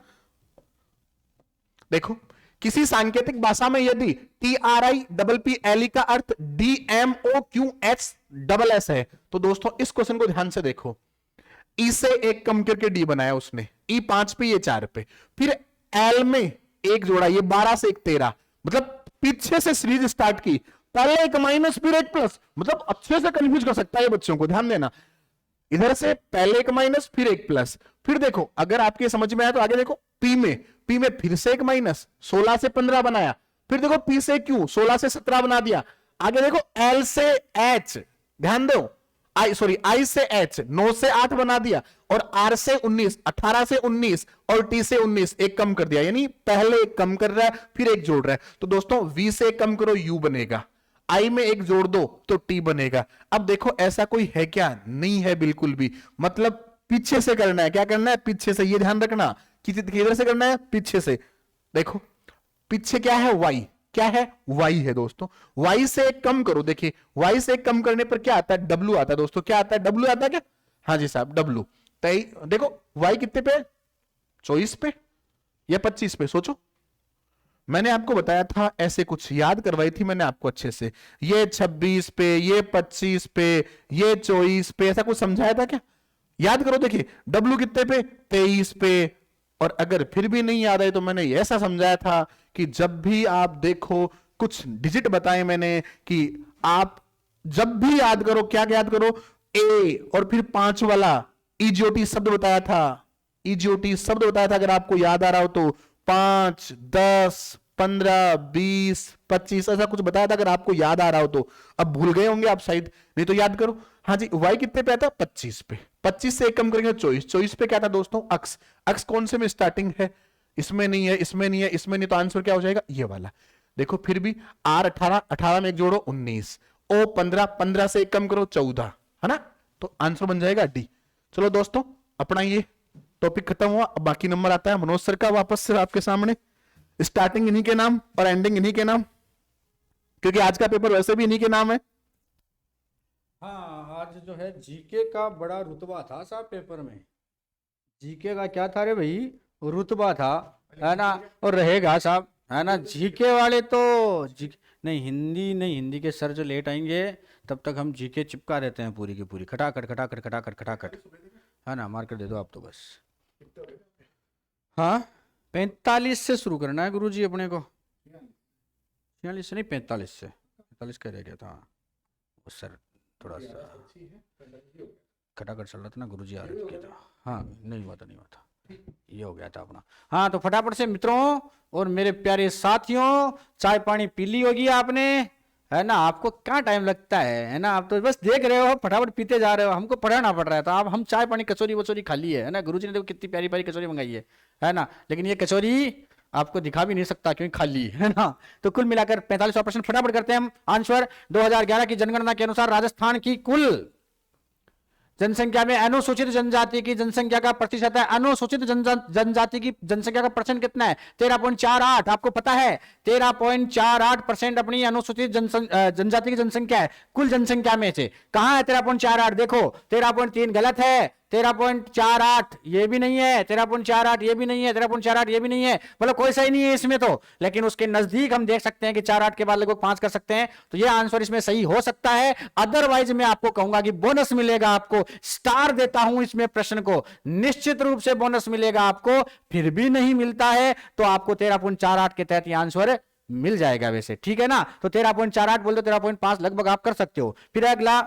देखो, किसी सांकेतिक भाषा में यदि TRIPPLE का अर्थ DMOQS है, तो दोस्तों इस क्वेश्चन को ध्यान से देखो। ई से 1 कम करके डी बनाया उसने, ई 5 पे, ये 4 पे, फिर एल में 1 जोड़ा, ये 12 से 1 13, मतलब पीछे से सीरीज स्टार्ट की, पहले 1 माइनस फिर 1 प्लस, मतलब अच्छे से कंफ्यूज कर सकता है बच्चों को, ध्यान देना। इधर से पहले 1 माइनस फिर 1 प्लस, फिर देखो अगर आपके समझ में आया तो आगे देखो, पी में फिर से 1 माइनस, 16 से 15 बनाया, फिर देखो पी से क्यू 16 से 17 बना दिया, आगे देखो एल से एच, ध्यान दो, आई से एच 9 से 8 बना दिया, और आर से 19, 18 से 19, और टी से 19, 1 कम कर दिया, यानी पहले 1 कम कर रहा है फिर 1 जोड़ रहा है। तो दोस्तों वी से 1 कम करो, यू बनेगा, आई में 1 जोड़ दो तो टी बनेगा। अब देखो ऐसा कोई है क्या? नहीं है बिल्कुल भी, मतलब पीछे से करना है। क्या करना है? पीछे से, ये ध्यान रखना, किधर से करना है? पीछे से। देखो पीछे क्या है? वाई, क्या है? वाई है दोस्तों। वाई से 1 कम करो, देखिए वाई से 1 कम करने पर क्या आता है? डब्ल्यू आता है दोस्तों। क्या आता है? डब्ल्यू आता है क्या? हाँ जी साहब, डब्ल्यू। देखो वाई कितने पे? 24 पे या 25 पे? सोचो, मैंने आपको बताया था, ऐसे कुछ याद करवाई थी मैंने आपको अच्छे से, ये 26 पे, ये 25 पे, ये 24 पे, ऐसा कुछ समझाया था क्या? याद करो, देखिए डब्ल्यू कितने पे? 23 पे। और अगर फिर भी नहीं याद आए तो मैंने ऐसा समझाया था कि जब भी आप देखो, कुछ डिजिट बताए मैंने कि आप जब भी याद करो, क्या याद करो? ए और फिर 5 वाला ईजीओटी शब्द बताया था, ईजीओटी शब्द बताया था, अगर आपको याद आ रहा हो तो 5, 10, 15, 20, 25 ऐसा कुछ बताया था, अगर आपको याद आ रहा हो तो। अब भूल गए होंगे आप शायद, नहीं तो याद करो। हाँ जी, y कितने पे आता है? 25 पे। 25 से एक कम करेंगे 24। 24 पे क्या था दोस्तों? अक्स। अक्स कौन से में स्टार्टिंग है? इसमें नहीं है, इसमें नहीं है, इसमें नहीं, तो आंसर क्या हो जाएगा? ये वाला। देखो फिर भी r 18, 18 में एक जोड़ो 19, o 15, 15 से एक कम करो 14, है ना? तो आंसर बन जाएगा डी। चलो दोस्तों, अपना ये टॉपिक खत्म हुआ। अब बाकी नंबर आता है मनोज सर का वापस से आपके सामने। स्टार्टिंग इन्हीं के नाम और एंडिंग इन्हीं के नाम, क्योंकि आज का पेपर वैसे भी इन्हीं के नाम है। हाँ, आज जो है जीके का बड़ा रुतबा था साहब पेपर में। जीके का क्या था रे भाई? रुतबा था, है ना, और रहेगा साहब, है ना। जीके वाले तो नहीं, हिंदी नहीं, हिंदी के सर जो लेट आएंगे तब तक हम जीके चिपका देते हैं पूरी की पूरी, खटाखट खटाखट खटाखट खटाखट, है ना। मार्कर दे दो आप तो बस। हाँ, 45 से शुरू करना है गुरुजी अपने को। 46 से नहीं, 45 से। 45 कह रह गया था उस सर, थोड़ा सा खटाखट चल रहा था ना गुरुजी, आ रहे थे। हाँ, नहीं हुआ था, नहीं हुआ था, ये हो गया था अपना। हाँ, तो फटाफट से मित्रों और मेरे प्यारे साथियों, चाय पानी पी ली होगी आपने, है ना। आपको क्या टाइम लगता है ना, आप तो बस देख रहे हो, फटाफट पीते जा रहे हो, हमको पढ़ाना पड़ रहा है। तो आप, हम चाय पानी कचौरी वचौरी खा ली है ना। गुरुजी ने देखो कितनी प्यारी प्यारी कचौरी मंगाई है ना। लेकिन ये कचौरी आपको दिखा भी नहीं सकता क्योंकि खाली है ना। तो कुल मिलाकर 45वां प्रश्न फटाफट करते हैं हम। आंसर 2011 की जनगणना के अनुसार राजस्थान की कुल जनसंख्या में अनुसूचित जनजाति की जनसंख्या का प्रतिशत है। अनुसूचित जनजाति की जनसंख्या का परसेंट कितना है? 13.48। आपको पता है 13.48% अपनी अनुसूचित जनजाति की जनसंख्या है कुल जनसंख्या में से। कहां है 13.48? देखो 13.3 गलत है, 13.48 ये भी नहीं है, 13.48 ये भी नहीं है, 13.48 ये भी नहीं है, मतलब कोई सही नहीं है इसमें तो। लेकिन उसके नजदीक हम देख सकते हैं कि 48 के बाद लगभग 5 कर सकते हैं, तो ये आंसर इसमें सही हो सकता है। अदरवाइज मैं आपको कहूंगा कि बोनस मिलेगा आपको, स्टार देता हूं इसमें प्रश्न को, निश्चित रूप से बोनस मिलेगा आपको। फिर भी नहीं मिलता है तो आपको 13.48 के तहत यह आंसर मिल जाएगा वैसे, ठीक है ना। तो 13.48 बोल दो, 13.5 लगभग आप कर सकते हो। फिर अगला,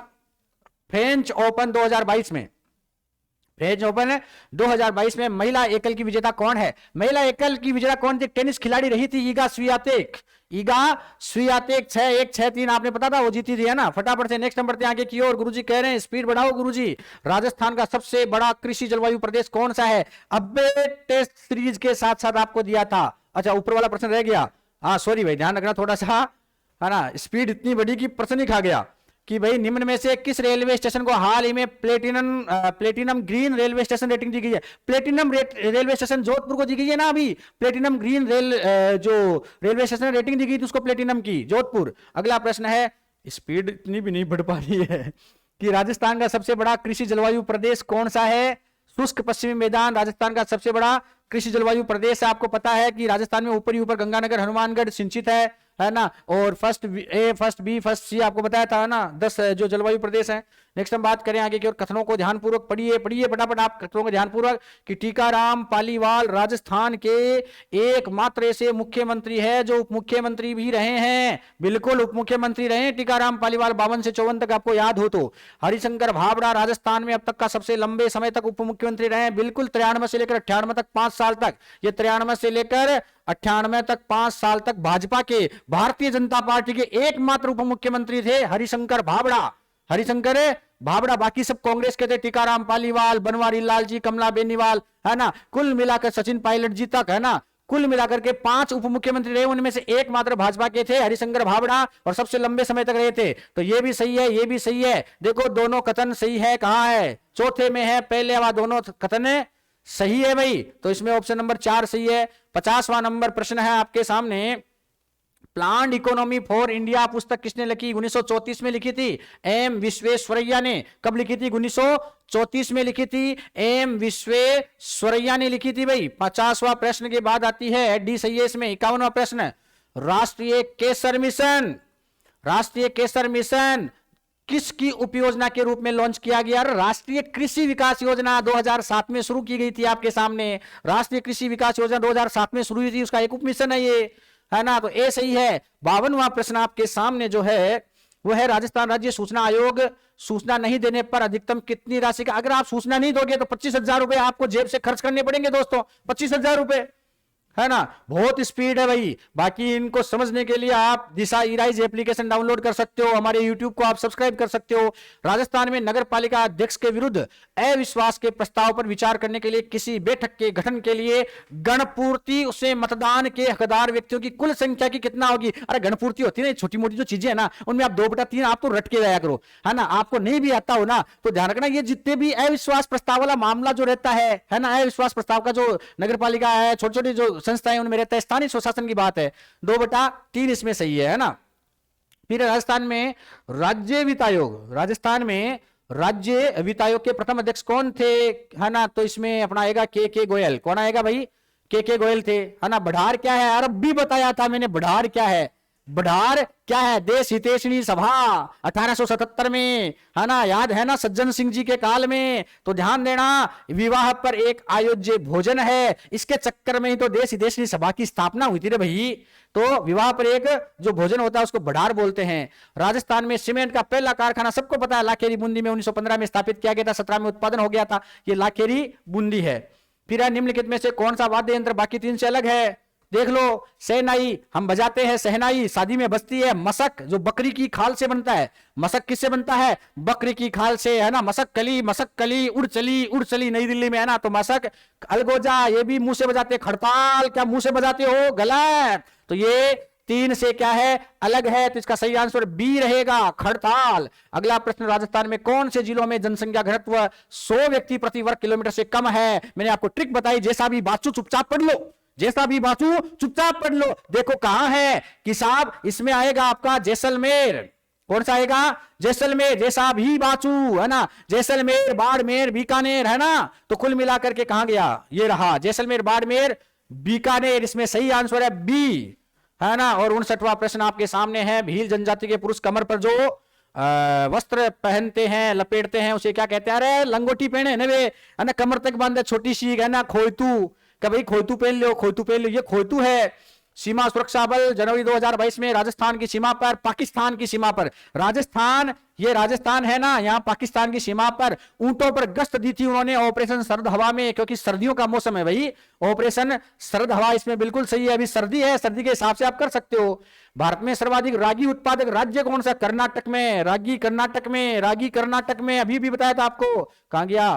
फ्रेंच ओपन 2022 में, फ्रेंच ओपन 2022 में महिला एकल की विजेता कौन है? महिला एकल की विजेता कौन थी? टेनिस खिलाड़ी रही थी ईगा स्वियातेक। ईगा स्वियातेक 6-1 6-3 आपने पता था वो जीती थी, है ना। फटाफट से नेक्स्ट नंबर पे आगे की ओर। गुरुजी कह रहे हैं स्पीड बढ़ाओ गुरुजी। राजस्थान का सबसे बड़ा कृषि जलवायु प्रदेश कौन सा है? अबे टेस्ट सीरीज के साथ साथ आपको दिया था। अच्छा, ऊपर वाला प्रश्न रह गया। हाँ सॉरी भाई, ध्यान रखना थोड़ा सा, है ना। स्पीड इतनी बड़ी कि प्रश्न ही खा गया कि भाई निम्न में से किस रेलवे स्टेशन को हाल ही में platinum green railway station rating दी गई है? प्लेटिनम रेलवे स्टेशन जोधपुर को दी गई है ना अभी। प्लेटिनम ग्रीन जो रेलवे स्टेशन रेटिंग दी गई थी उसको प्लेटिनम की, जोधपुर। अगला प्रश्न है, स्पीड इतनी भी नहीं बढ़ पा रही है, कि राजस्थान का सबसे बड़ा कृषि जलवायु प्रदेश कौन सा है? शुष्क पश्चिमी मैदान राजस्थान का सबसे बड़ा कृषि जलवायु प्रदेश है। आपको पता है कि राजस्थान में ऊपर ही ऊपर गंगानगर हनुमानगढ़ सिंचित है ना। और first A, first B, first सी आपको बताया था ना, 10 जो जलवायु प्रदेश हैं। नेक्स्ट हम बात करें आगे की और कथनों को ध्यानपूर्वक पढ़िए फटाफट आप कथनों को ध्यानपूर्वक, कि टीकाराम पालीवाल राजस्थान के एकमात्र ऐसे मुख्यमंत्री है जो उप मुख्यमंत्री भी रहे हैं। बिल्कुल उप मुख्यमंत्री रहे टीकाराम पालीवाल, 52 से 54 तक, आपको याद हो तो। हरिशंकर भाबड़ा राजस्थान में अब तक का सबसे लंबे समय तक उप मुख्यमंत्री रहे हैं। बिल्कुल 93 से लेकर 98 तक 5 साल तक, ये 93 से लेकर 98 तक 5 साल तक भाजपा के, भारतीय जनता पार्टी के एकमात्र उप मुख्यमंत्री थे हरिशंकर भाबड़ा। हरिशंकर भाबड़ा, बाकी सब कांग्रेस के थे, टीकाराम पालीवाल, बनवारी लाल जी, कमला बेनीवाल, है ना। कुल मिलाकर सचिन पायलट जी तक, है ना, कुल मिलाकर के 5 उप मुख्यमंत्री रहे, उनमें से एकमात्र भाजपा के थे हरिशंकर भाबड़ा, और सबसे लंबे समय तक रहे थे। तो ये भी सही है, ये भी सही है। देखो दोनों कथन सही है, कहां है? चौथे में है, पहले वाला दोनों कथन सही है भाई। तो इसमें ऑप्शन नंबर 4 सही है। 50वां नंबर प्रश्न है आपके सामने, प्लान्ड इकोनॉमी फॉर इंडिया पुस्तक किसने लिखी? 1934 में लिखी थी एम विश्वेश्वरैया ने। कब लिखी थी? 1934 में लिखी थी, एम विश्वेश्वरैया ने लिखी थी भाई। 50वां प्रश्न के बाद आती है डी सही है इसमें। 51वां प्रश्न, राष्ट्रीय केसर मिशन, राष्ट्रीय केसर मिशन किसकी उपयोजना के रूप में लॉन्च किया गया? राष्ट्रीय कृषि विकास योजना 2007 में शुरू की गई थी आपके सामने। राष्ट्रीय कृषि विकास योजना 2007 में शुरू हुई थी, उसका एक उप मिशन है ये, है ना। तो ए सही है। 52वां प्रश्न आपके सामने जो है वो है, राजस्थान राज्य सूचना आयोग सूचना नहीं देने पर अधिकतम कितनी राशि का, अगर आप सूचना नहीं दोगे तो 25,000 रुपए आपको जेब से खर्च करने पड़ेंगे दोस्तों, 25,000 रुपए, है ना, बहुत स्पीड है भाई। बाकी इनको समझने के लिए आप दिशा ईराइज एप्लीकेशन डाउनलोड कर सकते हो, हमारे यूट्यूब को आप सब्सक्राइब कर सकते हो। राजस्थान में नगर पालिका अध्यक्ष के विरुद्ध अविश्वास के प्रस्ताव पर विचार करने के लिए किसी बैठक के गठन के लिए गणपूर्ति उसे मतदान के हकदार व्यक्तियों की कुल संख्या की कितना होगी। अरे गणपूर्ति होती है ना, छोटी मोटी जो चीजें है ना, उनमें आप 2/3 आप तो रट के जाया करो, है ना। आपको नहीं भी आता हो ना तो ध्यान रखना, ये जितने भी अविश्वास प्रस्ताव वाला मामला जो रहता है ना, अविश्वास प्रस्ताव का जो नगर पालिका है, छोटी छोटी जो संस्थाएं उनमें रहता है, स्थानीय स्वशासन की बात है, 2/3 इसमें सही है ना। फिर राजस्थान में राज्य वित्त आयोग, राजस्थान में राज्य वित्त आयोग के प्रथम अध्यक्ष कौन थे, है ना, तो इसमें अपना आएगा के गोयल। कौन आएगा भाई, के गोयल थे, है ना। बढ़ार क्या है, अरब भी बताया था मैंने, बढ़ार क्या है, बढ़ार क्या है, देश हितैषणी सभा 1877 में, है ना, याद है ना, सज्जन सिंह जी के काल में। तो ध्यान देना, विवाह पर एक आयोज्य भोजन है, इसके चक्कर में ही तो देश हितैषणी सभा की स्थापना हुई थी रे भाई। तो विवाह पर एक जो भोजन होता है उसको बढ़ार बोलते हैं। राजस्थान में सीमेंट का पहला कारखाना सबको पता है, लाखेरी बूंदी में 1915 में स्थापित किया गया था, 17 में उत्पादन हो गया था, ये लाखेरी बूंदी है। फिर निम्नलिखित में से कौन सा वाद्य यंत्र बाकी 3 से अलग है, देख लो। शहनाई हम बजाते हैं, शहनाई शादी में बजती है। मसक जो बकरी की खाल से बनता है, मसक किससे बनता है, बकरी की खाल से, है ना। मसक कली उड़ चली नई दिल्ली में, है ना। तो मसक, अलगोजा ये भी मुंह से बजाते, खड़ताल क्या मुंह से बजाते हो, गलत। तो ये 3 से क्या है, अलग है, तो इसका सही आंसर बी रहेगा, खड़ताल। अगला प्रश्न, राजस्थान में कौन से जिलों में जनसंख्या घनत्व 100 व्यक्ति प्रति वर्ग किलोमीटर से कम है। मैंने आपको ट्रिक बताई, जैसा भी बाचू चुपचाप पढ़ लो, जैसा भी बाचू चुपचाप पढ़ लो। देखो कहां है कि साहब, इसमें आएगा आपका जैसलमेर। कौन सा आएगा, जैसलमेर, जैसा भी बाचू, है ना, जैसलमेर, बाड़मेर, बीकानेर, है ना। तो कुल मिलाकर के कहां गया, ये रहा जैसलमेर, बाड़मेर, बीकानेर, इसमें सही आंसर है बी, है ना। और 59वां प्रश्न आपके सामने है, भील जनजाति के पुरुष कमर पर जो वस्त्र पहनते हैं, लपेटते हैं, उसे क्या कहते हैं, अरे लंगोटी पहने ना वे, है ना, कमर तक बांधे, छोटी सी, है ना, खोयतू, कभी खोयतू पहन लो, खोयतू पहन लो, ये खोयतू है। सीमा सुरक्षा बल जनवरी 2022 में राजस्थान की सीमा पर, पाकिस्तान की सीमा पर, राजस्थान, ये राजस्थान है ना, यहां पाकिस्तान की सीमा पर ऊंटों पर गश्त दी थी उन्होंने, ऑपरेशन सर्द हवा में, क्योंकि सर्दियों का मौसम है भाई, ऑपरेशन सर्द हवा इसमें बिल्कुल सही है। अभी सर्दी है, सर्दी के हिसाब से आप कर सकते हो। भारत में सर्वाधिक रागी उत्पादक राज्य कौन सा, कर्नाटक में, रागी कर्नाटक में, रागी कर्नाटक में, अभी भी बताया था आपको, कहां गया,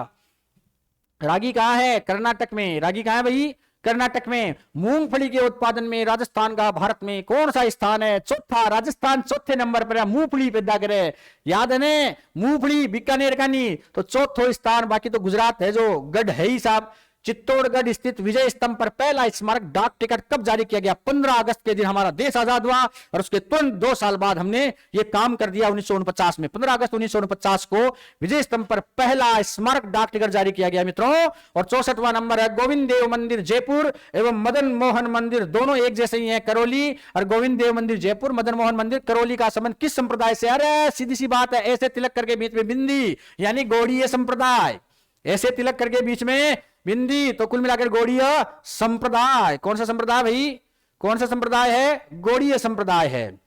रागी कहां है, कर्नाटक में, रागी कहां है भाई, कर्नाटक में। मूंगफली के उत्पादन में राजस्थान का भारत में कौन सा स्थान है, चौथा, राजस्थान चौथे नंबर पर है, मूंगफली पैदा करे, याद है ने, मूंगफली बीकानेर का नहीं, तो चौथो स्थान। बाकी तो गुजरात है जो गढ़ है ही साहब। चित्तौड़गढ़ स्थित विजय स्तंभ पर पहला स्मारक डाक टिकट कब जारी किया गया, 15 अगस्त के दिन हमारा देश आजाद हुआ, और उसके तुरंत 2 साल बाद हमने ये काम कर दिया 1949 में। 15 अगस्त 1949 को विजय स्तंभ पर पहला स्मारक डाक टिकट जारी किया गया मित्रों। और 64वां नंबर है, गोविंद देव मंदिर जयपुर एवं मदन मोहन मंदिर दोनों एक जैसे ही हैं, करौली, और गोविंद देव मंदिर जयपुर, मदन मोहन मंदिर करौली का संबंध किस संप्रदाय से, अरे सीधी सी बात है, ऐसे तिलक करके बीच में बिंदी, यानी गौड़ीय संप्रदाय, ऐसे तिलक करके बीच में बिंदी, तो कुल मिलाकर गौड़ीय संप्रदाय। कौन सा संप्रदाय भाई, कौन सा संप्रदाय है, गौड़ीय संप्रदाय है।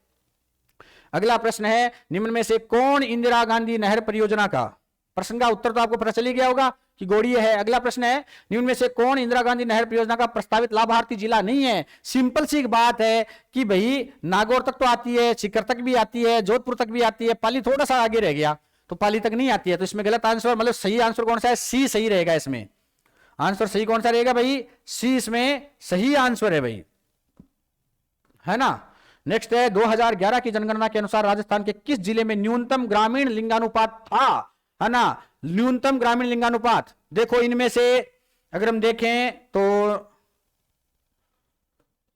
अगला प्रश्न है, निम्न में से कौन इंदिरा गांधी नहर परियोजना का, प्रश्न का उत्तर तो आपको पता चल ही गया होगा कि गौड़ीय है। अगला प्रश्न है, निम्न में से कौन इंदिरा गांधी नहर परियोजना का प्रस्तावित लाभार्थी जिला नहीं है। सिंपल सी बात है कि भाई नागौर तक तो आती है, सीकर तक भी आती है, जोधपुर तक भी आती है, पाली थोड़ा सा आगे रह गया, तो पाली तक नहीं आती है, तो इसमें गलत आंसर, मतलब सही आंसर कौन सा है, सी सही रहेगा। इसमें आंसर सही कौन सा रहेगा भाई, सी इसमें सही आंसर है भाई, है ना। नेक्स्ट है, 2011 की जनगणना के अनुसार राजस्थान के किस जिले में न्यूनतम ग्रामीण लिंगानुपात था, है ना, न्यूनतम ग्रामीण लिंगानुपात। देखो इनमें से अगर हम देखें तो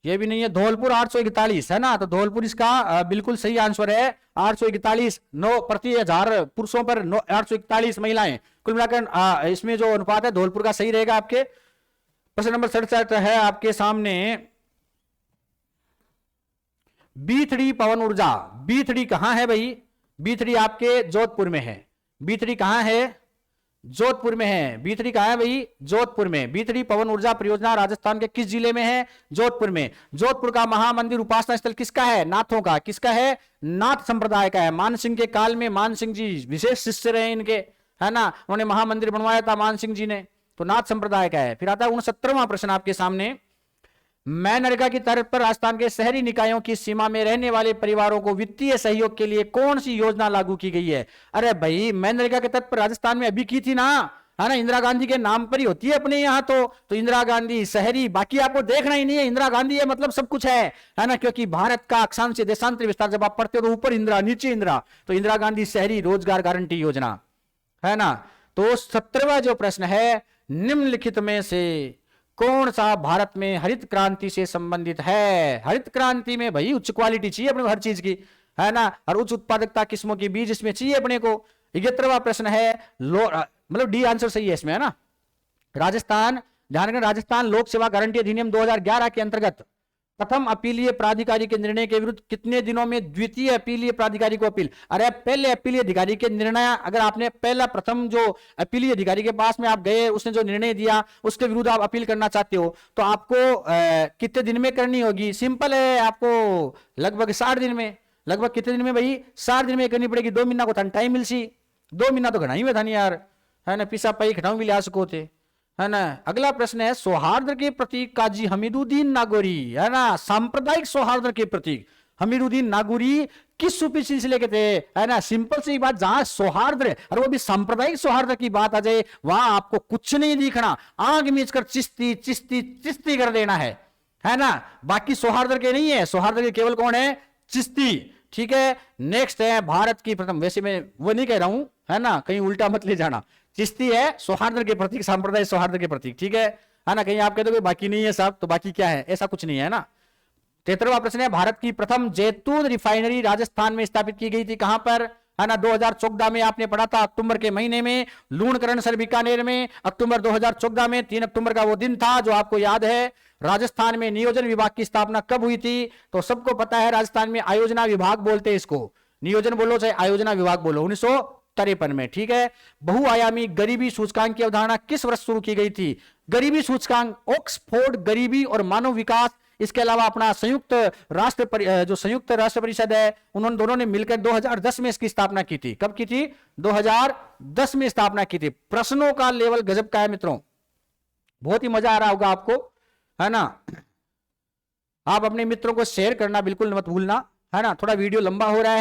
ये भी नहीं है, धौलपुर 841 है ना, तो धौलपुर इसका बिल्कुल सही आंसर है, 841, 9 प्रति 1000 पुरुषों पर 841 महिलाएं, कुल मिलाकर इसमें जो अनुपात है धौलपुर का सही रहेगा आपके। प्रश्न नंबर 67 है आपके सामने, B3 पवन ऊर्जा, B3 कहां है भाई, B3 आपके जोधपुर में है, B3 कहां है, जोधपुर में है। B3 कहां है भाई, जोधपुर में। B3 पवन ऊर्जा परियोजना राजस्थान के किस जिले में है, जोधपुर में। जोधपुर का महामंदिर उपासना स्थल किसका है, नाथों का, किसका है, नाथ संप्रदाय का है। मान सिंह के काल में मान सिंह जी विशेष शिष्य रहे इनके, है ना, उन्होंने महामंदिर बनवाया था मान सिंह जी ने, तो नाथ संप्रदाय का है। फिर आता है 69वां प्रश्न आपके सामने, मनरेगा की तर्ज पर राजस्थान के शहरी निकायों की सीमा में रहने वाले परिवारों को वित्तीय सहयोग के लिए कौन सी योजना लागू की गई है? अरे भाई, मनरेगा के तर्ज पर राजस्थान में अभी की थी ना, है ना, इंदिरा गांधी के नाम पर ही होती है अपने यहाँ तो इंदिरा गांधी शहरी, बाकी आपको देखना ही नहीं है, इंदिरा गांधी है मतलब सब कुछ है ना, क्योंकि भारत का अक्षांश से देशांतर विस्तार जब आप पढ़ते हो तो ऊपर इंदिरा नीचे इंदिरा, तो इंदिरा गांधी शहरी रोजगार गारंटी योजना, है ना। तो 17वां जो प्रश्न है, निम्नलिखित में से कौन सा भारत में हरित क्रांति से संबंधित है? हरित क्रांति में भाई उच्च क्वालिटी चाहिए अपने को हर चीज की, है ना, और उच्च उत्पादकता किस्मों के बीज इसमें चाहिए अपने को। 71वां प्रश्न है, मतलब डी आंसर सही है इसमें, है ना। राजस्थान, ध्यान रखना, राजस्थान लोक सेवा गारंटी अधिनियम 2011 के अंतर्गत प्रथम अपीलीय प्राधिकारी के निर्णय के विरुद्ध कितने दिनों में द्वितीय अपीलीय प्राधिकारी को अपील? अरे पहले अपीलीय अधिकारी के निर्णय, अगर आपने पहला प्रथम जो अपीलीय अधिकारी के पास में आप गए, उसने जो निर्णय दिया उसके विरुद्ध आप अपील करना चाहते हो तो आपको कितने दिन में करनी होगी? सिंपल है, आपको लगभग 60 दिन में। लगभग कितने दिन में भाई? 60 दिन में करनी पड़ेगी। 2 महीना को टाइम मिल सी, 2 महीना तो घना ही में था नहीं यार, है ना, पिसा पाई खटाऊ भी लिया सको थे, है ना। अगला प्रश्न है, सौहार्द के प्रतीक काजी हमीदुद्दीन नागौरी, है ना, सांप्रदायिक सौहार्द के प्रतीक हमीदुद्दीन नागौरी किस सूफी सिलसिले के थे? है ना, सिंपल सी बात, जहां सौहार्द और वो भी सांप्रदायिक सौहार्द की बात आ जाए, वहां आपको कुछ नहीं दिखना, आंख मीच कर चिश्ती चिश्ती चिश्ती कर देना है ना। बाकी सौहार्द के नहीं है, सौहार्द के केवल कौन है? चिश्ती, ठीक है। नेक्स्ट है, भारत की प्रथम, वैसे मैं वो नहीं कह रहा हूं, है ना, कहीं उल्टा मत ले जाना, चिश्ती है सौहार्द के प्रतीक, सांप्रदायिक सौहार्द के प्रतीक, ठीक है ना। कहीं आप कहते हो बाकी नहीं है साहब, तो बाकी क्या है? ऐसा कुछ नहीं है ना। 73वां प्रश्न है, भारत की प्रथम जैतून रिफाइनरी राजस्थान में स्थापित की गई थी, कहां पर? है ना, 2014 में आपने पढ़ा था, अक्टूबर के महीने में लूणकरण सर बीकानेर में, अक्टूबर 2014 में 3 अक्टूबर का वो दिन था जो आपको याद है। राजस्थान में नियोजन विभाग की स्थापना कब हुई थी? तो सबको पता है, राजस्थान में आयोजना विभाग बोलते हैं इसको, नियोजन बोलो चाहे आयोजना विभाग बोलो, 1953 में, ठीक है। बहुआयामी गरीबी सूचकांक की अवधारणा किस वर्ष शुरू की गई थी? गरीबी सूचकांक ऑक्सफोर्ड गरीबी और मानव विकास, इसके अलावा अपना संयुक्त राष्ट्र परिषद है, उन्होंने दोनों ने मिलकर 2010 में इसकी स्थापना की थी। कब की थी? 2010 में स्थापना की थी। प्रश्नों का लेवल गजब का है मित्रों, बहुत ही मजा आ रहा होगा आपको, है ना। आप अपने मित्रों को शेयर करना बिल्कुल मत भूलना, है ना। थोड़ा वीडियो लंबा हो रहा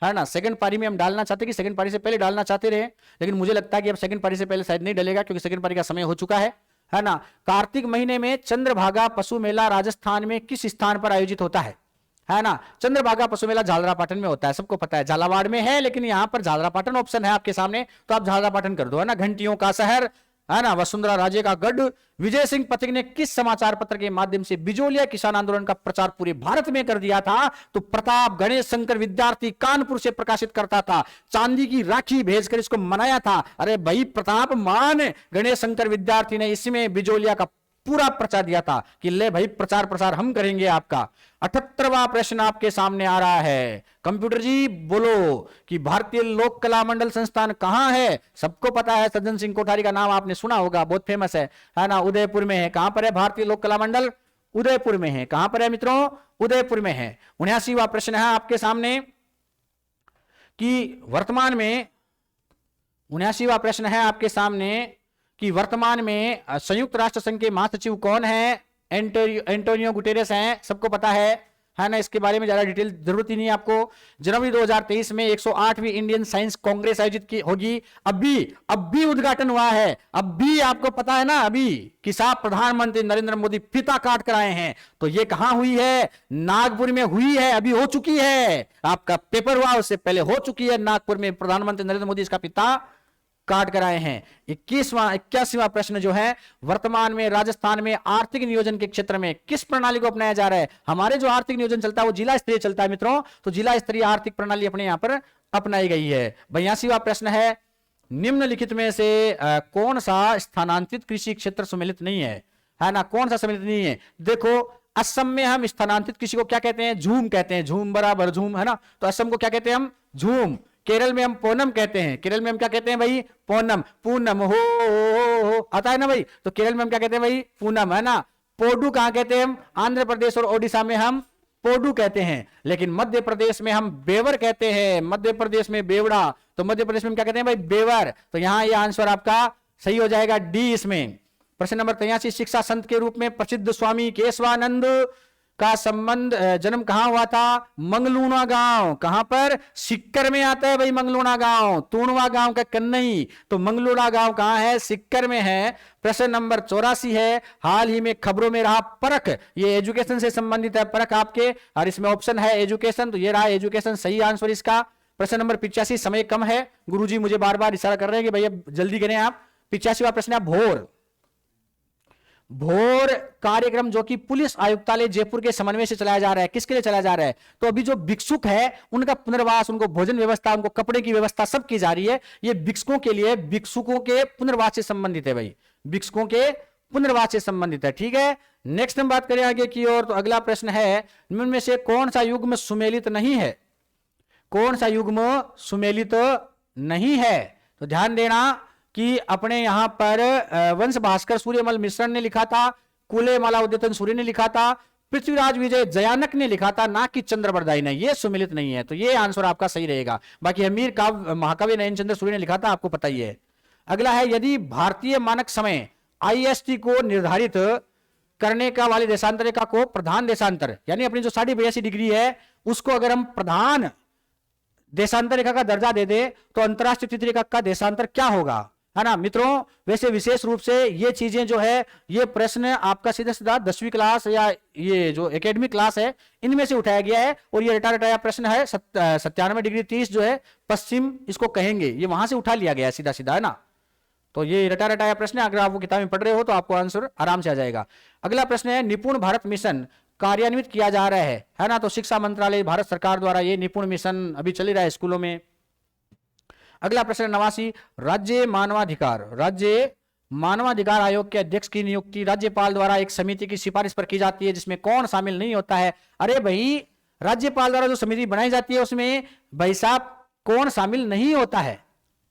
है ना। सेकंड पारी में हम डालना चाहते कि सेकंड पारी से पहले डालना चाहते रहे, लेकिन मुझे लगता है कि अब सेकंड पारी से पहले शायद नहीं डलेगा, क्योंकि सेकंड पारी का समय हो चुका है ना। कार्तिक महीने में चंद्रभागा पशु मेला राजस्थान में किस स्थान पर आयोजित होता है ना। चंद्रभागा पशु मेला झालरापाटन में होता है, सबको पता है। झालावाड़ में है, लेकिन यहां पर झालरापाटन ऑप्शन है आपके सामने, तो आप झालरापाटन कर दो, है ना। घंटियों का शहर, है ना, वसुंधरा राजे का गढ़। विजय सिंह पथिक ने किस समाचार पत्र के माध्यम से बिजोलिया किसान आंदोलन का प्रचार पूरे भारत में कर दिया था? तो प्रताप गणेश शंकर विद्यार्थी कानपुर से प्रकाशित करता था, चांदी की राखी भेजकर इसको मनाया था। अरे भाई, प्रताप मान गणेश शंकर विद्यार्थी ने इसमें बिजोलिया का पूरा प्रचार दिया था कि ले भाई, प्रचार प्रसार हम करेंगे आपका। 78वां प्रश्न आपके सामने आ रहा है, कंप्यूटर जी बोलो कि भारतीय लोक कला मंडल संस्थान कहां है? सबको पता है, सज्जन सिंह कोठारी का नाम आपने सुना होगा, बहुत फेमस है ना। उदयपुर में है। कहां पर है भारतीय लोक कला मंडल? उदयपुर में है। कहां पर है मित्रों? उदयपुर में है। 79वां प्रश्न है आपके सामने कि वर्तमान में, 79वां प्रश्न है आपके सामने कि वर्तमान में संयुक्त राष्ट्र संघ के महासचिव कौन है? एंटोनियो गुटेरेस हैं, सबको पता है ना। इसके बारे में ज्यादा डिटेल जरूरत ही नहीं है आपको। जनवरी 2023 में 108वीं इंडियन साइंस कांग्रेस आयोजित की होगी। अभी उद्घाटन हुआ है, अभी आपको पता है ना, अभी कि साहब प्रधानमंत्री नरेंद्र मोदी फीता काट कर आए हैं। तो ये कहां हुई है? नागपुर में हुई है, अभी हो चुकी है। आपका पेपर हुआ उससे पहले हो चुकी है नागपुर में, प्रधानमंत्री नरेंद्र मोदी इसका फीता काट कर आए हैं। 81वां प्रश्न जो है, वर्तमान में राजस्थान में आर्थिक नियोजन के क्षेत्र में किस प्रणाली को अपनाया जा रहा है? हमारे जो आर्थिक नियोजन चलता है वो जिला स्तरीय चलता है मित्रों, तो जिला स्तरीय आर्थिक प्रणाली अपने यहां पर अपनाई गई है। 82वां प्रश्न है, निम्नलिखित में से कौन सा स्थानांतरित कृषि क्षेत्र सम्मिलित नहीं है ना। कौन सा सम्मिलित नहीं है? देखो, असम में हम स्थानांतरित कृषि को क्या कहते हैं? झूम कहते हैं, झूम बराबर झूम, है ना। तो असम को क्या कहते हैं हम? झूम। केरल में हम पूनम कहते हैं, केरल में हम क्या कहते हैं भाई? पूनम। पूनम हो आता है ना भाई, तो केरल में हम क्या कहते हैं भाई? पूनम, है ना। पोडू कहां कहते हैं हम? आंध्र प्रदेश और ओडिशा में हम पोडू कहते हैं, लेकिन मध्य प्रदेश में हम बेवर कहते हैं। मध्य प्रदेश में बेवड़ा, तो मध्य प्रदेश में हम क्या कहते हैं भाई? बेवर। तो यहां ये आंसर आपका सही हो जाएगा डी इसमें। प्रश्न नंबर 83, शिक्षा संत के रूप में प्रसिद्ध स्वामी केशवानंद का संबंध जन्म कहां हुआ था? मंगलूना गांव। कहां पर? सिक्कर में आता है भाई मंगलूना गांव, तूणवा गांव का कन्नई। तो मंगलूना गांव कहां है? सिक्कर में है। प्रश्न नंबर 84 है, हाल ही में खबरों में रहा परख, ये एजुकेशन से संबंधित है परख आपके, और इसमें ऑप्शन है एजुकेशन, तो ये रहा एजुकेशन सही आंसर इसका। प्रश्न नंबर 85, समय कम है, गुरुजी मुझे बार बार इशारा कर रहे हैं कि भैया जल्दी करें आप। 85वां प्रश्न है भोर। भोर कार्यक्रम जो कि पुलिस आयुक्तालय जयपुर के समन्वय से चलाया जा रहा है, किसके लिए चलाया जा रहा है? तो अभी जो भिक्षुक है उनका पुनर्वास, उनको भोजन व्यवस्था, उनको कपड़े की व्यवस्था सब की जा रही है। ये भिक्षुकों के लिए, भिक्षुकों के पुनर्वास से संबंधित है भाई, भिक्षुकों के पुनर्वास से संबंधित है। ठीक है, नेक्स्ट हम बात करें आगे की ओर। तो अगला प्रश्न है, निम्न में से कौन सा युग्म सुमेलित नहीं है? कौन सा युग्म सुमेलित नहीं है? तो ध्यान देना कि अपने यहां पर वंश भास्कर सूर्यमल मिश्रण ने लिखा था, कुले माला उद्यतन सूर्य ने लिखा था, पृथ्वीराज विजय जयानक ने लिखा था, ना कि चंद्रबरदाई ने। ये सुमेलित नहीं है, तो ये आंसर आपका सही रहेगा। बाकी अमीर काव्य महाकाव्य नयन चंद्र सूर्य ने लिखा था, आपको पता ही है। अगला है, यदि भारतीय मानक समय IST को निर्धारित करने का वाले देशांतर रेखा को प्रधान देशांतर, यानी अपनी जो 82.5 डिग्री है उसको अगर हम प्रधान देशांतर रेखा का दर्जा दे दे तो अंतरराष्ट्रीय तिथि रेखा का देशांतर क्या होगा, है ना मित्रों। वैसे विशेष रूप से ये चीजें जो है, ये प्रश्न आपका सीधा सीधा 10वीं क्लास या ये जो एकेडमिक क्लास है इनमें से उठाया गया है, और ये रटाया प्रश्न है 97 डिग्री 30 जो है पश्चिम इसको कहेंगे, ये वहां से उठा लिया गया है सीधा सीधा, है ना। तो ये रटाया प्रश्न है, अगर आप वो किताब में पढ़ रहे हो तो आपको आंसर आराम से आ जाएगा। अगला प्रश्न है, निपुण भारत मिशन कार्यान्वित किया जा रहा है ना। तो शिक्षा मंत्रालय भारत सरकार द्वारा ये निपुण मिशन अभी चल रहा है स्कूलों में। अगला प्रश्न 89, राज्य मानवाधिकार आयोग के अध्यक्ष की नियुक्ति राज्यपाल द्वारा एक समिति की सिफारिश पर की जाती है, जिसमें कौन शामिल नहीं होता है? अरे भाई, राज्यपाल द्वारा जो समिति बनाई जाती है उसमें भाई साहब कौन शामिल नहीं होता है?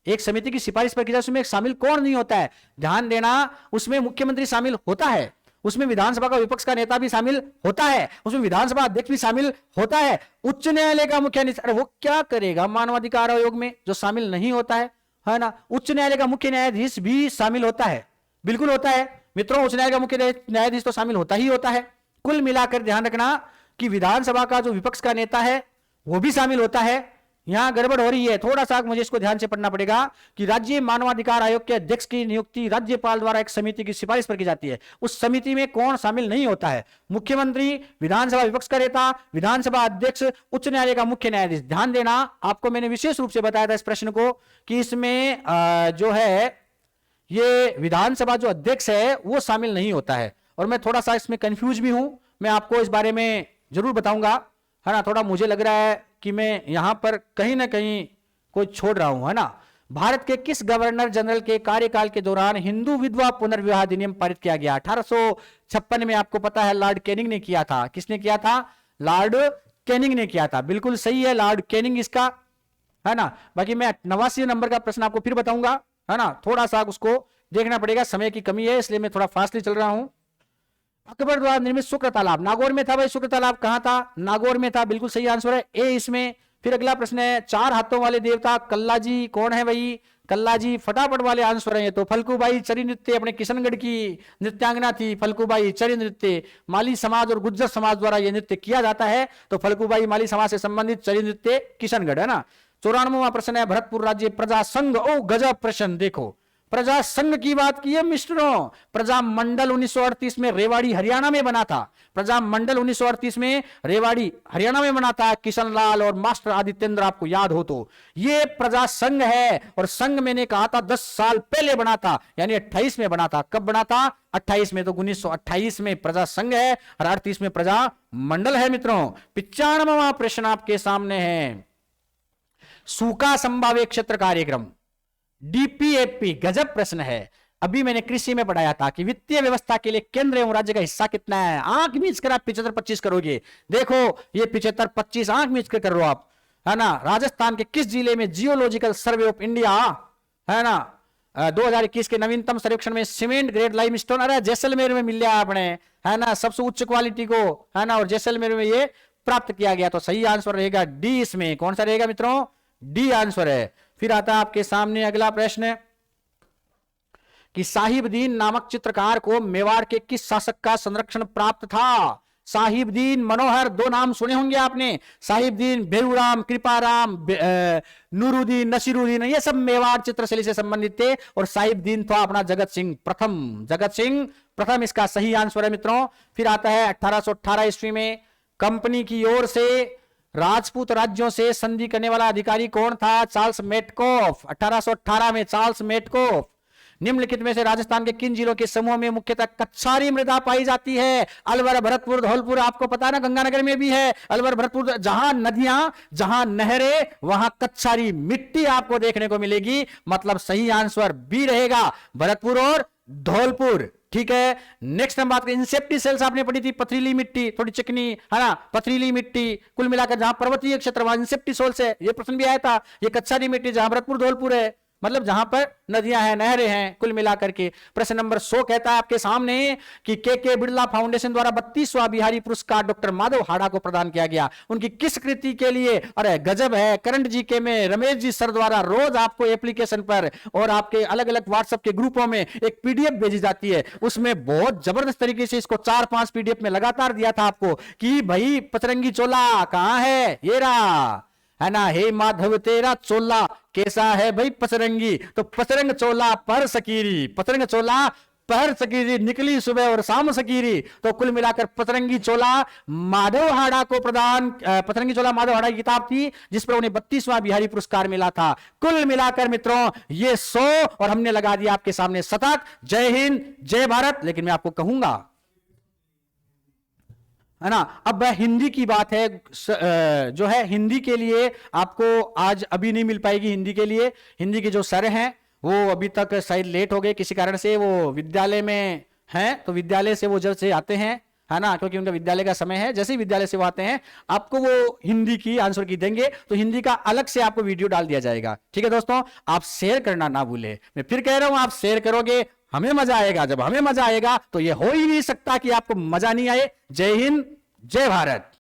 एक समिति की सिफारिश पर की जाती है, उसमें शामिल कौन नहीं होता है? ध्यान देना, उसमें मुख्यमंत्री शामिल होता है, उसमें विधानसभा का विपक्ष का नेता भी शामिल होता है, उसमें विधानसभा अध्यक्ष भी शामिल होता है, उच्च न्यायालय का मुख्य न्यायाधीश। वो क्या करेगा मानवाधिकार आयोग में जो शामिल नहीं होता है ना। उच्च न्यायालय का मुख्य न्यायाधीश भी शामिल होता है, बिल्कुल होता है मित्रों, उच्च न्यायालय का मुख्य न्यायाधीश तो शामिल होता ही होता है। कुल मिलाकर ध्यान रखना कि विधानसभा का जो विपक्ष का नेता है वो भी शामिल होता है। यहां गड़बड़ हो रही है, थोड़ा सा मुझे इसको ध्यान से पढ़ना पड़ेगा कि राज्य मानवाधिकार आयोग के अध्यक्ष की नियुक्ति राज्यपाल द्वारा एक समिति की सिफारिश पर की जाती है। उस समिति में कौन शामिल नहीं होता है? मुख्यमंत्री, विधानसभा विपक्ष का नेता, विधानसभा अध्यक्ष, उच्च न्यायालय का मुख्य न्यायाधीश। ध्यान देना, आपको मैंने विशेष रूप से बताया था इस प्रश्न को कि इसमें जो है ये विधानसभा जो अध्यक्ष है वो शामिल नहीं होता है, और मैं थोड़ा सा इसमें कंफ्यूज भी हूं, मैं आपको इस बारे में जरूर बताऊंगा, है ना। थोड़ा मुझे लग रहा है कि मैं यहां पर कहीं ना कहीं कोई छोड़ रहा हूं, है ना। भारत के किस गवर्नर जनरल के कार्यकाल के दौरान हिंदू विधवा पुनर्विवाह अधिनियम पारित किया गया? 1856 में, आपको पता है लॉर्ड कैनिंग ने किया था। किसने किया था? लॉर्ड कैनिंग ने किया था, बिल्कुल सही है, लॉर्ड कैनिंग इसका, है ना। बाकी मैं 89 नंबर का प्रश्न आपको फिर बताऊंगा, है ना, थोड़ा सा उसको देखना पड़ेगा, समय की कमी है इसलिए मैं थोड़ा फास्टली चल रहा हूं। अकबर द्वारा निर्मित शुक्र तालाब, नागौर में था भाई। शुक्र तालाब कहां था? नागौर में था, बिल्कुल सही आंसर है ए इसमें। फिर अगला प्रश्न है, 4 हाथों वाले देवता कल्लाजी कौन है भाई? कल्लाजी फटाफट वाले आंसर है। तो फल्गुबाई चरी नृत्य अपने किशनगढ़ की नृत्यांगना थी, फल्गुबाई चरी नृत्य। माली समाज और गुज्जर समाज द्वारा यह नृत्य किया जाता है, तो फल्गुबाई माली समाज से संबंधित चरी नृत्य किशनगढ़, है ना। 94वां प्रश्न है, भरतपुर राज्य प्रजा संघ, ओ गजब प्रश्न, देखो प्रजा संघ की बात की है मित्रों। प्रजा मंडल 1938 में रेवाड़ी हरियाणा में बना था, प्रजा मंडल 1938 में रेवाड़ी हरियाणा में बना था। किशनलाल और मास्टर आदित्येंद्र आपको याद हो तो ये प्रजा संघ है, और संघ मैंने कहा था 10 साल पहले बना था, यानी 28 में बना था। कब बना था? 28 में। तो 1928 में प्रजा संघ है और 38 में प्रजा मंडल है मित्रों। 95वां प्रश्न आपके सामने है, सूखा संभाव्य क्षेत्र कार्यक्रम DPFP, गजब प्रश्न है। अभी मैंने कृषि में पढ़ाया था कि वित्तीय व्यवस्था के लिए केंद्र एवं राज्य का हिस्सा कितना है। आंख मीच कर आप 75-25 करोगे, देखो ये 75-25 आंख मीच कर करो आप, है ना। राजस्थान के किस जिले में जियोलॉजिकल सर्वे ऑफ इंडिया, है ना, 2021 के नवीनतम सर्वेक्षण में सीमेंट ग्रेड लाइमस्टोन, अरे जैसलमेर में मिल लिया आपने, है ना, सबसे उच्च क्वालिटी को, है ना, और जैसलमेर में ये प्राप्त किया गया। तो सही आंसर रहेगा डी इसमें। कौन सा रहेगा मित्रों? डी आंसर है। फिर आता है आपके सामने अगला प्रश्न, कि साहिबदीन नामक चित्रकार को मेवाड़ के किस शासक का संरक्षण प्राप्त था? साहिबदीन मनोहर, दो नाम सुने होंगे आपने, साहिबदीन, बेरूराम, कृपाराम, नूरुद्दीन, नसीरुद्दीन, ये सब मेवाड़ चित्रशैली से संबंधित थे। और साहिबदीन था अपना जगत सिंह प्रथम, जगत सिंह प्रथम इसका सही आंसर है मित्रों। फिर आता है 1818 ईस्वी में कंपनी की ओर से राजपूत राज्यों से संधि करने वाला अधिकारी कौन था? Charles Metcalfe. 1818 में चार्ल्स मेटकॉफ। निम्नलिखित में से राजस्थान के किन जिलों के समूह में मुख्यतः कच्छारी मृदा पाई जाती है? अलवर, भरतपुर, धौलपुर, आपको पता है ना, गंगानगर में भी है अलवर, भरतपुर। जहां नदियां, जहां नहरें, वहां कच्छारी मिट्टी आपको देखने को मिलेगी। मतलब सही आंसर बी रहेगा, भरतपुर और धौलपुर। ठीक है, नेक्स्ट हम बात करें, इंसेप्टी सेल्स आपने पढ़ी थी, पथरीली मिट्टी, थोड़ी चिकनी है ना, पथरीली मिट्टी। कुल मिलाकर जहां पर्वतीय क्षेत्र वहां इंसेप्टी सोल्स है, ये प्रश्न भी आया था। ये कच्छारी मिट्टी जहां भरतपुर धौलपुर है, मतलब जहां पर नदियां हैं, नहरें हैं, कुल मिलाकर के। प्रश्न नंबर 100 कहता है आपके सामने कि के बिरला फाउंडेशन द्वारा 32वां बिहारी पुरस्कार डॉक्टर माधव हाड़ा को प्रदान किया गया। उनकी किस कृति के लिए? अरे गजब है, करंट जीके में रमेश जी सर द्वारा रोज आपको एप्लीकेशन पर और आपके अलग अलग व्हाट्सएप के ग्रुपों में एक पीडीएफ भेजी जाती है। उसमें बहुत जबरदस्त तरीके से इसको 4-5 पीडीएफ में लगातार दिया था आपको कि भाई पचरंगी चोला कहां है, ये रहा है ना, हे माधव तेरा चोला कैसा है भाई पचरंगी। तो पचरंग चोला पर सकीरी, पचरंग चोला पर सकीरी, निकली सुबह और शाम सकीरी। तो कुल मिलाकर पचरंगी चोला माधव हाड़ा को प्रदान, पचरंगी चोला माधव हाड़ा की किताब थी जिस पर उन्हें 32वां बिहारी पुरस्कार मिला था। कुल मिलाकर मित्रों ये 100 और हमने लगा दिया आपके सामने शतक। जय हिंद, जय भारत। लेकिन मैं आपको कहूंगा है ना, अब हिंदी की बात है, जो है हिंदी के लिए आपको आज अभी नहीं मिल पाएगी। हिंदी के लिए हिंदी के जो सर हैं वो अभी तक शायद लेट हो गए किसी कारण से, वो विद्यालय में हैं, तो विद्यालय से वो जब से आते हैं है ना, क्योंकि उनका विद्यालय का समय है, जैसे ही विद्यालय से वो आते हैं आपको वो हिंदी की आंसर की देंगे। तो हिंदी का अलग से आपको वीडियो डाल दिया जाएगा। ठीक है दोस्तों, आप शेयर करना ना भूले। मैं फिर कह रहा हूं, आप शेयर करोगे हमें मजा आएगा। जब हमें मजा आएगा तो ये हो ही नहीं सकता कि आपको मजा नहीं आए। जय हिंद, जय भारत।